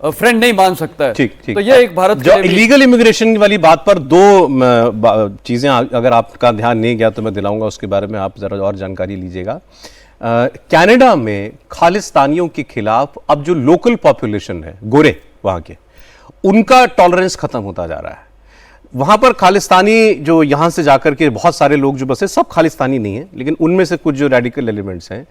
फ्रेंड नहीं मान सकता है। ठीक। तो ये एक भारत जो इलीगल इमिग्रेशन वाली बात पर दो चीजें अगर आपका ध्यान नहीं गया तो मैं दिलाऊंगा, उसके बारे में आप जरा और जानकारी लीजिएगा। कनाडा में खालिस्तानियों के खिलाफ अब जो लोकल पॉपुलेशन है, गोरे वहां के, उनका टॉलरेंस खत्म होता जा रहा है। वहां पर खालिस्तानी जो यहां से जाकर के बहुत सारे लोग जो बसे, सब खालिस्तानी नहीं है, लेकिन उनमें से कुछ जो रेडिकल एलिमेंट्स हैं,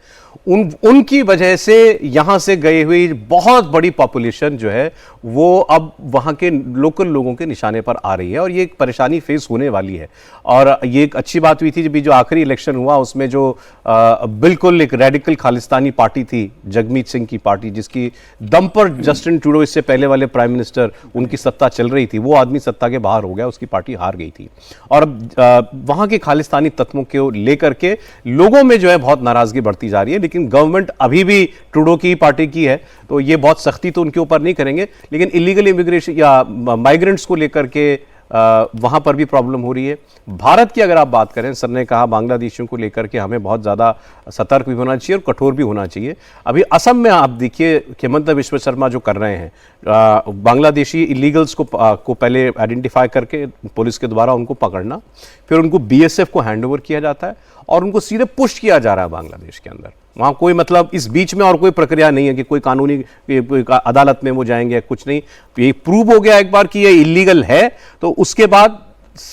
उनकी वजह से यहां से गई हुई बहुत बड़ी पॉपुलेशन जो है वो अब वहां के लोकल लोगों के निशाने पर आ रही है, और ये एक परेशानी फेस होने वाली है। और ये एक अच्छी बात हुई थी जब जो आखिरी इलेक्शन हुआ, उसमें जो बिल्कुल एक रेडिकल खालिस्तानी पार्टी थी, जगमीत सिंह की पार्टी, जिसकी दम पर जस्टिन ट्रूडो, इससे पहले वाले प्राइम मिनिस्टर, उनकी सत्ता चल रही थी, वो आदमी सत्ता के बाहर हो गया, उसकी पार्टी हार गई थी। और अब वहां के खालिस्तानी तत्वों को लेकर के लोगों में जो है बहुत नाराजगी बढ़ती जा रही है। लेकिन गवर्नमेंट अभी भी ट्रूडो की पार्टी की है, तो ये बहुत सख्ती तो उनके ऊपर नहीं करेंगे, लेकिन इलीगल इमिग्रेशन या माइग्रेंट्स को लेकर के वहां पर भी प्रॉब्लम हो रही है। भारत की अगर आप बात करें, सर ने कहा बांग्लादेशियों को लेकर के हमें बहुत ज़्यादा सतर्क भी होना चाहिए और कठोर भी होना चाहिए। अभी असम में आप देखिए हेमंत बिश्व शर्मा जो कर रहे हैं, बांग्लादेशी इलीगल्स को पहले आइडेंटिफाई करके पुलिस के द्वारा उनको पकड़ना, फिर उनको बीएसएफ को हैंडओवर किया जाता है और उनको सीधे पुश किया जा रहा है बांग्लादेश के अंदर। वहाँ कोई मतलब इस बीच में और कोई प्रक्रिया नहीं है कि कोई कानूनी अदालत में वो जाएंगे, कुछ नहीं। ये प्रूव हो गया एक बार कि ये इलीगल है, तो उसके बाद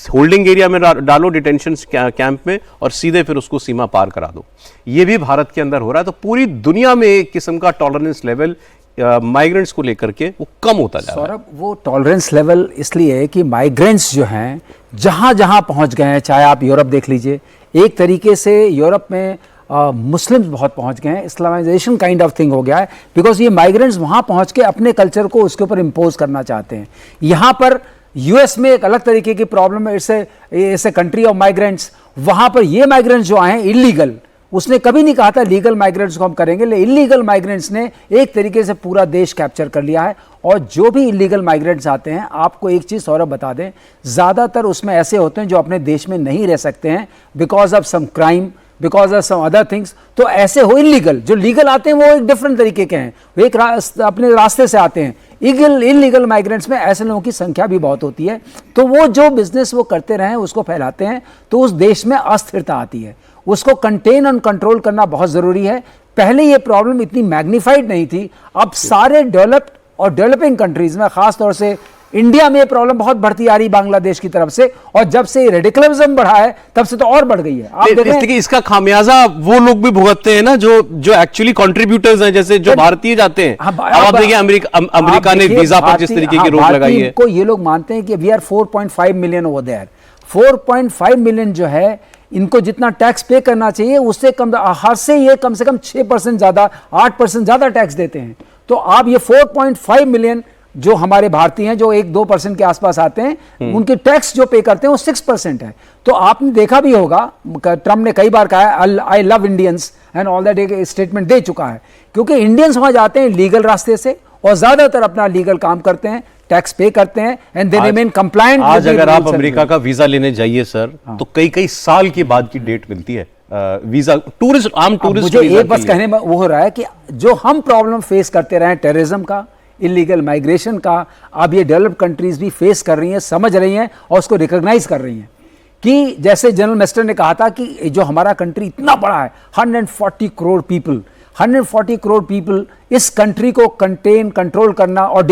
होल्डिंग एरिया में डालो, डिटेंशन कैंप में, और सीधे फिर उसको सीमा पार करा दो। ये भी भारत के अंदर हो रहा है। तो पूरी दुनिया में एक किस्म का टॉलरेंस लेवल माइग्रेंट्स को लेकर के वो कम होता जा रहा है। सौरभ, वो टॉलरेंस लेवल इसलिए है कि माइग्रेंट्स जो हैं जहाँ जहाँ पहुँच गए हैं, चाहे आप यूरोप देख लीजिए, एक तरीके से यूरोप में मुस्लिम्स बहुत पहुंच गए हैं, इस्लामाइजेशन काइंड ऑफ थिंग हो गया है, बिकॉज ये माइग्रेंट्स वहाँ पहुँच के अपने कल्चर को उसके ऊपर इम्पोज करना चाहते हैं। यहाँ पर यूएस में एक अलग तरीके की प्रॉब्लम है, it's a country of migrants. वहाँ पर ये माइग्रेंट्स जो आए हैं इलीगल, उसने कभी नहीं कहा था लीगल माइग्रेंट्स को हम करेंगे, लेकिन इलीगल माइग्रेंट्स ने एक तरीके से पूरा देश कैप्चर कर लिया है। और जो भी इलीगल माइग्रेंट्स आते हैं, आपको एक चीज़ सौरभ बता दें, ज़्यादातर उसमें ऐसे होते हैं जो अपने देश में नहीं रह सकते हैं because of some crime, because of some other things. तो ऐसे हो इलीगल, जो लीगल आते हैं वो एक डिफरेंट तरीके के हैं, वो एक अपने रास्ते से आते हैं। इलीगल माइग्रेंट्स में ऐसे लोगों की संख्या भी बहुत होती है, तो वो जो बिजनेस वो करते रहे उसको फैलाते हैं, तो उस देश में अस्थिरता आती है। उसको कंटेन और कंट्रोल करना बहुत ज़रूरी है। पहले ये प्रॉब्लम इतनी मैग्नीफाइड नहीं थी, अब सारे डेवलप्ड और डेवलपिंग कंट्रीज में, खास तौर से इंडिया में ये प्रॉब्लम बहुत बढ़ती आ रही बांग्लादेश की तरफ से, और जब से रेडिकलिज्म बढ़ा है तब से तो और बढ़ गई है। आप देखिए इसका खामियाजा वो लोग भी भुगतते हैं ना जो एक्चुअली कंट्रीब्यूटर्स हैं, जैसे जो भारतीय जाते हैं। अब आप देखिए अमेरिका ने वीजा पर जिस तरीके की रोक लगाई है, को ये लोग मानते हैं कि we are 4.5 million over there. 4.5 million जो है, इनको जितना टैक्स पे करना चाहिए उससे कम, हर से ये कम से कम 6% ज्यादा, 8% ज्यादा टैक्स देते हैं। तो आप ये 4.5 मिलियन जो हमारे भारतीय हैं जो 1-2% के आसपास आते हैं, उनके टैक्स जो पे करते हैं वो 6% है। तो आपने देखा भी होगा, ट्रम्प ने कई बार कहा है I love Indians and all that, एक स्टेटमेंट दे चुका है, क्योंकि इंडियंस वहां जाते हैं लीगल रास्ते से और ज्यादातर अपना लीगल काम करते हैं, टैक्स पे करते हैं एंड दे रिमेन कंप्लायंट। आज अगर आप अमेरिका का वीजा लेने जाइए सर, तो कई साल के बाद की डेट मिलती है वीजा, टूरिस्ट, आम टूरिस्ट। मुझे एक बस कहने में वो हो रहा है कि जो हम प्रॉब्लम फेस करते रहे, टेररिज्म का, इलीगल माइग्रेशन का, अब ये डेवलप्ड कंट्रीज भी फेस कर रही हैं, समझ रही हैं और उसको रिकॉग्नाइज कर रही हैं कि जैसे जनरल मेस्टर ने कहा था कि जो हमारा कंट्री इतना बड़ा है, 140 करोड़ पीपल, 140 करोड़ पीपल, इस कंट्री को कंट्रोल करना, और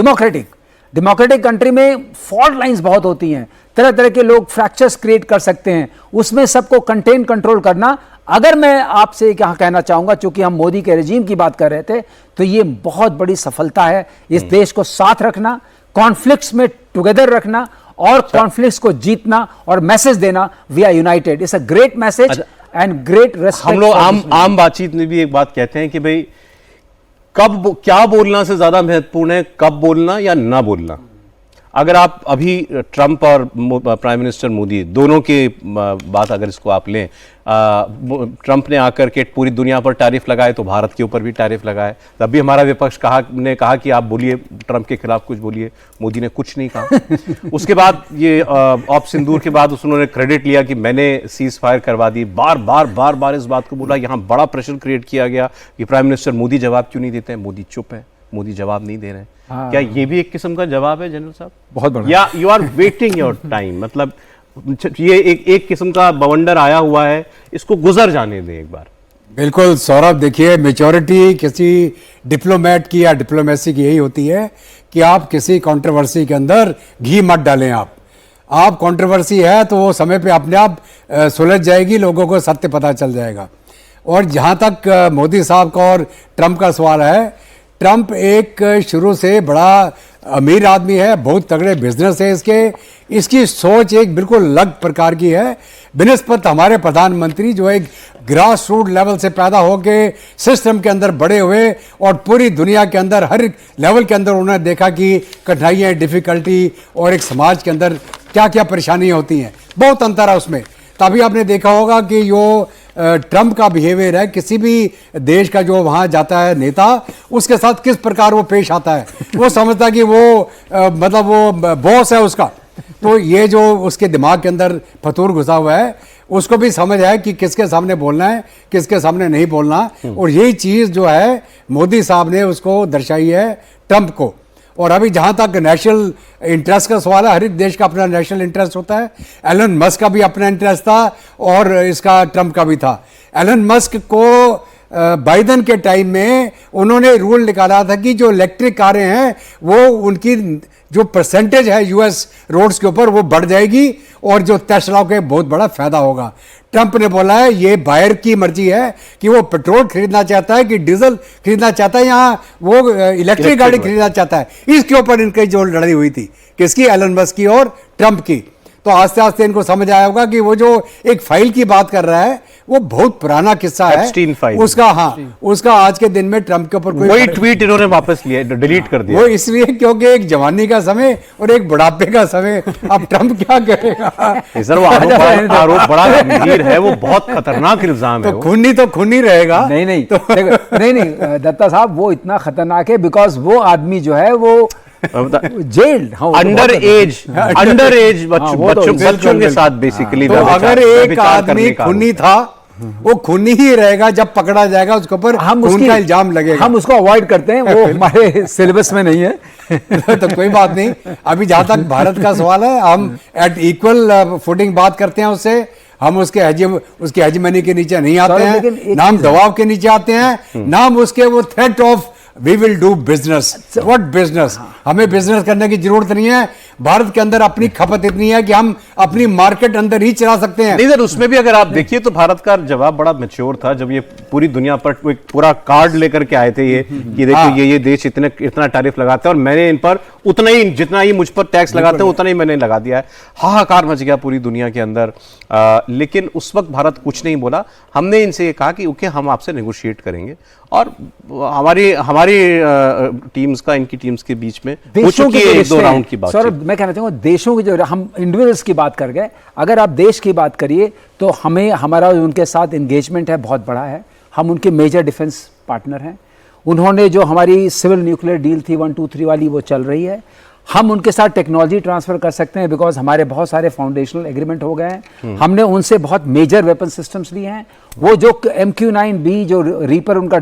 डेमोक्रेटिक कंट्री में फॉल्ट लाइंस बहुत होती हैं, तरह तरह के लोग फ्रैक्चर्स क्रिएट कर सकते हैं, उसमें सबको कंट्रोल करना। अगर मैं आपसे क्या कहना चाहूंगा, चूंकि हम मोदी के रेजीम की बात कर रहे थे, तो ये बहुत बड़ी सफलता है इस देश को साथ रखना, कॉन्फ्लिक्ट्स में टुगेदर रखना और कॉन्फ्लिक्ट्स को जीतना और मैसेज देना, we are united, it's a great message and great respect. हम लोग आम बातचीत में भी एक बात कहते हैं कि भाई क्या बोलना से ज्यादा महत्वपूर्ण है कब बोलना या ना बोलना। अगर आप अभी ट्रंप और प्राइम मिनिस्टर मोदी दोनों के बात अगर इसको आप लें, ट्रंप ने आकर के पूरी दुनिया पर टैरिफ लगाए तो भारत के ऊपर भी टैरिफ लगाए, तब भी हमारा विपक्ष ने कहा कि आप बोलिए, ट्रंप के खिलाफ कुछ बोलिए, मोदी ने कुछ नहीं कहा। उसके बाद ये ऑप सिंदूर के बाद उन्होंने क्रेडिट लिया कि मैंने सीज फायर करवा दी, बार बार इस बात को बोला, यहाँ बड़ा प्रेशर क्रिएट किया गया कि प्राइम मिनिस्टर मोदी जवाब क्यों नहीं देते हैं, मोदी चुप है, मोदी जवाब नहीं दे रहे हैं। क्या ये भी एक किस्म का जवाब है जनरल साहब? बहुत बड़ा। या you are waiting your time, मतलब ये एक किस्म का बवंडर आया हुआ है, इसको गुजर जाने दें एक बार। बिल्कुल सौरभ, देखिए मैच्योरिटी किसी डिप्लोमेट की या डिप्लोमेसी की यही होती है कि आप किसी कंट्रोवर्सी के अंदर घी मत डालें। आप कंट्रोवर्सी है तो वो समय पे अपने आप सुलझ जाएगी, लोगों को सत्य पता चल जाएगा। और जहाँ तक मोदी साहब का और ट्रंप का सवाल है, ट्रंप एक शुरू से बड़ा अमीर आदमी है, बहुत तगड़े बिजनेस है इसकी सोच एक बिल्कुल अलग प्रकार की है बिनस्बत हमारे प्रधानमंत्री जो एक ग्रास रूट लेवल से पैदा होके सिस्टम के अंदर बड़े हुए और पूरी दुनिया के अंदर हर लेवल के अंदर उन्होंने देखा कि कठिनाइयाँ, डिफिकल्टी और एक समाज के अंदर क्या क्या परेशानियाँ होती हैं, बहुत अंतर है उसमें। तभी आपने देखा होगा कि जो ट्रंप का बिहेवियर है, किसी भी देश का जो वहाँ जाता है नेता, उसके साथ किस प्रकार वो पेश आता है, वो समझता है कि वो मतलब वो बॉस है उसका। तो ये जो उसके दिमाग के अंदर फतूर घुसा हुआ है, उसको भी समझ है कि किसके सामने बोलना है, किसके सामने नहीं बोलना। और यही चीज़ जो है मोदी साहब ने उसको दर्शाई है ट्रंप को। और अभी जहाँ तक नेशनल इंटरेस्ट का सवाल है, हर एक देश का अपना नेशनल इंटरेस्ट होता है। एलन मस्क का भी अपना इंटरेस्ट था और इसका ट्रंप का भी था। एलन मस्क को बाइडेन के टाइम में उन्होंने रूल निकाला था कि जो इलेक्ट्रिक कारें हैं वो उनकी जो परसेंटेज है यूएस रोड्स के ऊपर वो बढ़ जाएगी और जो टेस्ला के बहुत बड़ा फायदा होगा। ट्रंप ने बोला है ये बायर की मर्जी है कि वो पेट्रोल खरीदना चाहता है कि डीजल खरीदना चाहता है, यहाँ वो इलेक्ट्रिक गाड़ी खरीदना चाहता है। इसके ऊपर इनकी जो लड़ाई हुई थी, किसकी? एलन मस्क की और ट्रंप की। तो आस्ते आस्ते इनको समझ आया होगा कि वो जो एक फाइल की बात कर रहा है वो बहुत पुराना किस्सा है उसका। हाँ, उसका आज के दिन में ट्रंप के ऊपर कोई वही ट्वीट इन्होंने वापस लिया, डिलीट कर दिया। वो इसलिए क्योंकि एक जवानी का समय और एक बुढ़ापे का समय, अब ट्रंप क्या करेगा? सर वो आरोप बड़ा गंभीर है, वो बहुत खतरनाक इल्जाम है। तो खूनी रहेगा। नहीं नहीं दत्ता साहब, वो इतना खतरनाक है बिकॉज वो आदमी जो है वो जेल्ड, अंडर एज बच्चों के साथ बेसिकली। तो अगर एक आदमी खूनी था, वो खूनी ही रहेगा जब पकड़ा जाएगा, उसके ऊपर खून का इल्जाम लगेगा। हम उसको अवॉइड करते हैं, वो हमारे सिलेबस में नहीं है। तो कोई बात नहीं। अभी जहां तक भारत का सवाल है, हम एट इक्वल फुटिंग बात करते हैं उससे। हम उसके हेजमनी के नीचे नहीं आते हैं, ना हम दबाव के नीचे आते हैं, ना हम उसके वो threat of we will do business. What business? हमें बिजनेस करने की जरूरत नहीं है। भारत के अंदर अपनी खपत इतनी है कि हम अपनी मार्केट अंदर ही चला सकते हैं। नहीं सर, उसमें भी अगर आप देखिए तो भारत का जवाब बड़ा मैच्योर था जब ये पूरी दुनिया पर एक पूरा कार्ड लेकर के आए थे ये कि देखो ये देश इतना टैरिफ लगाते हैं और मैंने इन पर उतना ही, जितना ही मुझ पर टैक्स लगाते हैं उतना ही मैंने लगा दिया है। हाहाकार मच गया पूरी दुनिया के अंदर। लेकिन उस वक्त भारत कुछ नहीं बोला। हमने इनसे ये कहा कि ओके, हम आपसे नेगोशिएट करेंगे, और हमारी टीम्स का इनकी टीम्स के बीच में हो चुकी है 1-2 राउंड की बात। सौरभ, मैं कहना चाहूँगा देशों की, जो हम इंडिविजुअल्स की बात कर गए, अगर आप देश की बात करिए तो हमारा उनके साथ एंगेजमेंट है बहुत बड़ा है। हम उनके मेजर डिफेंस पार्टनर हैं। उन्होंने जो हमारी सिविल न्यूक्लियर डील थी 1, 2, 3 वाली, वो चल रही है। हम उनके साथ टेक्नोलॉजी ट्रांसफर कर सकते हैं बिकॉज हमारे बहुत सारे फाउंडेशनल एग्रीमेंट हो गए हैं। हमने उनसे बहुत मेजर वेपन सिस्टम्स लिए हैं। वो जो MQ-9B जो रीपर उनका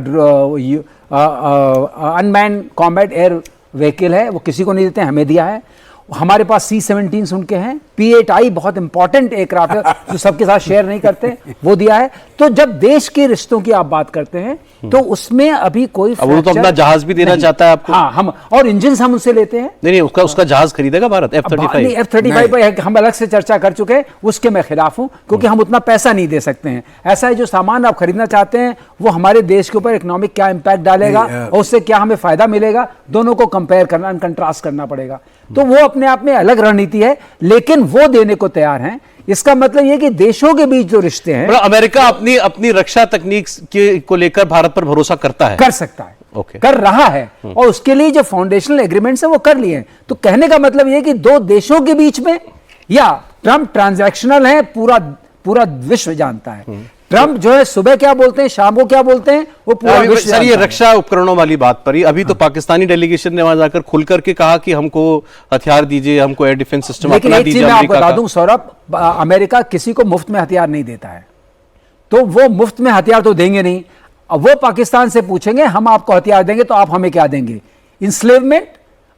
अनमैन कॉम्बैट एयर व्हीकल है, वो किसी को नहीं देते, हमें दिया है। हमारे पास C-17 उनके हैं। P-8I बहुत इंपॉर्टेंट एयरक्राफ्ट है जो सबके साथ शेयर नहीं करते, वो दिया है। तो जब देश के रिश्तों की आप बात करते हैं तो उसमें अभी कोई, वो तो अपना जहाज भी देना चाहता है आपको। हाँ, हम और इंजन हम उनसे लेते हैं। नहीं, उसका जहाज खरीदेगा भारत F-35। F-35 पर हम अलग से चर्चा कर चुके हैं, उसके मैं खिलाफ हूं, क्योंकि हम उतना पैसा नहीं दे सकते हैं। ऐसा है, जो सामान आप खरीदना चाहते हैं वो हमारे देश के ऊपर इकोनॉमिक क्या इंपैक्ट डालेगा और उससे क्या हमें फायदा मिलेगा, दोनों को कंपेयर करना, कंट्रास्ट करना पड़ेगा। तो वो अपने आप में अलग रणनीति है, लेकिन वो देने को तैयार हैं। इसका मतलब ये कि देशों के बीच जो रिश्ते हैं, अमेरिका अपनी रक्षा तकनीक को लेकर भारत पर भरोसा करता है, कर सकता है, okay. कर रहा है, और उसके लिए जो फाउंडेशनल एग्रीमेंट्स है वो कर लिए हैं। तो कहने का मतलब ये कि दो देशों के बीच में, या ट्रंप ट्रांजैक्शनल है, पूरा विश्व जानता है। ट्रंप जो है सुबह क्या बोलते हैं, शाम को क्या बोलते हैं, वो पूरा विश्व सर, ये रक्षा उपकरणों वाली बात पर ही अभी तो पाकिस्तानी डेलीगेशन ने वहां जाकर खुल करके कहा कि हमको हथियार दीजिए, हमको एयर डिफेंस सिस्टम लेकिन अपना एक चीज दीजिए। मैं आपको बता दूं सौरभ, अमेरिका किसी को मुफ्त में हथियार नहीं देता है, तो वो मुफ्त में हथियार तो देंगे नहीं। अब वो पाकिस्तान से पूछेंगे हम आपको हथियार देंगे तो आप हमें क्या देंगे? इंस्लेवमेंट,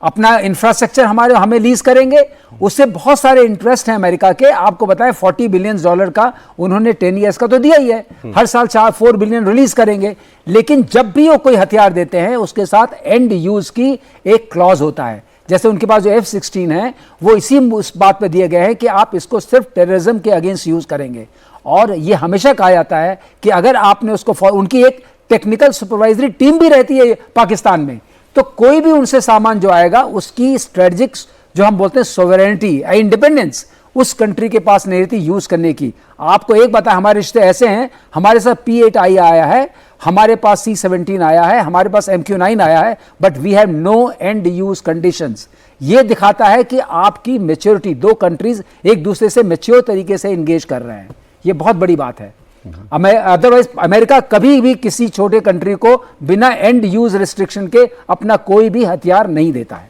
अपना इंफ्रास्ट्रक्चर हमें लीज करेंगे। उससे बहुत सारे इंटरेस्ट हैं अमेरिका के। आपको बताएं $40 बिलियन का उन्होंने 10 ईयर्स का तो दिया ही है, हर साल 4 बिलियन रिलीज करेंगे। लेकिन जब भी वो कोई हथियार देते हैं उसके साथ एंड यूज की एक क्लॉज होता है। जैसे उनके पास जो F-16 है वो इसी उस बात पे दिए गए हैं कि आप इसको सिर्फ टेररिज्म के अगेंस्ट यूज करेंगे। और ये हमेशा कहा जाता है कि अगर आपने उसको, उनकी एक टेक्निकल सुपरवाइजरी टीम भी रहती है पाकिस्तान में, तो कोई भी उनसे सामान जो आएगा उसकी स्ट्रेटजिक, जो हम बोलते हैं सोवरेनिटी, इंडिपेंडेंस, उस कंट्री के पास नहीं रहती यूज करने की। आपको एक बता, हमारे रिश्ते ऐसे हैं, हमारे साथ P-8I आया है, हमारे पास C-17 आया है, हमारे पास MQ-9 आया है, but we have no end use conditions. ये दिखाता है कि आपकी मेच्योरिटी, दो कंट्रीज एक दूसरे से मेच्योर तरीके से इंगेज कर रहे हैं। ये बहुत बड़ी बात है। अदरवाइज अमेरिका कभी भी किसी छोटे कंट्री को बिना एंड यूज रिस्ट्रिक्शन के अपना कोई भी हथियार नहीं देता है।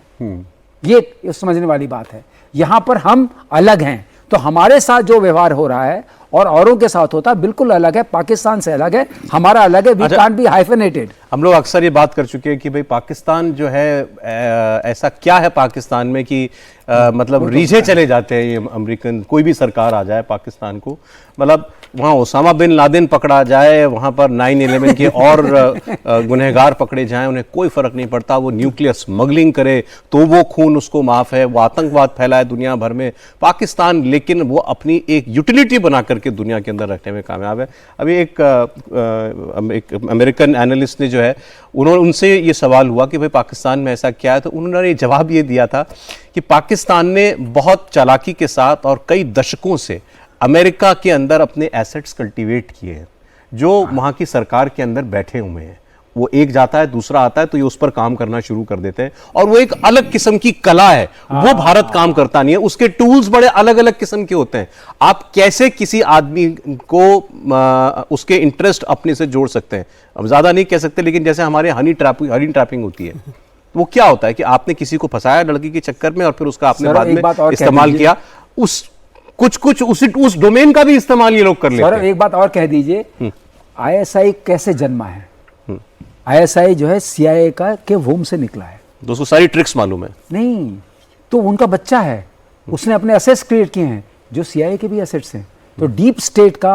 ये समझने वाली बात है। यहां पर हम अलग हैं, तो हमारे साथ जो व्यवहार हो रहा है और औरों के साथ होता है बिल्कुल अलग है, पाकिस्तान से अलग है, हमारा अलग है। We can't be hyphenated. हम लोग अक्सर ये बात कर चुके हैं कि भाई पाकिस्तान जो है, ऐसा क्या है पाकिस्तान में कि मतलब रीझे चले जाते हैं ये अमेरिकन, कोई भी सरकार आ जाए पाकिस्तान को, मतलब वहाँ ओसामा बिन लादेन पकड़ा जाए, वहाँ पर 9/11 के और गुनहगार पकड़े जाएं, उन्हें कोई फर्क नहीं पड़ता। वो न्यूक्लियर स्मगलिंग करे तो वो खून उसको माफ है, वो आतंकवाद फैलाए दुनिया भर में, पाकिस्तान लेकिन वो अपनी एक यूटिलिटी बना करके दुनिया के अंदर रखने में कामयाब है। अभी एक अमेरिकन एनालिस्ट ने जो है, उनसे ये सवाल हुआ कि भाई पाकिस्तान में ऐसा क्या है, तो उन्होंने जवाब ये दिया था कि पाकिस्तान ने बहुत चालाकी के साथ और कई दशकों से अमेरिका के अंदर अपने एसेट्स कल्टीवेट किए हैं, जो वहाँ की सरकार के अंदर बैठे हुए हैं। वो एक जाता है, दूसरा आता है, तो ये उस पर काम करना शुरू कर देते हैं, और वो एक अलग किस्म की कला है, वो भारत काम करता नहीं है। उसके टूल्स बड़े अलग अलग किस्म के होते हैं। आप कैसे किसी आदमी को उसके इंटरेस्ट अपने से जोड़ सकते हैं, अब ज्यादा नहीं कह सकते, लेकिन जैसे हमारे हनी ट्रैपिंग होती है, वो क्या होता है कि आपने किसी को फंसाया लड़की के चक्कर में और फिर उसका आपने बाद में इस्तेमाल किया, कुछ उस डोमेन का भी इस्तेमाल ये लोग कर लेते हैं। एक बात और कह दीजिए, ISI कैसे जन्मा है? ISI जो है CIA के वोम से निकला है। दोस्तों सारी ट्रिक्स मालूम है? नहीं, तो उनका बच्चा है, उसने अपने एसेट्स क्रिएट किए हैं जो CIA के भी एसेट्स हैं। तो डीप स्टेट का,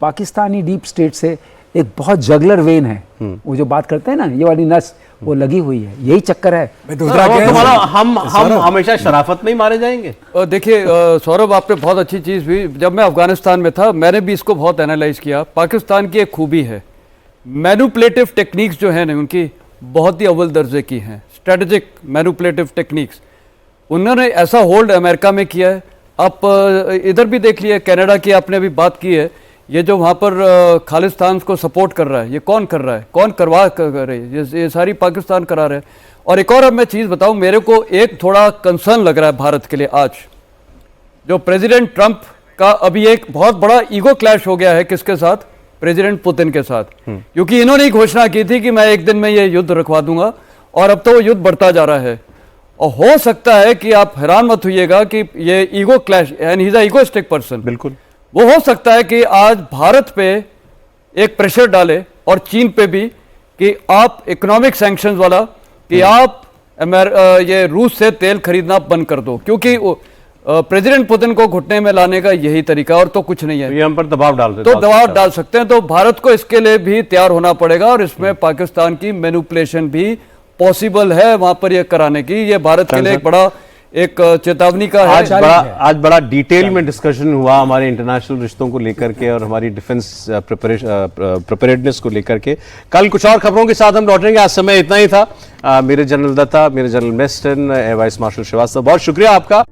पाकिस्तानी डीप स्टेट से एक बहुत जगलर वेन है, वो जो बात करते हैं ना, ये वाली नस वो लगी हुई है, यही चक्कर है। हम हमेशा शराफत में ही मारे जाएंगे। देखिए सौरभ, आपने बहुत अच्छी चीज़ भी, जब मैं अफगानिस्तान में था मैंने भी इसको बहुत एनालाइज किया। पाकिस्तान की एक खूबी है, मैनिपुलेटिव टेक्निक्स जो है ना उनकी, बहुत ही अव्वल दर्जे की हैं, स्ट्रेटेजिक मैनिपुलेटिव टेक्निक्स। उन्होंने ऐसा होल्ड अमेरिका में किया है। आप इधर भी देख लिए, कनाडा की आपने अभी बात की है, ये जो वहाँ पर खालिस्तान को सपोर्ट कर रहा है, ये कौन कर रहा है, कौन करवा कर रहे हैं, ये सारी पाकिस्तान करा रहे हैं। और एक और अब मैं चीज़ बताऊँ, मेरे को एक थोड़ा कंसर्न लग रहा है भारत के लिए आज, जो प्रेसिडेंट ट्रंप का अभी एक बहुत बड़ा ईगो क्लैश हो गया है, किसके साथ, प्रेसिडेंट पुतिन के साथ, क्योंकि इन्होंने ही घोषणा की थी कि मैं एक दिन में ये युद्ध रखवा दूंगा, और अब तो वो युद्ध बढ़ता जा रहा है। और हो सकता है कि आप हैरान मत होइएगा कि ये ego clash, and he is a egoistic person, बिल्कुल, वो हो सकता है कि आज भारत पे एक प्रेशर डाले और चीन पे भी कि आप इकोनॉमिक सैंक्शंस वाला, कि आप ये रूस से तेल खरीदना बंद कर दो, क्योंकि प्रेसिडेंट पुतिन को घुटने में लाने का यही तरीका, और तो कुछ नहीं है। तो ये हम पर दबाव डाल तो दबाव डाल सकते हैं, तो भारत को इसके लिए भी तैयार होना पड़ेगा, और इसमें पाकिस्तान की मैनिपुलेशन भी पॉसिबल है वहां पर ये कराने की। ये भारत के लिए एक बड़ा एक चेतावनी का है। आज बड़ा डिटेल में डिस्कशन हुआ हमारे इंटरनेशनल रिश्तों को लेकर के और हमारी डिफेंस प्रिपरेडनेस को लेकर के। कल कुछ और खबरों के साथ हम लौटेंगे, आज समय इतना ही था। मेरे जनरल दत्ता, मेरे जनरल मेस्टन, वाइस मार्शल श्रीवास्तव, बहुत शुक्रिया आपका।